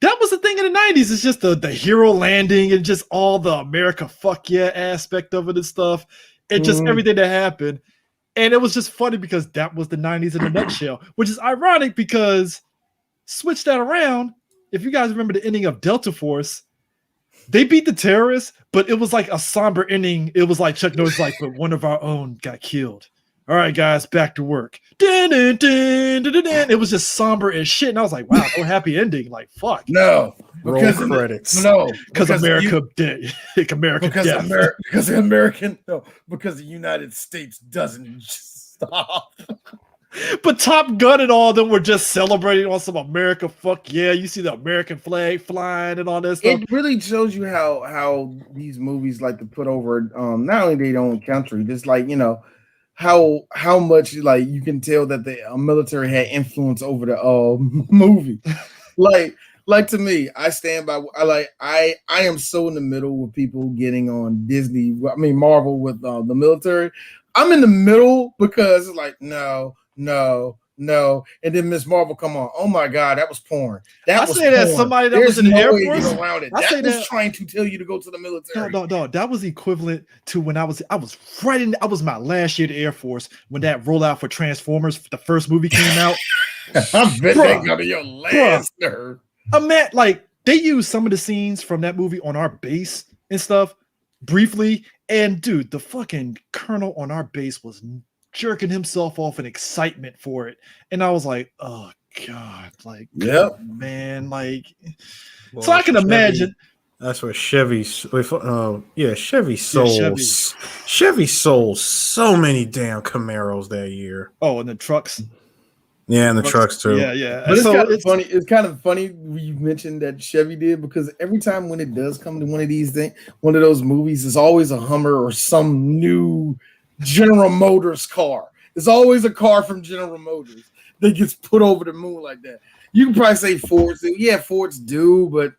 that was the thing in the 90s. It's just the hero landing and just all the America fuck yeah aspect of it and stuff. And just everything that happened. And it was just funny because that was the 90s in a nutshell, which is ironic because switch that around. If you guys remember the ending of Delta Force, they beat the terrorists, but it was like a somber ending. It was like Chuck Norris, like, but one of our own got killed. All right, guys, back to work. Dun, dun, dun, dun, dun, dun. It was just somber as shit. And I was like, wow, no happy ending. Like, fuck. No, Roll credits. Because America did. America because the American, no, because the United States doesn't stop. But Top Gun and all of them were just celebrating on some America fuck yeah. You see the American flag flying and all that stuff. It really shows you how these movies like to put over not only their own country, just like, you know, how much like you can tell that the military had influence over the movie. like to me, I stand by. I am so in the middle with people getting on Disney. I mean Marvel with the military. I'm in the middle because it's like no, and then Miss Marvel come on. Oh my God, that was porn. That was porn. That somebody that There's was in the no Air way to Force. get around it. That was trying to tell you to go to the military. No. That was equivalent to when I was my last year at the Air Force when that rollout for Transformers, the first movie came out. I bet they got to your last nerve. I'm at like they used some of the scenes from that movie on our base and stuff briefly. And dude, the fucking colonel on our base was jerking himself off in excitement for it. And I was like, oh God, like, yep, man, like, well, so I can imagine. That's what Chevy sold. Chevy sold so many damn Camaros that year. Oh, and the trucks. Yeah, and the trucks too. Yeah. But it's funny. It's kind of funny you mentioned that Chevy did because every time when it does come to one of these things, one of those movies, it's always a Hummer or some new General Motors car. It's always a car from General Motors that gets put over the moon like that. You can probably say Fords. Yeah, Fords do, but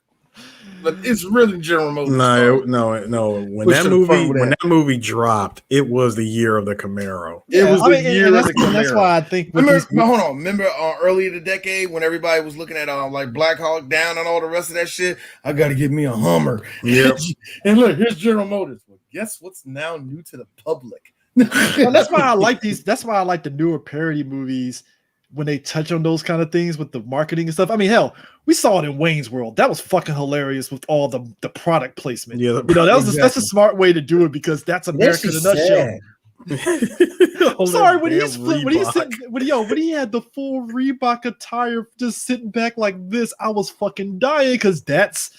it's really General Motors. No. When that movie dropped, it was the year of the Camaro. It was the year of the Camaro. That's why I think. Remember early in the decade when everybody was looking at like Black Hawk Down and all the rest of that shit. I got to get me a Hummer. Yep. And look, here's General Motors. Well, guess what's now new to the public? Well, that's why I like these. That's why I like the newer parody movies when they touch on those kind of things with the marketing and stuff. I mean, hell, we saw it in Wayne's World. That was fucking hilarious with all the product placement. Yeah, that's a smart way to do it because that's America in a nutshell. I'm sorry when he had the full Reebok attire just sitting back like this, I was fucking dying because that's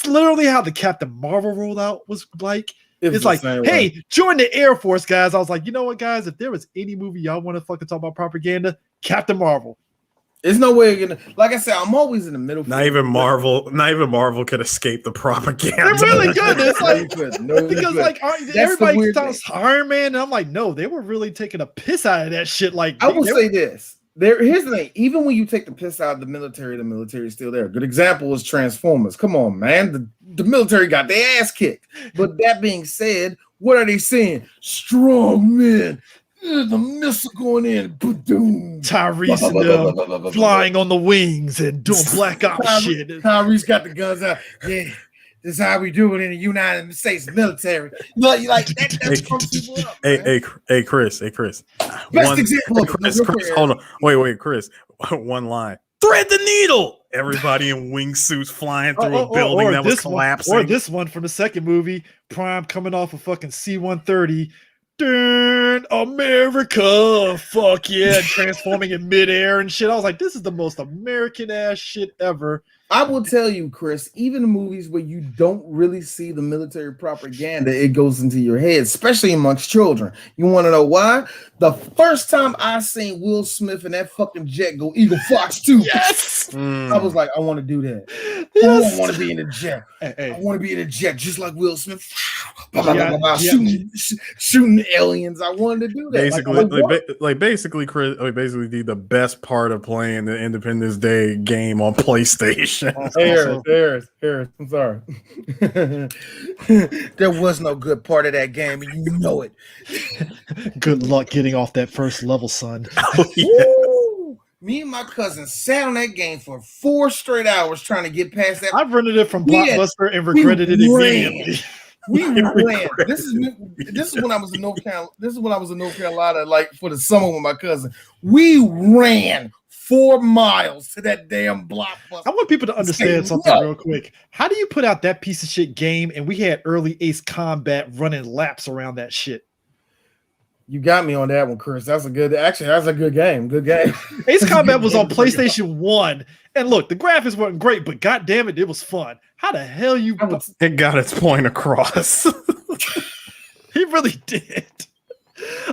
literally how the Captain Marvel rollout was like. It's like, hey, join the Air Force, guys. I was like, you know what, guys? If there was any movie y'all want to fucking talk about propaganda, Captain Marvel. There's no way you're gonna. Like I said, I'm always in the middle. Not even Marvel could escape the propaganda. They're really good. It's like because like everybody talks Iron Man, and I'm like, no, they were really taking a piss out of that shit. Like I will say this. Here's the thing. Even when you take the piss out of the military is still there. Good example is Transformers. Come on, man. The military got their ass kicked. But that being said, what are they saying? Strong men. The missile going in. Boom. Tyrese and them flying on the wings and doing black ops shit. Tyrese got the guns out. Yeah. This is how we do it in the United States military. Like that. Hey, Chris. Best example. Chris, hold on. Wait, Chris. One line. Thread the needle. Everybody in wingsuits flying through a building that was collapsing. Or this one from the second movie, Prime coming off a fucking C-130. Darn America, fuck yeah, transforming in midair and shit. I was like, this is the most American ass shit ever. I will tell you, Chris, even in movies where you don't really see the military propaganda, it goes into your head, especially amongst children. You want to know why? The first time I seen Will Smith in that fucking jet go Eagle Fox 2, yes, I was like, I want to do that. yes. I want to be in a jet. Hey. I want to be in a jet just like Will Smith. Shooting aliens. I wanted to do that. Basically, Chris, basically the best part of playing the Independence Day game on PlayStation. Harris, I'm sorry. There was no good part of that game, and you know it. Good luck getting off that first level, son. Oh, yeah. Me and my cousin sat on that game for 4 straight hours trying to get past that. I've rented it from Blockbuster and regretted it immediately. We ran. This is when I was in North Carolina. This is when I was in North Carolina, like for the summer with my cousin. We ran 4 miles to that damn Blockbuster. I want people to understand something real quick. How do you put out that piece of shit game and we had early Ace Combat running laps around that shit? You got me on that one, Chris. That's a good game. Good game. Ace Combat was on PlayStation 1. And look, the graphics weren't great, but god damn it, it was fun. How the hell you it got its point across. He really did.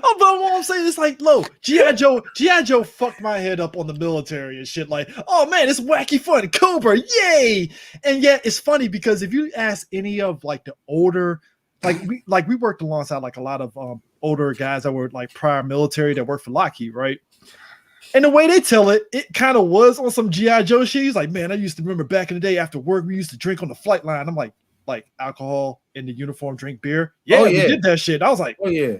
Oh, but what I'm saying is like, G.I. Joe fucked my head up on the military and shit. Like, oh man, it's wacky fun. Cobra, yay! And yet it's funny because if you ask any of like the older, we worked alongside like a lot of older guys that were like prior military that worked for Lockheed, right? And the way they tell it, it kind of was on some G.I. Joe shit. He's like, man, I used to remember back in the day after work, we used to drink on the flight line. I'm like alcohol in the uniform, drink beer. Yeah, we did that shit. I was like, oh yeah.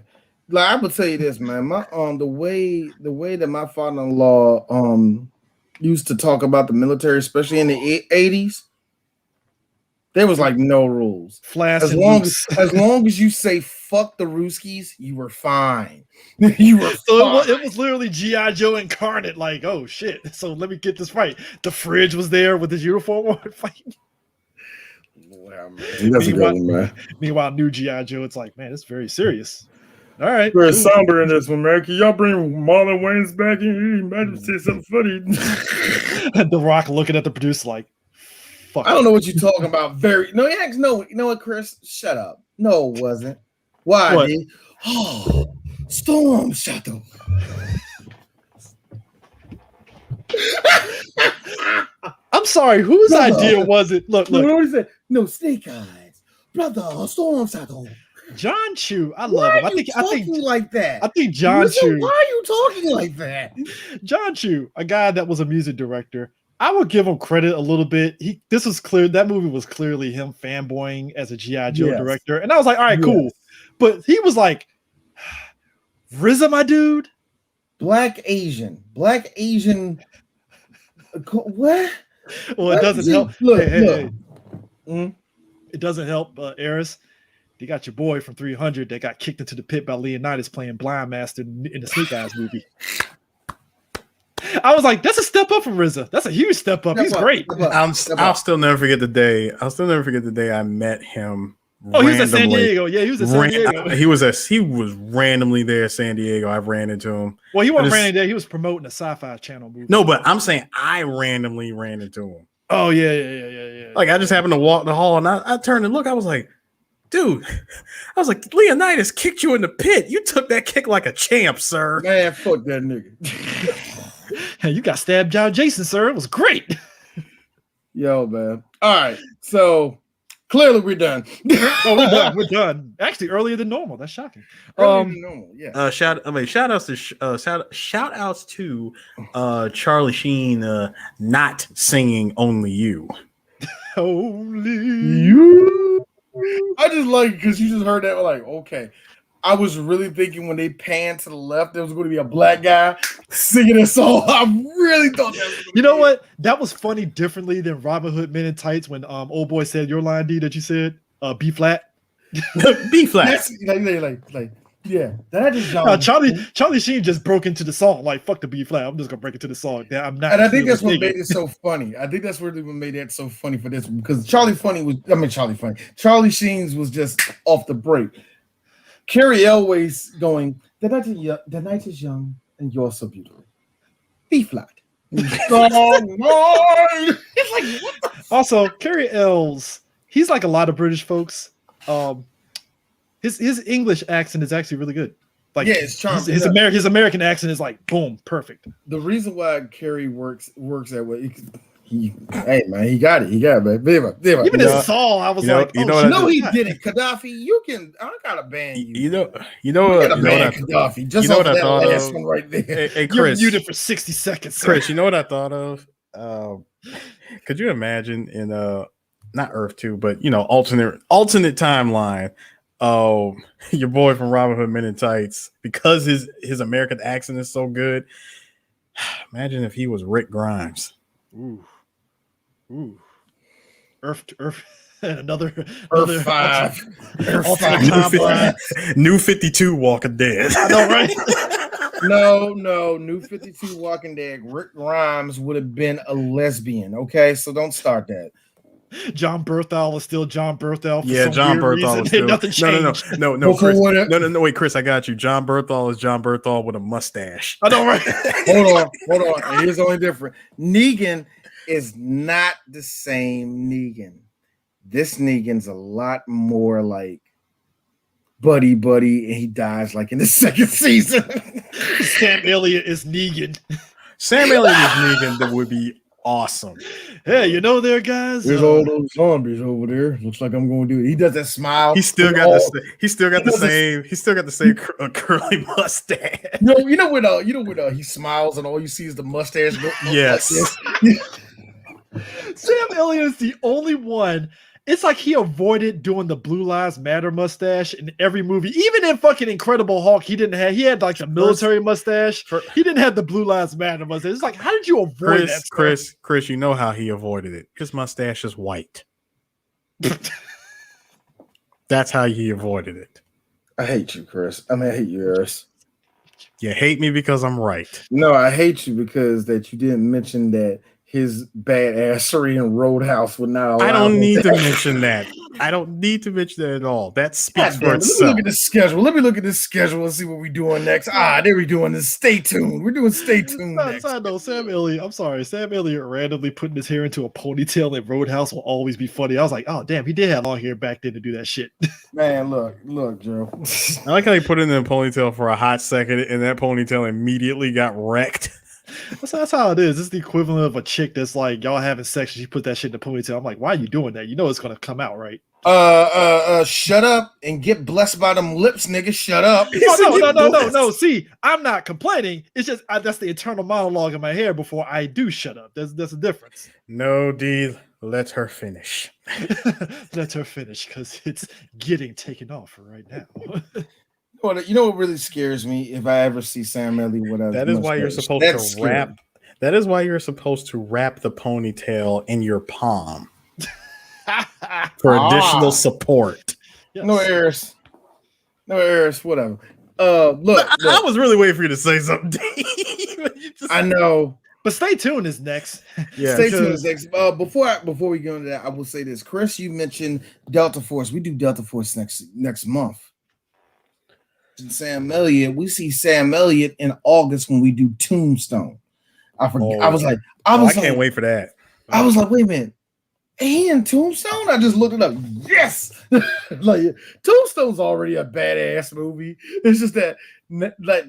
Like I would tell you this, man. My the way that my father-in-law used to talk about the military, especially in the 80s, there was like no rules. As long as you say fuck the Ruskies, you were fine. You were fine. It was literally G.I. Joe incarnate. Like, oh shit. So let me get this right. The fridge was there with his uniform on fighting. Wow, man. That's a good one, man. Meanwhile, new G.I. Joe, it's like, man, it's very serious. All right. Very somber in this one, man. Can y'all bring Marlon Wayans back in? Imagine say something funny. The Rock looking at the producer like, fuck. I don't know what you're talking about. You know what, Chris? Shut up. No, it wasn't. Why, what? Dude? Oh, Storm Shadow. I'm sorry, whose idea was it? Look. No, Snake Eyes. Brother, Storm Shadow. John Chu, I love him. I think like that. I think John Chu. Why are you talking like that? John Chu, a guy that was a music director. I would give him credit a little bit. This was clear. That movie was clearly him fanboying as a G.I. Joe director. And I was like, all right, cool. But he was like, RZA, my dude. Black Asian. What? Well, it doesn't help. Look. It doesn't help, Eris. You got your boy from 300 that got kicked into the pit by Leonidas playing Blind Master in the Snake Eyes movie. I was like, that's a step up from RZA. That's a huge step up. He's great. I'll still never forget the day. I met him. Oh, he was at San Diego. Yeah, he was at San Diego. He was randomly there at San Diego. I ran into him. Well, he wasn't randomly there. He was promoting a Sci-Fi Channel movie. No, but I'm saying I randomly ran into him. Oh, yeah. Like I just happened to walk the hall and I turned and look. I was like, dude, Leonidas kicked you in the pit. You took that kick like a champ, sir. Man, fuck that nigga. Hey, you got stabbed out, Jason, sir. It was great. Yo, man. All right, so clearly we're done. We're done. Actually, earlier than normal. That's shocking. Earlier than normal, yeah. Shout outs to Charlie Sheen not singing "Only You." Only you. I just like because you just heard that. Like, okay. I was really thinking when they panned to the left, there was going to be a black guy singing a song. I really thought that was You know what? That was funny differently than Robin Hood Men in Tights when old boy said your line, D, that you said, B flat. B flat. Like Yeah, that is John. No, Charlie Sheen just broke into the song like fuck the B flat. I'm just gonna break into the song. Yeah, I'm not. And I think that's what mistaken. made it so funny. I think that's really what made it so funny for this one because Charlie Sheen's was just off the break. Carrie Elway's going, the night is young and you're so beautiful. B flat. Oh, no. It's like, what the Also, Carrie Ells, he's like a lot of British folks. His English accent is actually really good. Like, yeah, it's charming. His American accent is like boom, perfect. The reason why Carrie works that way, hey man, he got it, man. Even his song, I was like, he didn't. Gaddafi, I gotta ban you. You know Gaddafi. Just you know off what I that thought last of? one right there. Hey, you're Chris, muted for 60 seconds. Sir. Chris, you know what I thought of? Could you imagine in not Earth 2, but alternate timeline? Oh, your boy from Robin Hood Men in Tights, because his American accent is so good. Imagine if he was Rick Grimes. Ooh. Earth, another Earth 5. Earth 5. New 52 Walking Dead. I know, right? No, New 52 Walking Dead. Rick Grimes would have been a lesbian. Okay, so don't start that. John Berthal is still John Berthal. Yeah, John Berthal is still. Nothing changed. No, Chris. No, wait, Chris, I got you. John Berthal is John Berthal with a mustache. I know, right? Hold on. And here's the only difference. Negan is not the same Negan. This Negan's a lot more like buddy, and he dies like in the second season. Sam Elliott is Negan. Sam Elliott is Negan. That would be awesome. Hey, you know there, guys. There's all those zombies over there. Looks like I'm going to do it. He does that smile. He still got the same curly mustache. You know when he smiles and all you see is the mustache. Yes. Sam Elliott is the only one. It's like he avoided doing the Blue Lives Matter mustache in every movie. Even in fucking Incredible Hulk, he had like the military mustache. He didn't have the Blue Lives Matter mustache. It's like, how did you avoid that? Chris, you know how he avoided it. His mustache is white. That's how he avoided it. I hate you, Chris. I hate you, Eris. You hate me because I'm right. No, I hate you because that you didn't mention that his badassery in Roadhouse would not. I don't need to mention that. I don't need to mention that at all. That speaks for itself. Let me look at the schedule. Let me look at this schedule and see what we're doing next. There we doing this. Stay tuned. We're doing Stay Tuned next. I know Sam Elliott. I'm sorry. Sam Elliott randomly putting his hair into a ponytail in Roadhouse will always be funny. I was like, oh, damn, he did have long hair back then to do that shit. Man, look, Joe. I like how he put it in a ponytail for a hot second and that ponytail immediately got wrecked. That's how it is. It's the equivalent of a chick that's like, y'all having sex and she put that shit in the ponytail. I'm like, why are you doing that? You know it's gonna come out, right? Shut up and get blessed by them lips, nigga. Shut up. No. See, I'm not complaining. It's just that's the internal monologue in my head before I do shut up. There's a difference. No, D, let her finish. Let her finish because it's getting taken off right now. You know what really scares me if I ever see Sam Elliott without that is why you're supposed to wrap. That is why you're supposed to wrap the ponytail in your palm for additional support. Yes. No Eris, whatever. Look, I was really waiting for you to say something. I know, but Stay Tuned is next. Yeah, Stay Tuned is next. Before we go into that, I will say this, Chris. You mentioned Delta Force. We do Delta Force next month. Sam Elliott. We see Sam Elliott in August when we do Tombstone. I forget. I can't wait for that. I was like, wait a minute. He in Tombstone? I just looked it up. Yes, like Tombstone's already a badass movie. It's just that, like,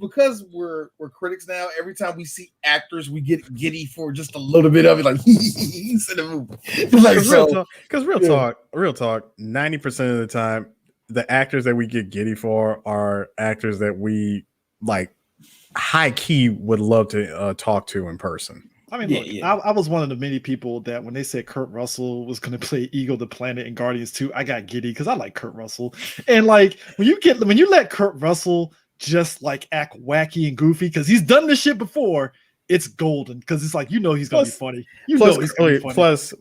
because we're critics now. Every time we see actors, we get giddy for just a little bit of it. Like he's in the movie. Like, real talk. 90% of the time, the actors that we get giddy for are actors that we like high key would love to talk to in person. I mean, I was one of the many people that when they said Kurt Russell was going to play Eagle the Planet in Guardians 2, I got giddy because I like Kurt Russell. And like when you let Kurt Russell just like act wacky and goofy because he's done this shit before, it's golden because it's like he's gonna be Plus- funny.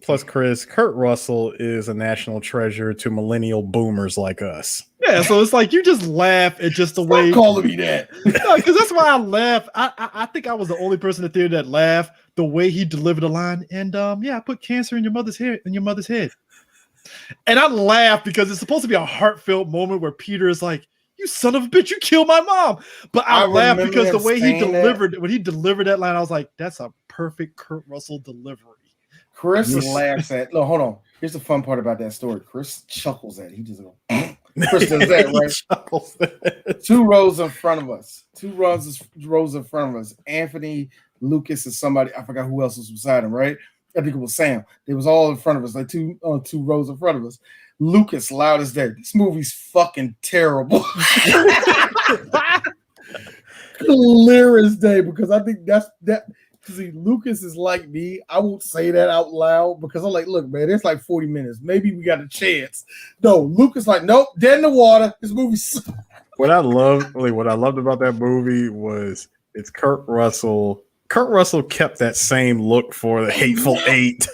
Plus, Chris, Kurt Russell is a national treasure to millennial boomers like us. Yeah, so it's like you just laugh at just the Stop way. calling me that. No, because that's why I laugh. I think I was the only person in the theater that laughed the way he delivered the line. And I put cancer in your mother's head. And I laugh because it's supposed to be a heartfelt moment where Peter is like, "You son of a bitch, you killed my mom." But I laugh because the way he delivered when he delivered that line, I was like, "That's a perfect Kurt Russell delivery." Chris laughs at. Look, hold on. Here's the fun part about that story. Chris chuckles at it. He just goes. Chris does that, right? 2 rows in front of us. 2 rows in front of us. Anthony, Lucas, and somebody. I forgot who else was beside him, right? I think it was Sam. They was all in front of us, like 2 rows in front of us. Lucas, loud as day. This movie's fucking terrible. Clear as day, because I think that's that. See, Lucas is like me. I won't say that out loud because I'm like, look, man, it's like 40 minutes. Maybe we got a chance. No, Lucas like, nope, dead in the water. This movie's What I loved about that movie was it's Kurt Russell. Kurt Russell kept that same look for the Hateful Eight.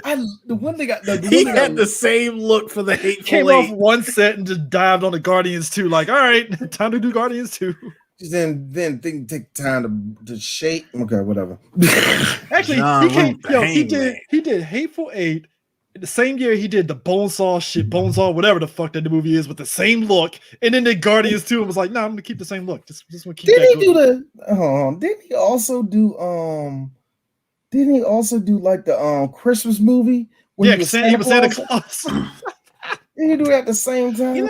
He had the same look for the Hateful Came Eight. off one set and just dived on the Guardians 2. Like, all right, time to do Guardians 2. then take time to shape. Okay, whatever. Actually, he did Hateful Eight. The same year he did the Bonesaw, whatever the fuck that the movie is, with the same look, and then the Guardians 2 and was like, "No, I'm gonna keep the same look. Just want to keep." Didn't he also do like the Christmas movie? Yeah, he was Santa Claus. Did he do it at the same time?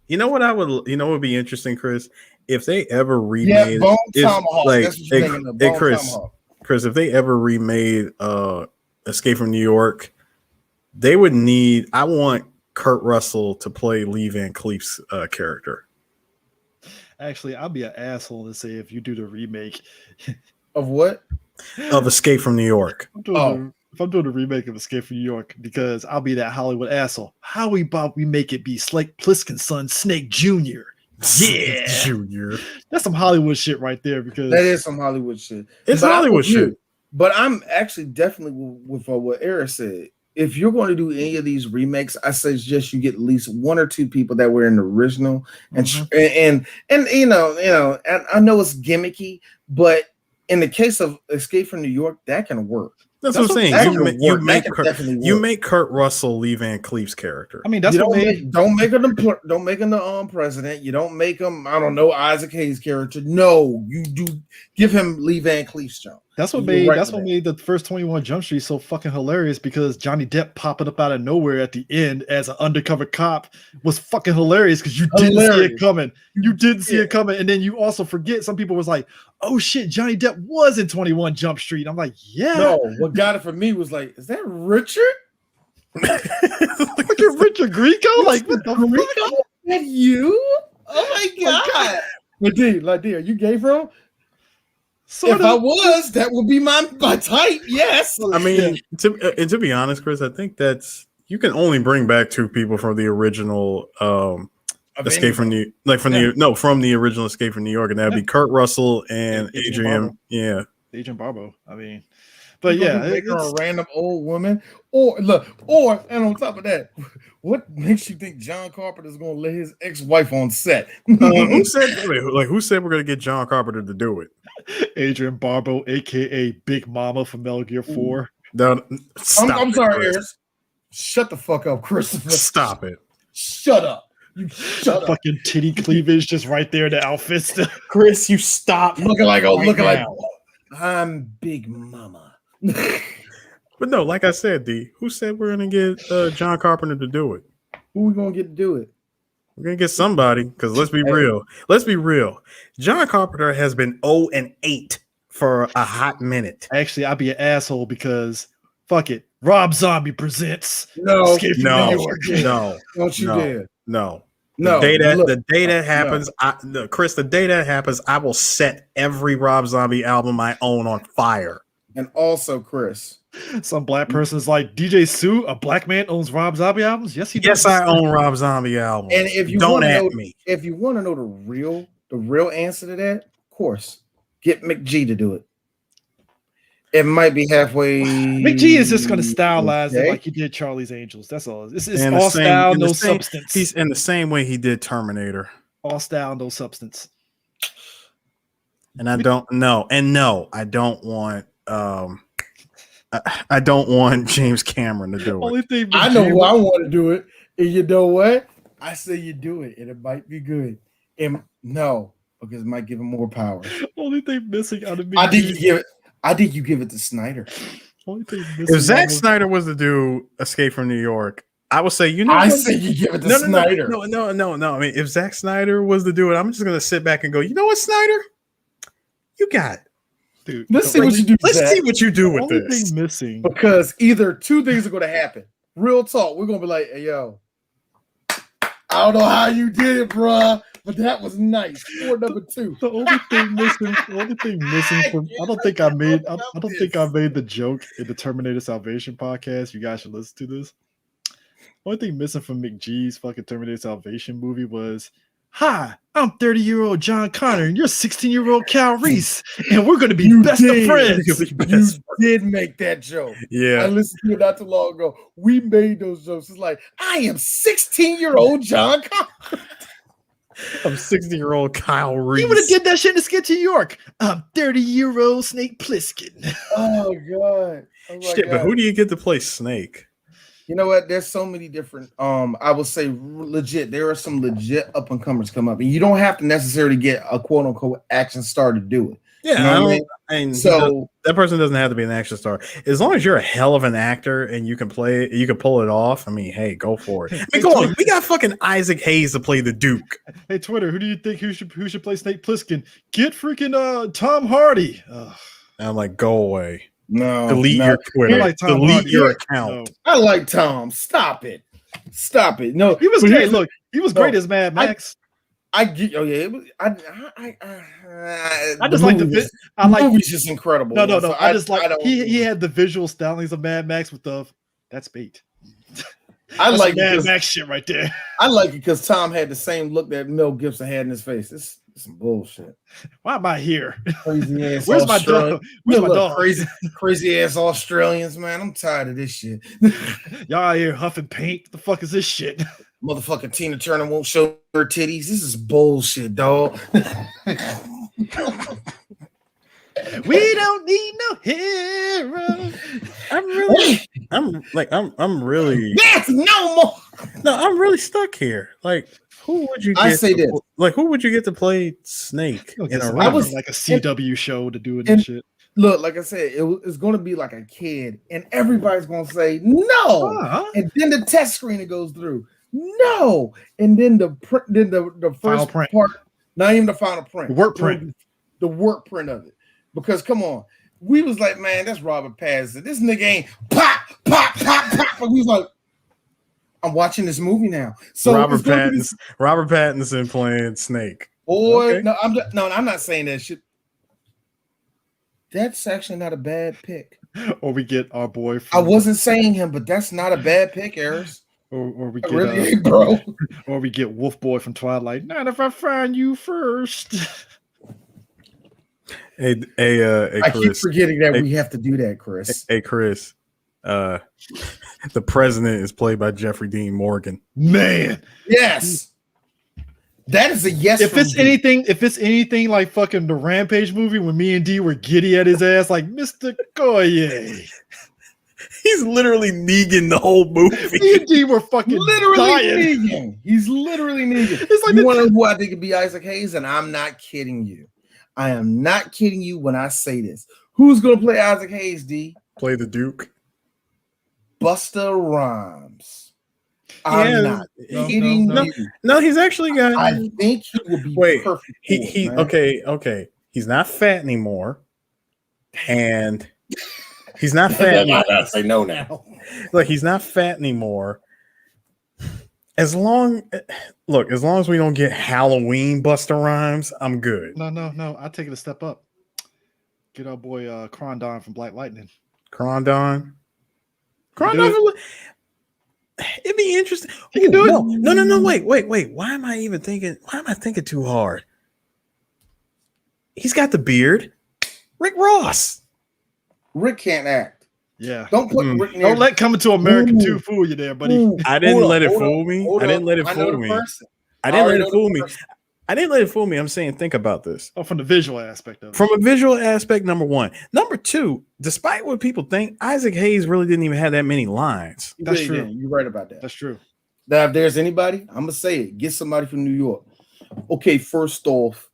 You know what would be interesting, Chris, if they ever remade Bone Tomahawk. That's what you're thinking of. Bone Tomahawk. Chris, if they ever remade Escape from New York, they would need. I want Kurt Russell to play Lee Van Cleef's character. Actually, I'll be an asshole to say if you do the remake of what? Of Escape from New York. If I'm doing a remake of Escape from New York, because I'll be that Hollywood asshole. How about we make it be Slake Plissken's son, Snake Jr.? Yeah, Junior. That's some Hollywood shit right there. Because that is some Hollywood shit. It's Hollywood shit. But I'm actually definitely with what Eric said. If you're going to do any of these remakes, I suggest you get at least 1 or 2 people that were in the original, and and I know it's gimmicky, but in the case of Escape from New York, that can work. That's what I'm saying. You make Kurt Russell Lee Van Cleef's character. I mean, that's don't make him the president. You don't make him, I don't know, Isaac Hayes' character. No, you do give him Lee Van Cleef's job. That's what made the first 21 Jump Street so fucking hilarious, because Johnny Depp popping up out of nowhere at the end as an undercover cop was fucking hilarious because you didn't see it coming. You didn't see it coming, and then you also forget. Some people was like, "Oh shit, Johnny Depp was in 21 Jump Street." I'm like, "Yeah." No, what got it for me was like, "Is that Richard? Look at Richard Grieco? Like, what the fuck? Is that you? Oh my god!" Like, are you gay, bro? If I was, that would be my type. Yes. I mean, to be honest, Chris, I think you can only bring back 2 people from the original Escape from the original Escape from New York, and that'd be Kurt Russell and Adrian. Yeah, Adrian Barbeau. I mean, but yeah, it's a random old woman, and on top of that, what makes you think John Carpenter is going to let his ex-wife on set? Who said we're going to get John Carpenter to do it? Adrian Barbeau, aka Big Mama from Metal Gear 4. I'm sorry, Eris. Shut the fuck up, Christopher. Stop it. Shut up. You shut up. Fucking titty cleavage just right there in the outfits. Chris, you stop. Looking like I'm Big Mama. But no, like I said, D, who said we're gonna get John Carpenter to do it? Who we gonna get to do it? We're gonna get somebody, because let's be real. Let's be real. John Carpenter has been 0-8 for a hot minute. Actually, I'll be an asshole because fuck it. Rob Zombie presents No. Don't you dare. No. No. The day that happens, Chris, the day that happens, I will set every Rob Zombie album I own on fire. And also, Chris, some black person's like, DJ Sue, a black man owns Rob Zombie albums? Yes, he does. Yes, I own Rob Zombie albums. And if you don't at me. If you want to know the real answer to that, of course, get McG to do it. It might be halfway. McGee is just going to stylize it Okay. like he did Charlie's Angels. That's all. It's And all the same- style, in the no same- substance. He's in the same way he did Terminator. All style, no substance. And I don't know. And no, I don't want I don't want James Cameron to do it. Only thing I know McGee who I want to do it, and you know what? I say you do it, and it might be good. And no, because it might give him more power. Only thing missing out of me. I think you give it to Snyder. Only thing missing. If Zack out of- Snyder was to do Escape from New York, I would say, you know, I what? say you give it to no, Snyder. no. I mean, if Zack Snyder was to do it, I'm just gonna sit back and go, you know what, Snyder, you got it. Dude, Let's see what you do. Let's Zach. see what you do with only this. thing missing. Because either two things are going to happen. Real talk. We're going to be like, hey, yo, I don't know how you did it, bruh, but that was nice. Or number two. The only thing missing from I don't think I made the joke in the Terminator Salvation podcast. You guys should listen to this. Only thing missing from McGee's fucking Terminator Salvation movie was, hi, I'm 30-year-old John Connor and you're 16-year-old Cal Reese, and we're gonna be best of friends. You did make that joke. I Yeah. listened to it not too long ago. We made those jokes. It's like, I am 16-year-old John Connor. I'm 60-year-old Kyle Reese. You would have did that shit in the skit to New York. I'm 30-year-old Snake Plissken. Oh, God. Oh, my Shit, but God. who do you get to play Snake? You know what? There's so many different. I would say legit. There are some legit up and comers come up, and you don't have to necessarily get a quote unquote action star to do it. Yeah, You know what I I mean? mean, So that person doesn't have to be an action star. As long as you're a hell of an actor and you can play it, you can pull it off. I mean, hey, go for it. I mean, go on. We got fucking Isaac Hayes to play the Duke. Hey Twitter, who do you think who should play Snake Plissken? Get freaking Tom Hardy. Ugh. And I'm like, go away. no, Delete no. your Twitter. I like Tom Delete Hardy. your No. account. I like Tom. Stop it. Stop it. No, He was but great. here's- Look, he was great as Mad Max. I get. Oh yeah. It was, I just like the movie. I like movie's just incredible. no. So I just like don't- he had the visual stylings of Mad Max with the that's bait. I That's like Mad because Max shit right there. I like it because Tom had the same look that Mel Gibson had in his face. It's some bullshit. Why am I here? Crazy ass. Where's my Australian- dog? Where's my Look, dog? crazy ass Australians, man. I'm tired of this shit. Y'all out here huffing paint. What the fuck is this shit? Motherfucking Tina Turner won't show her titties. This is bullshit, dog. We don't need no hero. I'm really Yes, no more. no, I'm really stuck here. Like, who would you get I say to, this. like who would you get to play Snake I in a was was- like a CW show to do it and- and shit. Look, like I said, it's going to be like a kid, and everybody's going to say no. Uh-huh. And then the test screening goes through. No, and then the Final first print. part, not even the final print, The work print. the work print of it. Because come on, we was like, man, that's Robert Pattinson. This nigga ain't pop. But we was like, I'm watching this movie now. So Robert it's gonna be this- Pattinson playing Snake. boy, Okay. no, I'm not saying that shit. That's actually not a bad pick. Or we get our boy I from, wasn't saying him, but that's not a bad pick, Eris. or we I get really ain't, bro. or we get Wolf Boy from Twilight. Not if I find you first. Hey, I keep Chris. forgetting that Hey- we have to do that, Chris. Hey, Chris. The president is played by Jeffrey Dean Morgan. Man, Yes. That is a yes. if from it's me. anything like fucking the Rampage movie when me and D were giddy at his ass like Mr. Goye. He's literally Negan the whole movie. Me and D were fucking literally dying. Negan. He's literally Negan. It's like You the- want to know who I think could be Isaac Hayes? And I'm not kidding you. I am not kidding you when I say this. Who's going to play Isaac Hayes, D? Play the Duke. Busta Rhymes. I'm Yeah, not no, kidding no. you. No, he's actually got. I think he would be Wait, perfect. for he it, man. okay. He's not fat anymore, and he's not fat. I anymore. gotta say no now. Look, he's not fat anymore. As long as we don't get Halloween Busta Rhymes, I'm good. No. I take it a step up. Get our boy Crondon from Black Lightning. Crondon. Do It'd be interesting. He can do it. No. Wait. Why am I thinking too hard? He's got the beard. Rick Ross. Rick can't act. Yeah. Don't put Rick near. Don't let Coming to America Ooh. 2 fool you there, buddy. Ooh, I didn't hold let up, it hold fool up, me. hold I didn't up. let it I know fool the me. person. I didn't let already it know fool the me. person. I didn't let it fool me. I'm saying, think about this. Oh, from the visual aspect of it. From a visual aspect, number one. Number two, despite what people think, Isaac Hayes really didn't even have that many lines. You That's really true. didn't. You're right about that. That's true. Now, if there's anybody, I'm gonna say it. Get somebody from New York. Okay, first off,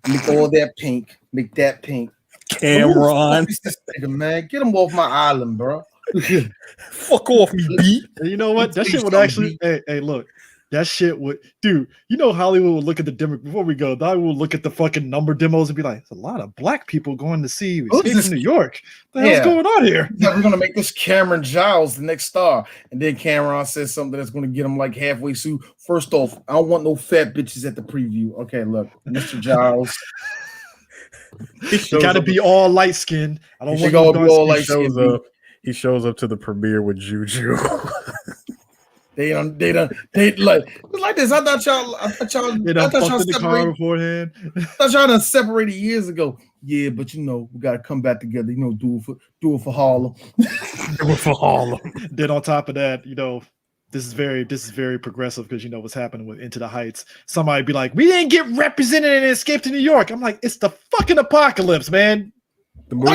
make all that pink. Make that pink. Cameron. Who the fuck is this nigga, man? Get him off my island, bro. Fuck off me, beat. And you know what? That shit would actually. Hey, look. That shit would, dude. You know, Hollywood would look at the demo before we go. Hollywood would look at the fucking number demos and be like, "There's a lot of black people going to see Escape from New York. What the hell's going on here?" Like, we're gonna make this Cameron Giles the next star, and then Cameron says something that's gonna get him like halfway through. First off, I don't want no fat bitches at the preview. Okay, look, Mr. Giles. You gotta be all light skinned. I don't want all no be all dark light skin. skinned. He shows up to the premiere with Juju. They like this. I thought y'all fucked in the car beforehand. I thought y'all done separated years ago. Yeah, but you know, we gotta come back together, you know, do it for Harlem. Do it for Harlem. Then on top of that, you know, this is very progressive because you know what's happening with Into the Heights. Somebody be like, we didn't get represented in Escape to New York. I'm like, it's the fucking apocalypse, man. The movie,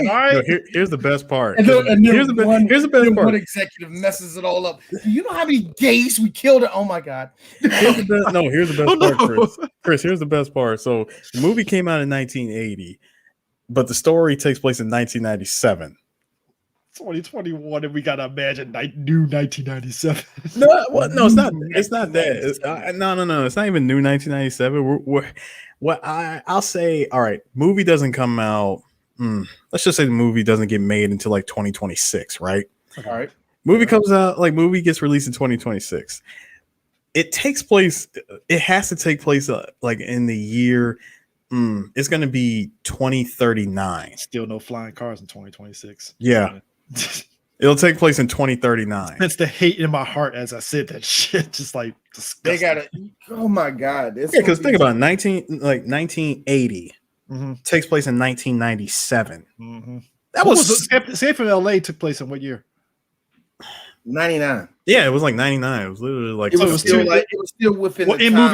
all right. Here's the best part. Here's Here's the best part. One executive messes it all up. You know how many gays we killed? Oh my god. Here's the best part, Chris. Here's the best part. So the movie came out in 1980, but the story takes place in 1997. 2021, and we gotta imagine new 1997. No, it's not. It's not that. No. It's not even new 1997. I'll say, all right. Movie doesn't come out. Let's just say the movie doesn't get made until like 2026, right? All right. Movie comes out, like movie gets released in 2026. It takes place. It has to take place like in the year. It's going to be 2039. Still no flying cars in 2026. Yeah. It'll take place in 2039. That's the hate in my heart as I said that shit. Just like disgusting. They gotta. Oh my god. Yeah, because think about it, 1980 takes place in 1997. That was Escape from LA took place in what year? 99. Yeah, it was like 99. It was literally like it was still within. Well, the in time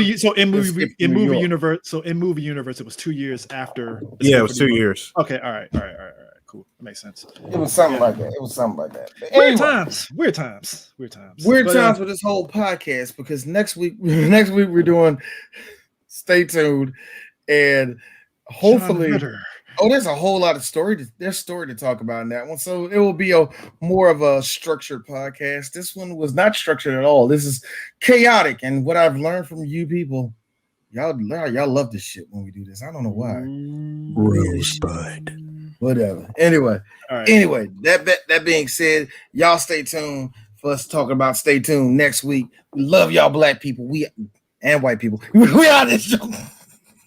movie universe. So in movie universe, it was 2 years after. Yeah, it was 2 years. Okay, all right. Cool, that makes sense. It was something like that. But Weird anyway, times with this whole podcast because next week we're doing. Stay tuned, and hopefully, there's a whole lot of story. There's story to talk about in that one, so it will be a more of a structured podcast. This one was not structured at all. This is chaotic, and what I've learned from you people, y'all love this shit when we do this. I don't know why. Rosebud. Whatever. Anyway, that being said, y'all stay tuned for us talking about Stay Tuned next week. We love y'all black people. We and white people. We are this show.